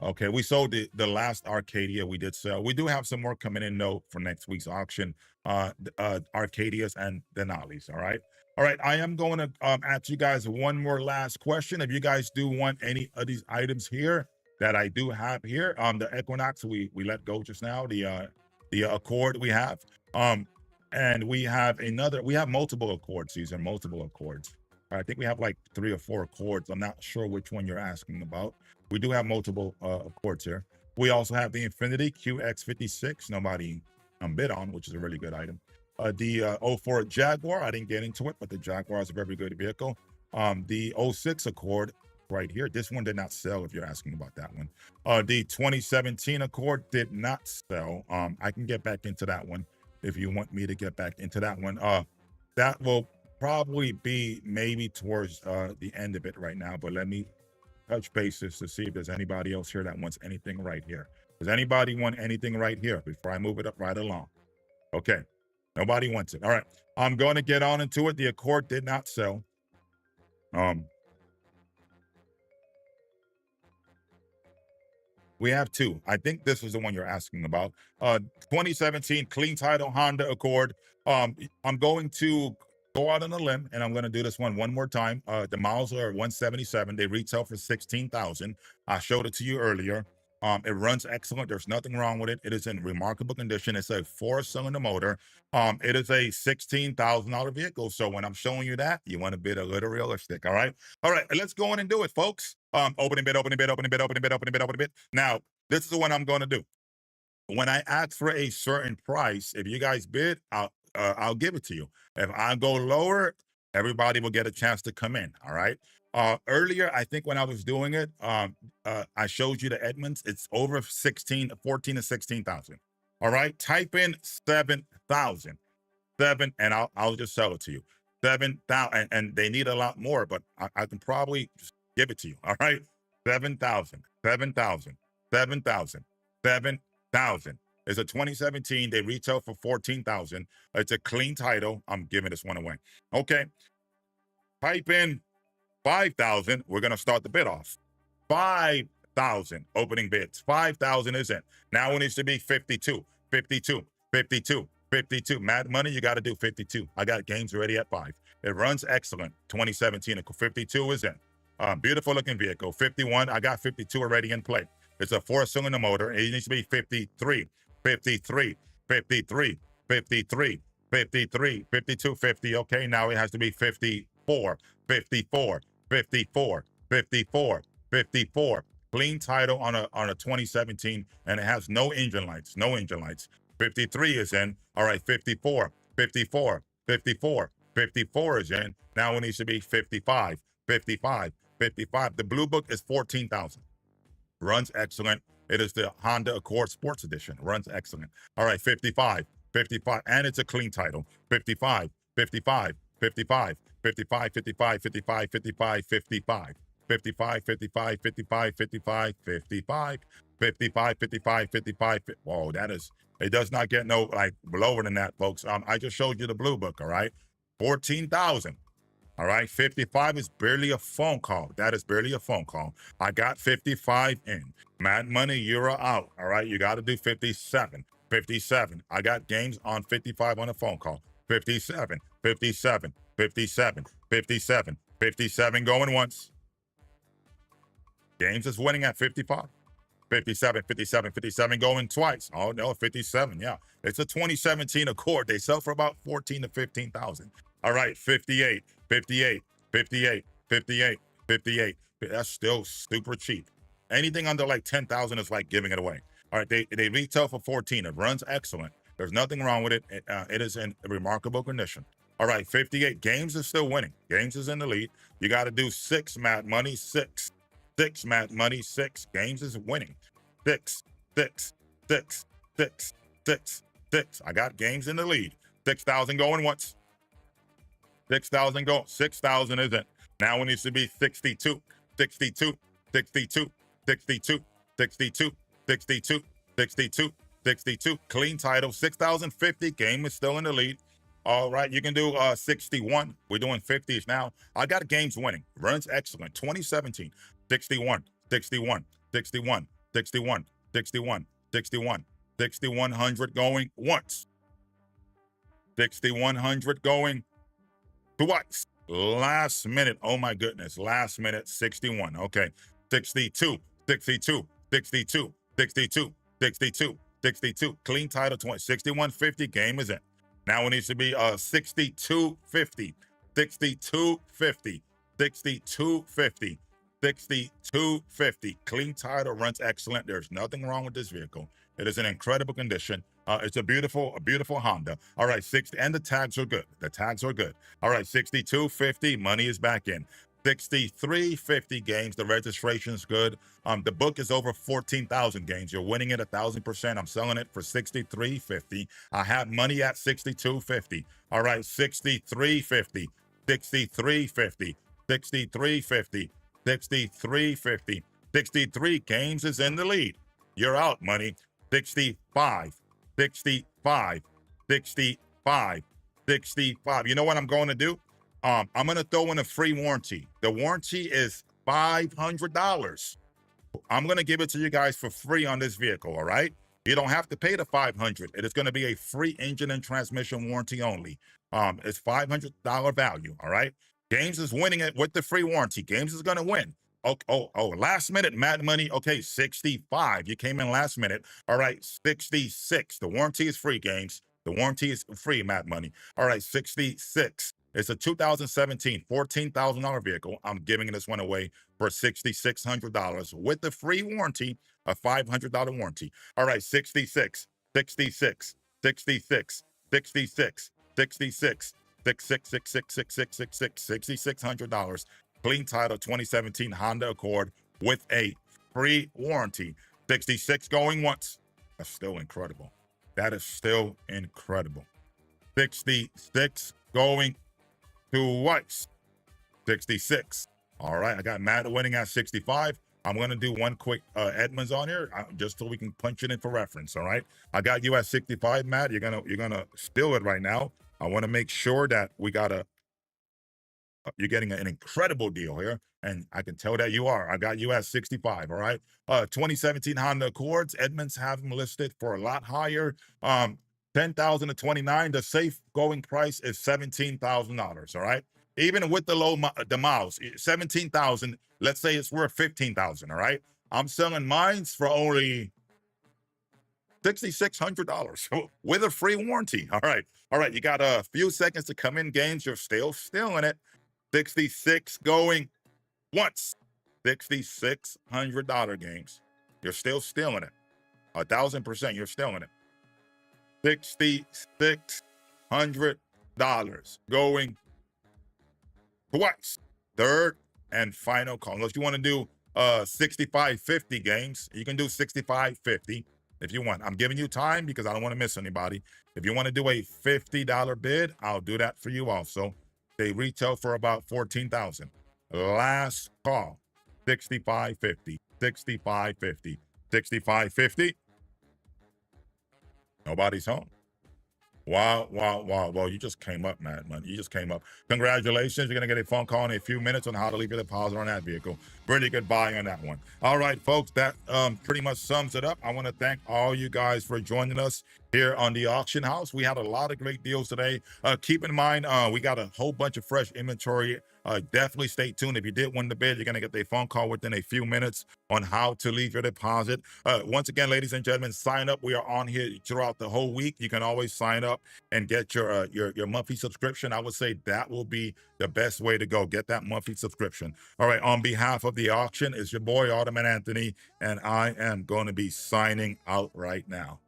Okay, we sold the last Arcadia we did sell. We do have some more coming in though for next week's auction. Arcadias and Denalis. All right. All right. I am going to ask you guys one more last question. If you guys do want any of these items here that I do have here, the Equinox we let go just now, the Accord we have. And we have multiple Accords. These are multiple Accords. I think we have like 3 or 4 Accords. I'm not sure which one you're asking about. We do have multiple Accords here. We also have the Infiniti QX56. Nobody bid on, which is a really good item. The '04 Jaguar, I didn't get into it, but the Jaguar is a very good vehicle. The '06 Accord right here, this one did not sell if you're asking about that one. The 2017 Accord did not sell. I can get back into that one if you want me to get back into that one. That will probably be maybe towards the end of it right now, but let me touch bases to see if there's anybody else here that wants anything right here. Does anybody want anything right here before I move it up right along? Okay, nobody wants it. All right, I'm going to get on into it. The Accord did not sell. We have two. I think this is the one you're asking about. 2017 clean title Honda Accord. I'm going to go out on a limb and I'm going to do this one more time. The miles are 177. They retail for 16,000. I showed it to you earlier. It runs excellent. There's nothing wrong with it. It is in remarkable condition. It's a 4-cylinder motor. It is a $16,000 vehicle. So when I'm showing you that, you want to be a little realistic. All right. All right. Let's go in and do it, folks. Opening bid, opening bid, opening bid, opening bid, opening bid, opening bid. Now, this is what I'm going to do. When I ask for a certain price, if you guys bid, I'll give it to you. If I go lower, everybody will get a chance to come in. All right. Earlier, I think when I was doing it, I showed you the Edmunds. It's over 14 to 16,000. All right. Type in 7,000. And I'll just sell it to you. 7,000. And they need a lot more, but I can probably just give it to you. All right. 7,000. 7,000. 7,000. 7,000. It's a 2017. They retail for 14,000. It's a clean title. I'm giving this one away. Okay. Type in 5,000. We're going to start the bid off. 5,000 opening bids. 5,000 is in. Now it needs to be 52, 52, 52, 52. Mad Money, you got to do 52. I got games ready at 5. It runs excellent. 2017, 52 is in. Beautiful looking vehicle. 51, I got 52 already in play. It's a 4-cylinder motor. It needs to be 53, 53, 53, 53, 53, 52, 50. Okay, now it has to be 54, 54, 54, 54, 54. Clean title on a 2017, and it has no engine lights. No engine lights. 53 is in. All right, 54, 54, 54, 54 is in. Now it needs to be 55, 55, 55. The Blue Book is 14,000. Runs excellent. It is the Honda Accord Sports Edition. Runs excellent. All right, 55, 55, and it's a clean title. 55, 55, 55, 55, 55, 55, 55, 55. 55, 55, 55, 55, 55, 55, 55, 55. Whoa, that is, it does not get no like lower than that, folks. I just showed you the Blue Book, all right? 14,000. All right, 55 is barely a phone call. That is barely a phone call. I got 55 in. Mad Money, you're out. All right, you got to do 57. 57. I got games on 55 on a phone call. 57, 57, 57, 57, 57 going once. Games is winning at 55. 57, 57, 57 going twice. Oh no, 57. Yeah. It's a 2017 Accord. They sell for about 14 to 15,000. All right, 58, 58, 58, 58, 58. That's still super cheap. Anything under like 10,000 is like giving it away. All right, they retail for 14. It runs excellent. There's nothing wrong with it. It is in remarkable condition. All right, 58. Games is still winning. Games is in the lead. You got to do 6, Mad Money, 6. 6, Mad Money, 6. Games is winning. 6, 6, 6, 6, 6, 6. I got games in the lead. 6,000 going once. 6,000 go. 6,000 isn't. Now it needs to be 62, 62, 62, 62, 62, 62, 62, 62. Clean title. 6,050. Game is still in the lead. All right, you can do 61. We're doing 50s now. I got games winning. Runs excellent. 2017. 61, 61, 61, 61, 61, 61, 6,100 going once. 6,100 going twice. Last minute. Oh my goodness. Last minute 61. Okay. 62, 62, 62, 62, 62, 62. Clean title 20. 6150. Game is in. Now it needs to be 6250. 6250. 6250. 6250. Clean title, runs excellent. There's nothing wrong with this vehicle. It is in incredible condition. It's a beautiful Honda. All right, 60, and the tags are good. The tags are good. All right, 6250, money is back in. 6350 games. The registration is good. The book is over 14,000 games. You're winning it 1,000%. I'm selling it for 6350. I have money at 6250. All right, 6350, 6350, 6350, 6350. 63 games is in the lead. You're out, money. 65, 65, 65, 65. You know what I'm going to do? I'm going to throw in a free warranty. The warranty is $500. I'm going to give it to you guys for free on this vehicle, all right? You don't have to pay the $500. It is going to be a free engine and transmission warranty only. It's $500 value, all right? Games is winning it with the free warranty. Games is going to win. Oh, last minute, Mad Money. Okay, 65. You came in last minute. All right, 66. The warranty is free, Games. The warranty is free, Mad Money. All right, 66. It's a 2017 $14,000 vehicle. I'm giving this one away for $6,600 with the free warranty, a $500 warranty. All right, 66, 66, 66, 66, 66, 666666, $6,600. Clean title 2017 Honda Accord with a free warranty. 66 going once. That's still incredible. That is still incredible. 66 going twice. 66. All right, I got Matt winning at 65. I'm going to do one quick Edmunds on here just so we can punch it in for reference, all right? I got you at 65, Matt. You're going to steal it right now. I want to make sure that we got you're getting an incredible deal here, and I can tell that you are. I got you at 65, all right? 2017 Honda Accords, Edmunds have them listed for a lot higher. 10,000 to 29. The safe going price is $17,000, all right? Even with the miles, 17,000, let's say it's worth 15,000, all right? I'm selling mines for only $6,600 with a free warranty. All right, you got a few seconds to come in, Games. You're still stealing it. 66 going once. $6,600, Games. You're still stealing it. 1,000%, you're stealing it. $6,600 going twice. Third and final call. Unless you want to do 6550, Games, you can do 6550 if you want. I'm giving you time because I don't want to miss anybody. If you want to do a $50 bid, I'll do that for you also. They retail for about 14,000. Last call. 6550, 6550, 6550. Nobody's home. Wow. Well, you just came up, man. You just came up. Congratulations. You're going to get a phone call in a few minutes on how to leave your deposit on that vehicle. Pretty good buy on that one. All right, folks, that pretty much sums it up. I want to thank all you guys for joining us here on the auction house. We had a lot of great deals today. Keep in mind, we got a whole bunch of fresh inventory. Definitely stay tuned. If you did win the bid, you're going to get a phone call within a few minutes on how to leave your deposit. Once again, ladies and gentlemen, sign up. We are on here throughout the whole week. You can always sign up and get your monthly subscription. I would say that will be the best way to go. Get that monthly subscription. All right, on behalf of the auction, it's your boy, Automan Anthony, and I am going to be signing out right now.